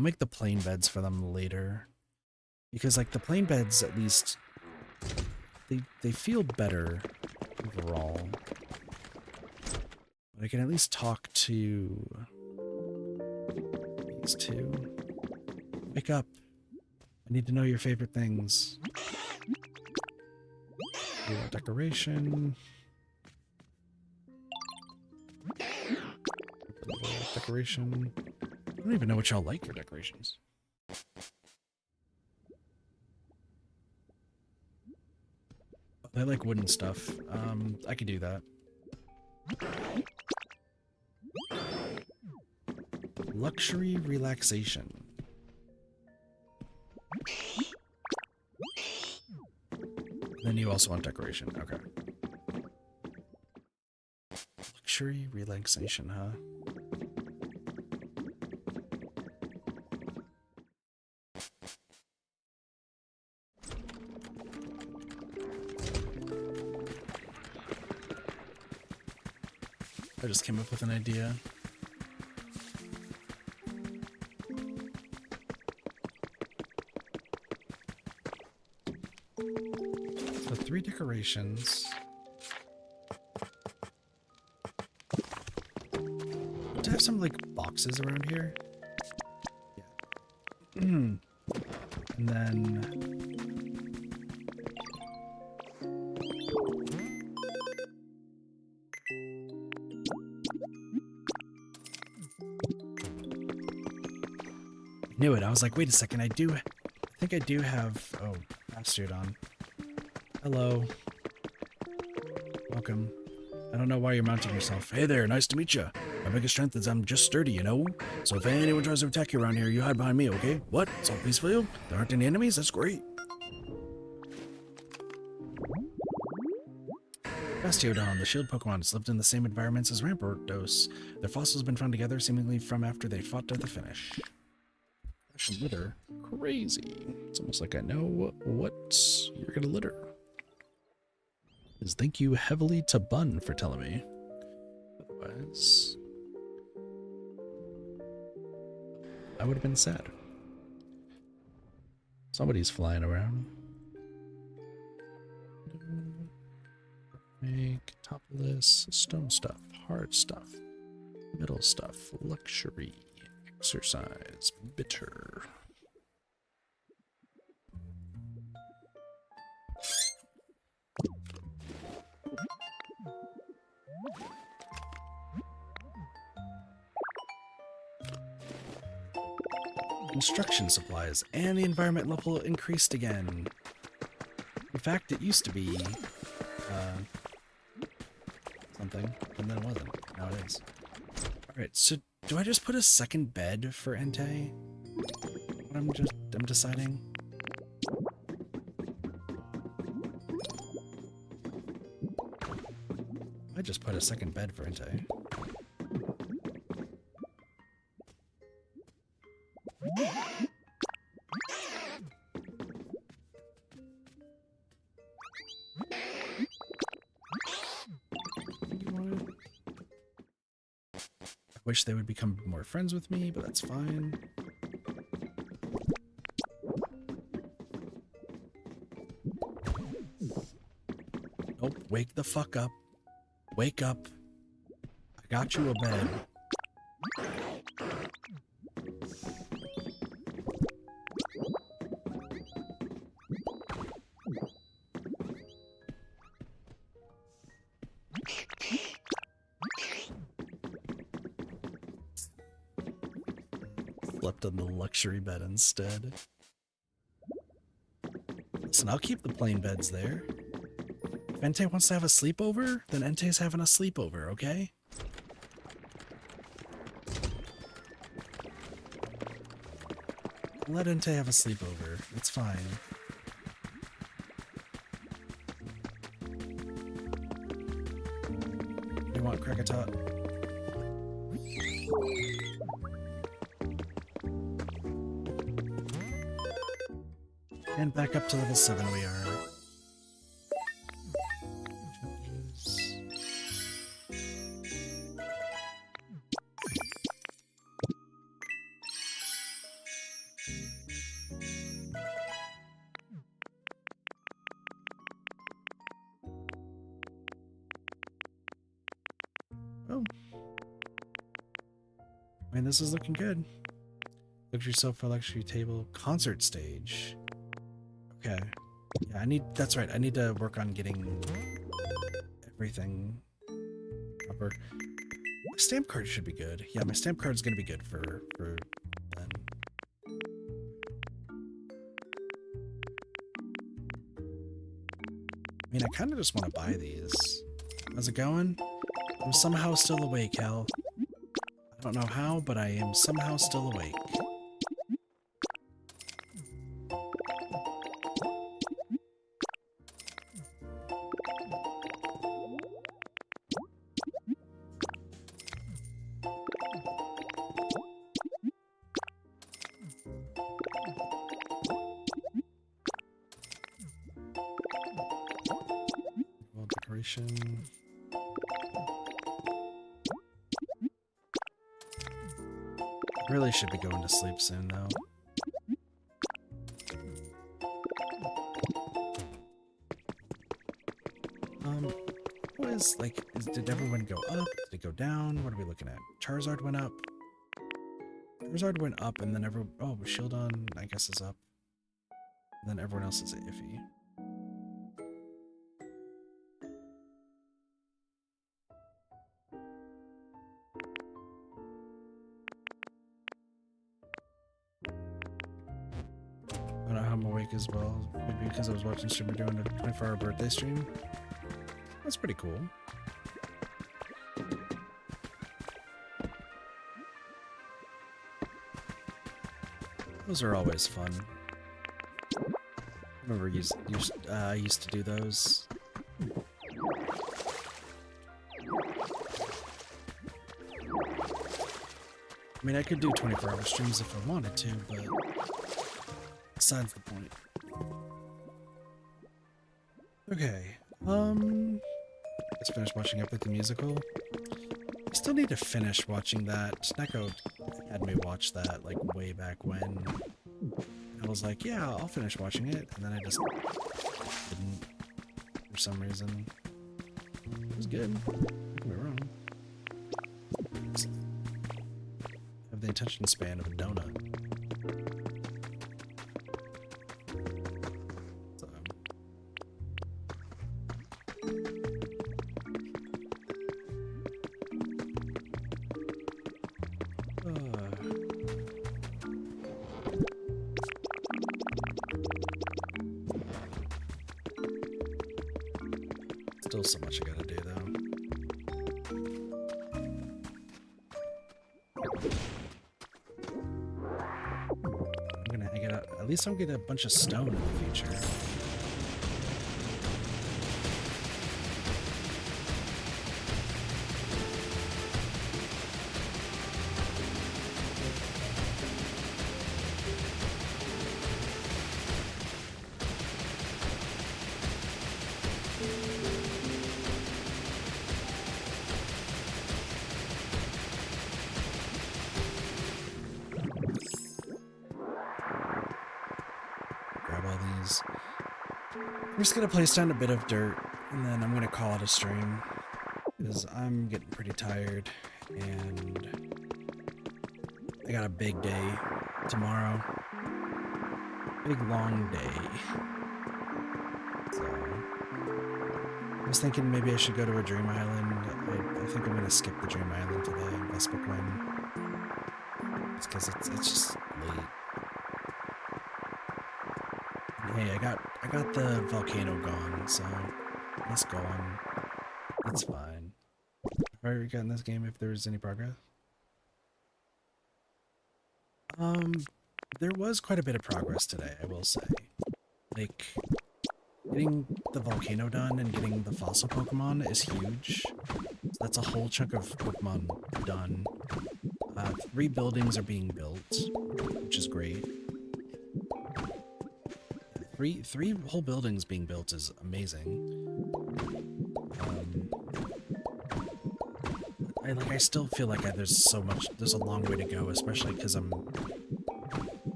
make the plain beds for them later. Because, like, the plain beds, at least, they feel better overall. But I can at least talk to these two. Wake up. I need to know your favorite things. Decoration. Decoration. I don't even know what y'all like for decorations. I like wooden stuff. I could do that. Luxury relaxation. Then you also want decoration. Okay. Luxury relaxation, huh? I just came up with an idea. So 3 decorations. Do I have some, like, boxes around here? Yeah. And then... Knew it. I was like, wait a second, I think I do have, oh, suit on. Hello. Welcome. I don't know why you're mounting yourself. Hey there, nice to meet you. My biggest strength is I'm just sturdy, you know? So if anyone tries to attack you around here, you hide behind me, okay? What? It's all peaceful? There aren't any enemies? That's great. Bastiodon, the shield Pokemon, has lived in the same environments as Rampardos. Their fossils have been found together, seemingly from after they fought to the finish. Litter? Crazy. It's almost like I know what you're gonna litter. Thank you heavily to Bun for telling me. Otherwise, I would have been sad. Somebody's flying around. Make top of this stone stuff, hard stuff, middle stuff, luxury. Exercise, bitter. Construction supplies, and the environment level increased again. In fact, it used to be something, and then it wasn't. Now it is. Alright, so do I just put a second bed for Entei? I'm deciding. I just put a second bed for Entei. Wish they would become more friends with me, but that's fine. Nope, wake the fuck up. Wake up. I got you a bed. Slept on the luxury bed instead. Listen, I'll keep the plain beds there. If Entei wants to have a sleepover, then Entei's having a sleepover, okay? Let Entei have a sleepover. It's fine. You want Krakatot? And back up to level 7 we are. Oh. I mean, this is looking good. Luxury sofa, luxury table, concert stage. Okay. Yeah, that's right. I need to work on getting everything proper. My stamp card should be good. Yeah, my stamp card's gonna be good for then. I mean, I kind of just want to buy these. How's it going? I'm somehow still awake, Hal. I don't know how, but I am somehow still awake. Well, decoration. Really should be going to sleep soon, though. What is, like, did everyone go up? Did it go down? What are we looking at? Charizard went up. Charizard went up, and then oh, Shieldon, I guess, is up. And then everyone else is iffy. I don't know how I'm awake as well. Maybe because I was watching streamer doing a 24-hour birthday stream. That's pretty cool. Those are always fun. I remember I used to do those. I mean, I could do 24-hour streams if I wanted to, but besides the point. Okay, let's finish watching Epic the Musical. I still need to finish watching that. Neko had me watch that, like, way back when. I was like, yeah, I'll finish watching it, and then I just didn't, for some reason. It was good. Don't get me wrong. I have the attention span of a donut. Still so much I gotta do, though. At least I'm gonna get a bunch of stone in the future. I'm just gonna place down a bit of dirt, and then I'm gonna call it a stream, because I'm getting pretty tired, and I got a big day tomorrow. Big long day. So I was thinking maybe I should go to a Dream Island. I think I'm gonna skip the Dream Island today in Vespa. It's because it's just late. Hey, I got the volcano gone, so this going. It's fine. Have I already gotten this game if there's any progress? There was quite a bit of progress today, I will say. Like, getting the volcano done and getting the fossil Pokemon is huge. So that's a whole chunk of Pokemon done. 3 buildings are being built, which is great. Three whole buildings being built is amazing. I still feel like there's a long way to go, especially because I'm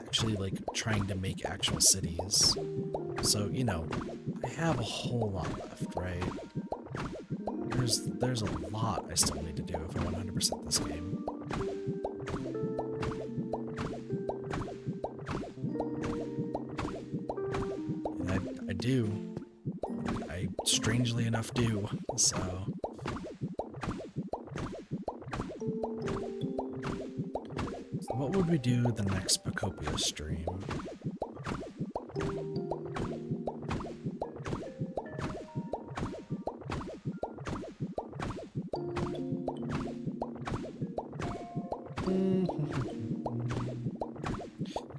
actually like trying to make actual cities. So, you know, I have a whole lot left, right? There's a lot I still need to do if I want 100% this game. And I do. I strangely enough do, so... What would we do the next Pokopia stream?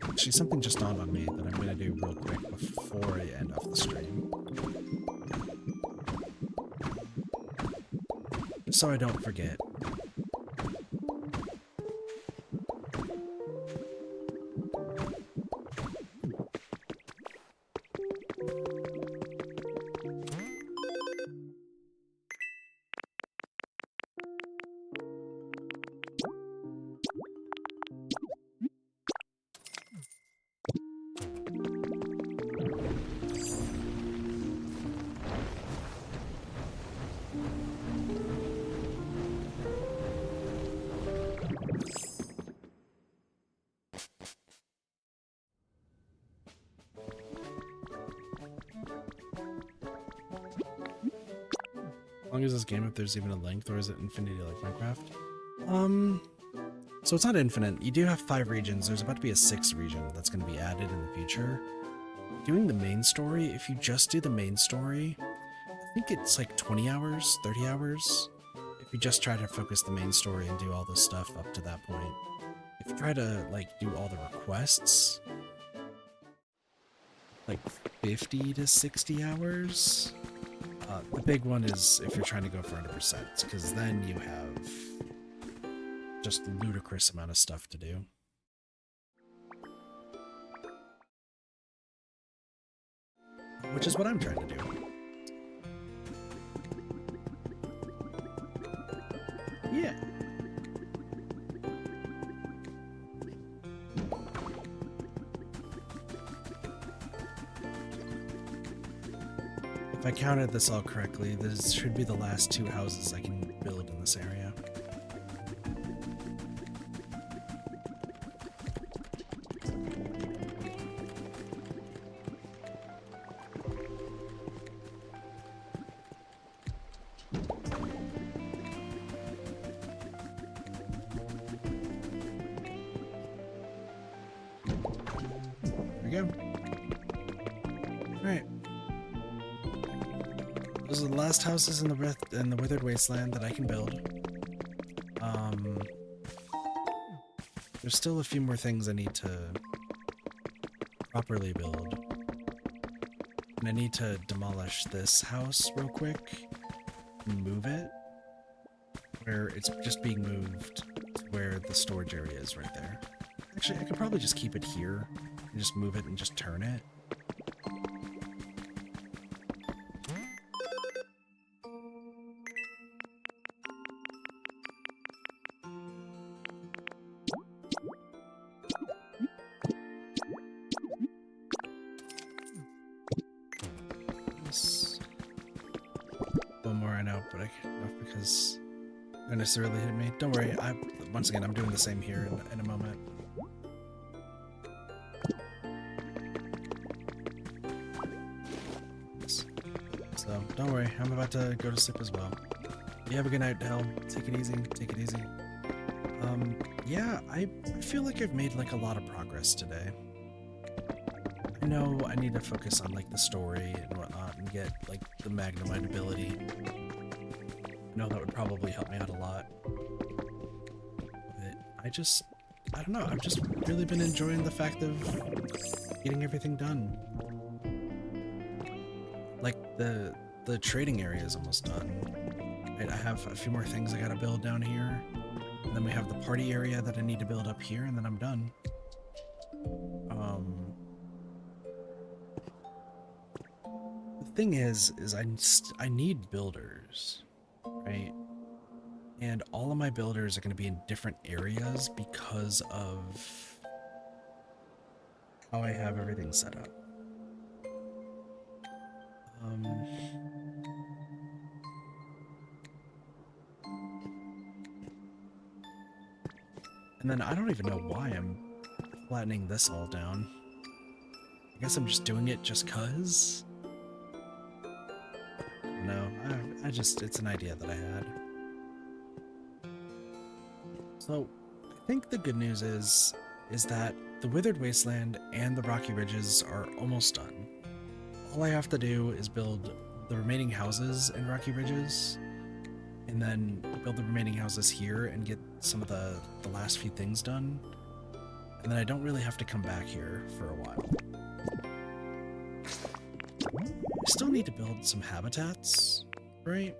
Actually, something just dawned on me that I'm going to do real quick before I end off the stream. So I don't forget. How long is this game if there's even a length, or is it infinity like Minecraft? So it's not infinite. You do have 5 regions. There's about to be a 6th region that's going to be added in the future. Doing the main story, if you just do the main story, I think it's like 20 hours, 30 hours. If you just try to focus the main story and do all this stuff up to that point. If you try to like do all the requests, like 50 to 60 hours. The big one is if you're trying to go for 100%, because then you have just ludicrous amount of stuff to do. Which is what I'm trying to do. Yeah. If I counted this all correctly, this should be the last 2 houses I can build in this area. There we go. Alright. Those are the last houses in the Withered Wasteland that I can build. There's still a few more things I need to properly build. And I need to demolish this house real quick and move it where it's just being moved to where the storage area is right there. Actually, I could probably just keep it here and just move it and just turn it. One more I know, but I can't enough because goodness really hit me. Don't worry, once again I'm doing the same here in a moment. So don't worry, I'm about to go to sleep as well. You have a good night, Hell. Take it easy. Take it easy. Yeah, I feel like I've made like a lot of progress today. know I need to focus on like the story and whatnot and get like the Magnemite ability. I know that would probably help me out a lot. But I don't know, I've just really been enjoying the fact of getting everything done. Like the trading area is almost done. Right, I have a few more things I gotta build down here. And then we have the party area that I need to build up here, and then I'm done. The thing is I need builders, right? And all of my builders are going to be in different areas because of how I have everything set up. And then I don't even know why I'm flattening this all down. I guess I'm just doing it just 'cause. No, it's an idea that I had. So, I think the good news is that the Withered Wasteland and the Rocky Ridges are almost done. All I have to do is build the remaining houses in Rocky Ridges, and then build the remaining houses here and get some of the last few things done. And then I don't really have to come back here for a while. I still need to build some habitats, right?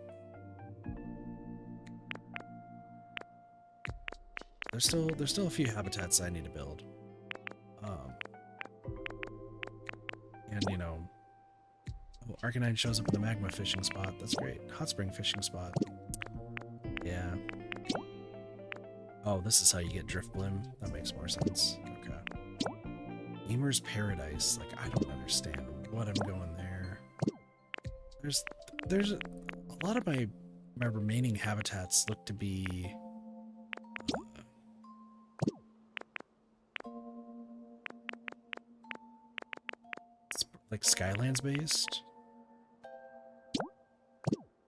There's still a few habitats I need to build. And you know, oh, Arcanine shows up in the magma fishing spot. That's great. Hot spring fishing spot. Yeah. Oh, this is how you get drift bloom. That makes more sense. Okay. Gamer's Paradise. Like, I don't understand what I'm going there. There's a lot of my remaining habitats look to be like Skylands based.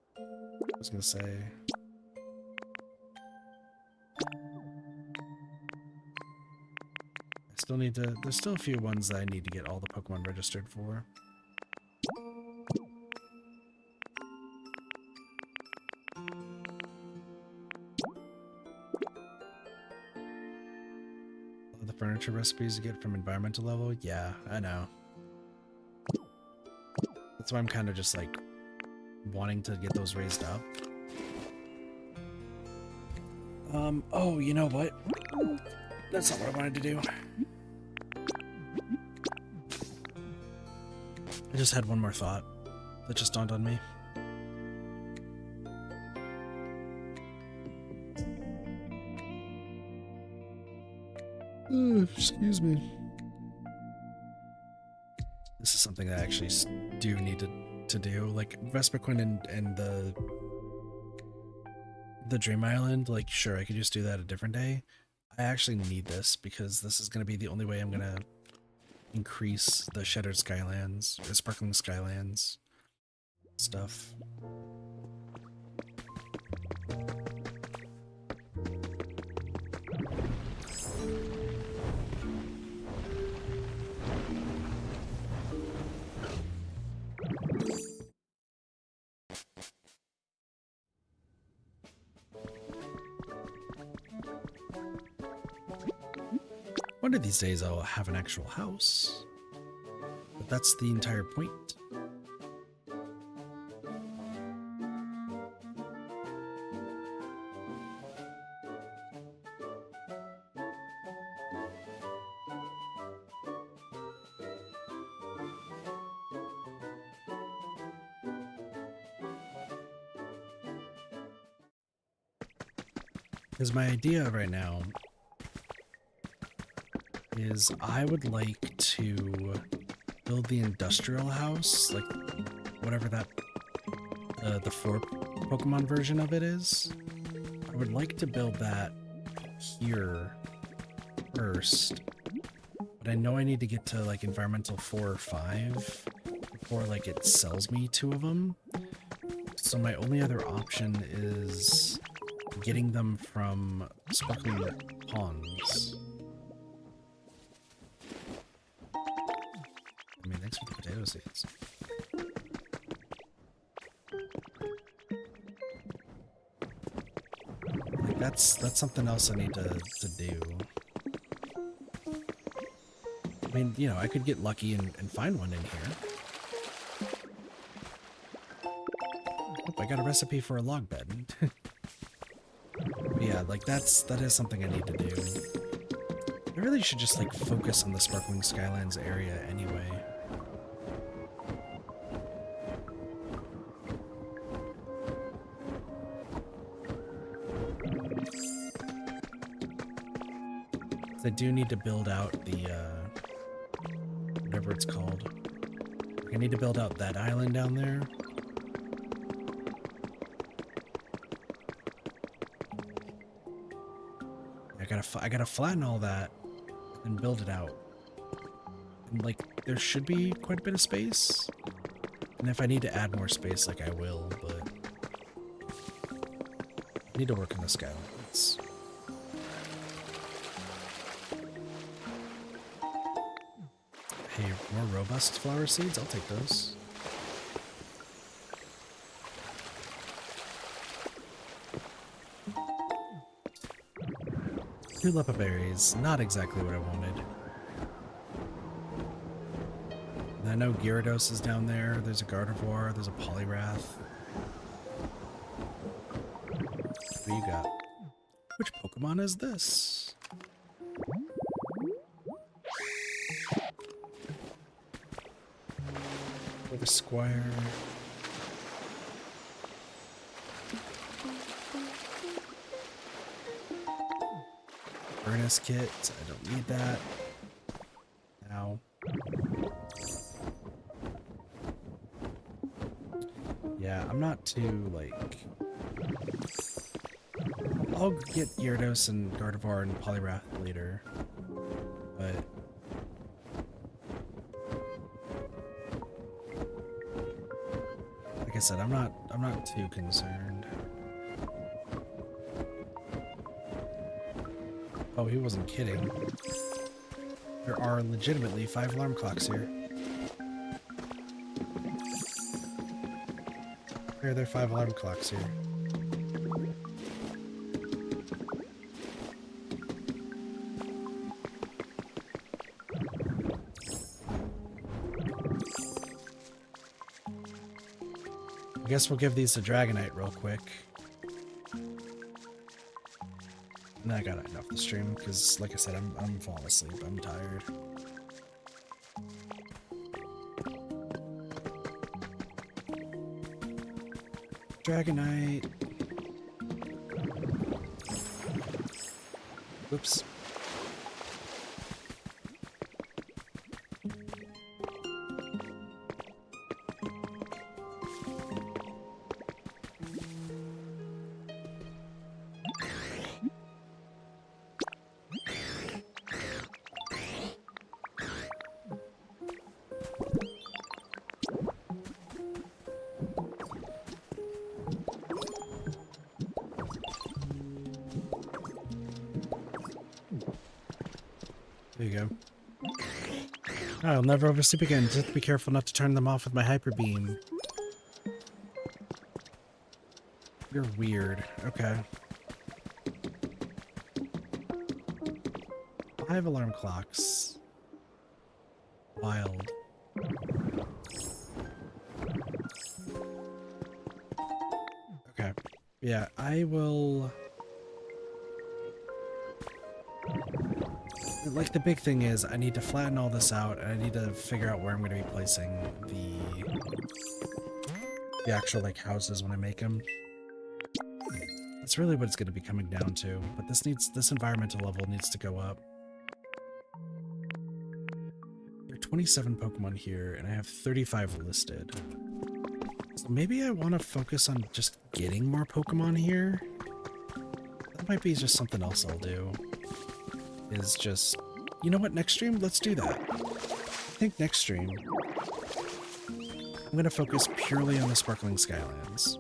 I was gonna say. There's still a few ones that I need to get all the Pokemon registered for. The furniture recipes you get from environmental level? Yeah, I know. That's why I'm kind of just like wanting to get those raised up. Oh, you know what? That's not what I wanted to do. I just had one more thought that just dawned on me. Excuse me. This is something that I actually do need to do. Like, Vespiquen and the Dream Island, like, sure, I could just do that a different day. I actually need this because this is going to be the only way I'm going to increase the Shattered Skylands, or Sparkling Skylands stuff. One of these days I'll have an actual house, but that's the entire point. Because my idea right now is I would like to build the industrial house, like whatever that the 4 Pokemon version of it is. I would like to build that here first, but I know I need to get to like environmental 4 or 5 before like it sells me 2 of them. So my only other option is getting them from Sparkling Ponds. thanks for the potato seeds. Like that's something else I need to do. I mean, you know, I could get lucky and find one in here. Oh, I got a recipe for a log bed. Yeah, like that is something I need to do. I really should just like focus on the Sparkling Skylands area anyway. I do need to build out the whatever it's called. I need to build out that island down there. I gotta flatten all that and build it out. And like, there should be quite a bit of space. And if I need to add more space, like I will, but I need to work on the Skylands. Hey, more robust flower seeds? I'll take those. Tulip berries, not exactly what I wanted. And I know Gyarados is down there, there's a Gardevoir, there's a Poliwrath. What do you got? Which Pokemon is this? Over Squire. Furnace kit, I don't need that. Now. Yeah, I'm not too, like... I'll get Gyarados and Gardevoir and Poliwrath later. But... like I said, I'm not too concerned. Oh, he wasn't kidding. There are legitimately 5 alarm clocks here. There are 5 alarm clocks here. I guess we'll give these to Dragonite real quick. And I got enough to stream because, like I said, I'm falling asleep. I'm tired. Dragonite. Whoops. There you go. I'll never oversleep again. Just have to be careful not to turn them off with my hyper beam. You're weird. Okay. 5 alarm clocks. Wild. Okay. Yeah, I will... like, the big thing is I need to flatten all this out, and I need to figure out where I'm going to be placing the actual, like, houses when I make them. That's really what it's going to be coming down to, but this environmental level needs to go up. There are 27 Pokemon here, and I have 35 listed. So maybe I want to focus on just getting more Pokemon here? That might be just something else I'll do. Is just, you know what, next stream, let's do that. I think next stream, I'm going to focus purely on the Sparkling Skylands.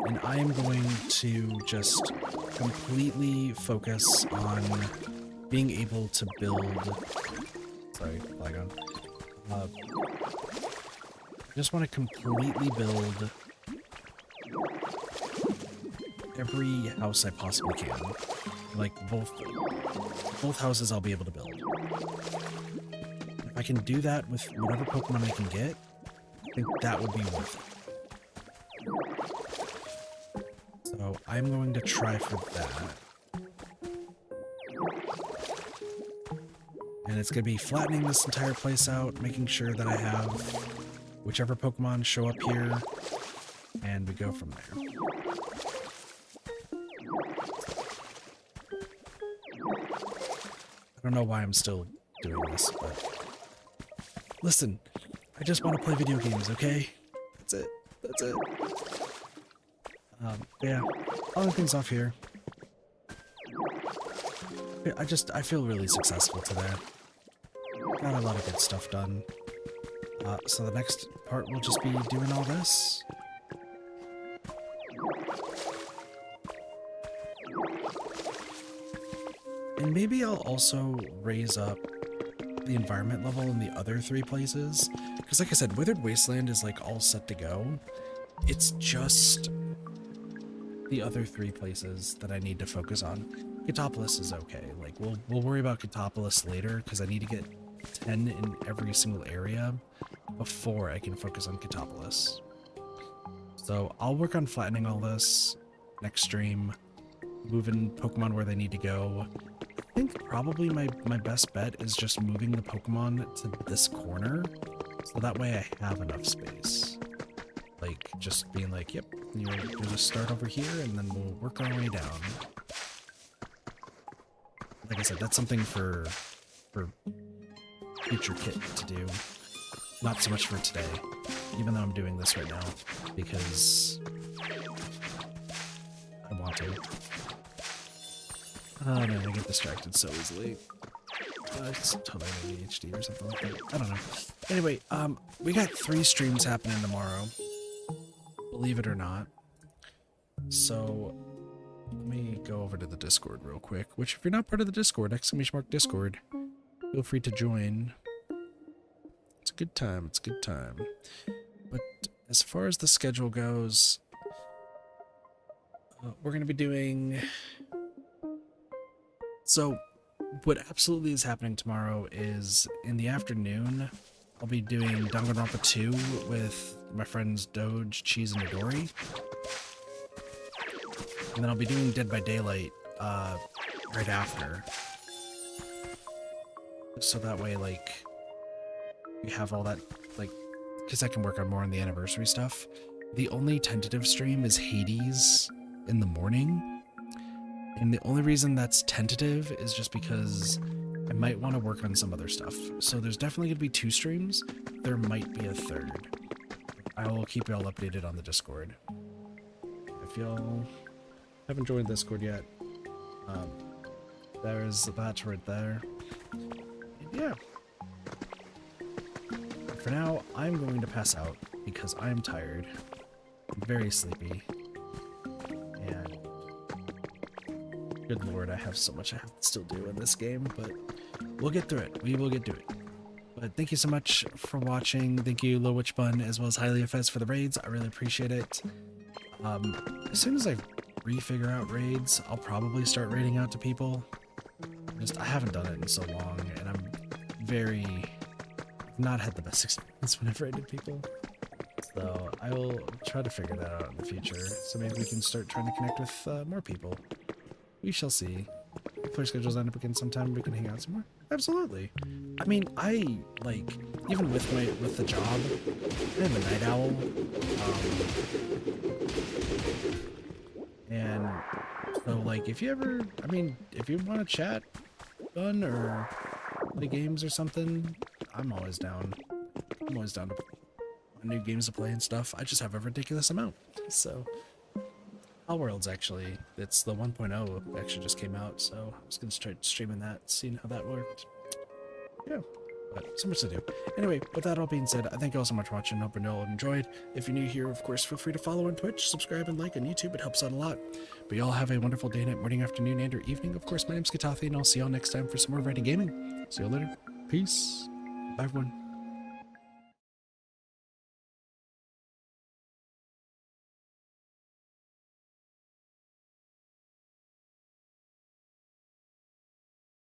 And I am going to just completely focus on being able to build, sorry, Flygon, I just want to completely build every house I possibly can. Like, both houses I'll be able to build. If I can do that with whatever Pokemon I can get, I think that would be worth it. So I'm going to try for that. And it's going to be flattening this entire place out, making sure that I have whichever Pokemon show up here, and we go from there. I don't know why I'm still doing this, but listen, I just want to play video games, okay? That's it. That's it. Yeah, other things off here. I feel really successful today. Got a lot of good stuff done. So the next part will just be doing all this. And maybe I'll also raise up the environment level in the other 3 places. Because like I said, Withered Wasteland is like all set to go. It's just the other 3 places that I need to focus on. Katopolis is okay. Like we'll worry about Katopolis later because I need to get 10 in every single area before I can focus on Katopolis. So I'll work on flattening all this next stream, moving Pokemon where they need to go. I think probably my best bet is just moving the Pokemon to this corner, so that way I have enough space. Like, just being like, yep, you'll just start over here, and then we'll work our way down. Like I said, that's something for future Kit to do. Not so much for today, even though I'm doing this right now, because I want to. Oh man, I get distracted so easily. It's totally ADHD or something like that. I don't know. Anyway, we got 3 streams happening tomorrow. Believe it or not. So, let me go over to the Discord real quick, which if you're not part of the Discord, ! Discord, feel free to join. It's a good time, it's a good time. But as far as the schedule goes, we're going to be doing... So, what absolutely is happening tomorrow is in the afternoon, I'll be doing Danganronpa 2 with my friends Doge, Cheese, and Midori. And then I'll be doing Dead by Daylight right after. So that way, like, we have all that, like, because I can work on more on the anniversary stuff. The only tentative stream is Hades in the morning. And the only reason that's tentative is just because I might want to work on some other stuff. So there's definitely going to be 2 streams. There might be a 3rd. I will keep you all updated on the Discord. If y'all haven't joined Discord yet, there's that right there. And yeah. For now, I'm going to pass out because I'm tired. I'm very sleepy. And good lord, I have so much I have to still do in this game, but we'll get through it. We will get through it. But thank you so much for watching. Thank you, Low Witch Bun, as well as Highly Fez for the raids. I really appreciate it. As soon as I refigure out raids, I'll probably start raiding out to people. I haven't done it in so long, and I've not had the best experience whenever I did people. So I will try to figure that out in the future. So maybe we can start trying to connect with more people. We shall see. If our schedules end up again sometime, we can hang out some more. Absolutely. I mean, I, like, even with the job, I'm a night owl. And so, like, if you ever, I mean, if you want to chat, fun, or play games or something, I'm always down. I'm always down to new games to play and stuff. I just have a ridiculous amount. So, All Worlds, actually, it's the 1.0 actually just came out, so I was going to start streaming that, seeing how that worked. Yeah, but so much to do. Anyway, with that all being said, I thank you all so much for watching. Hope you all enjoyed. If you're new here, of course, feel free to follow on Twitch, subscribe, and like on YouTube. It helps out a lot. But you all have a wonderful day, night, morning, afternoon, and or evening. Of course, my name's Katathi, and I'll see y'all next time for some more Writing Gaming. See you later. Peace. Bye, everyone.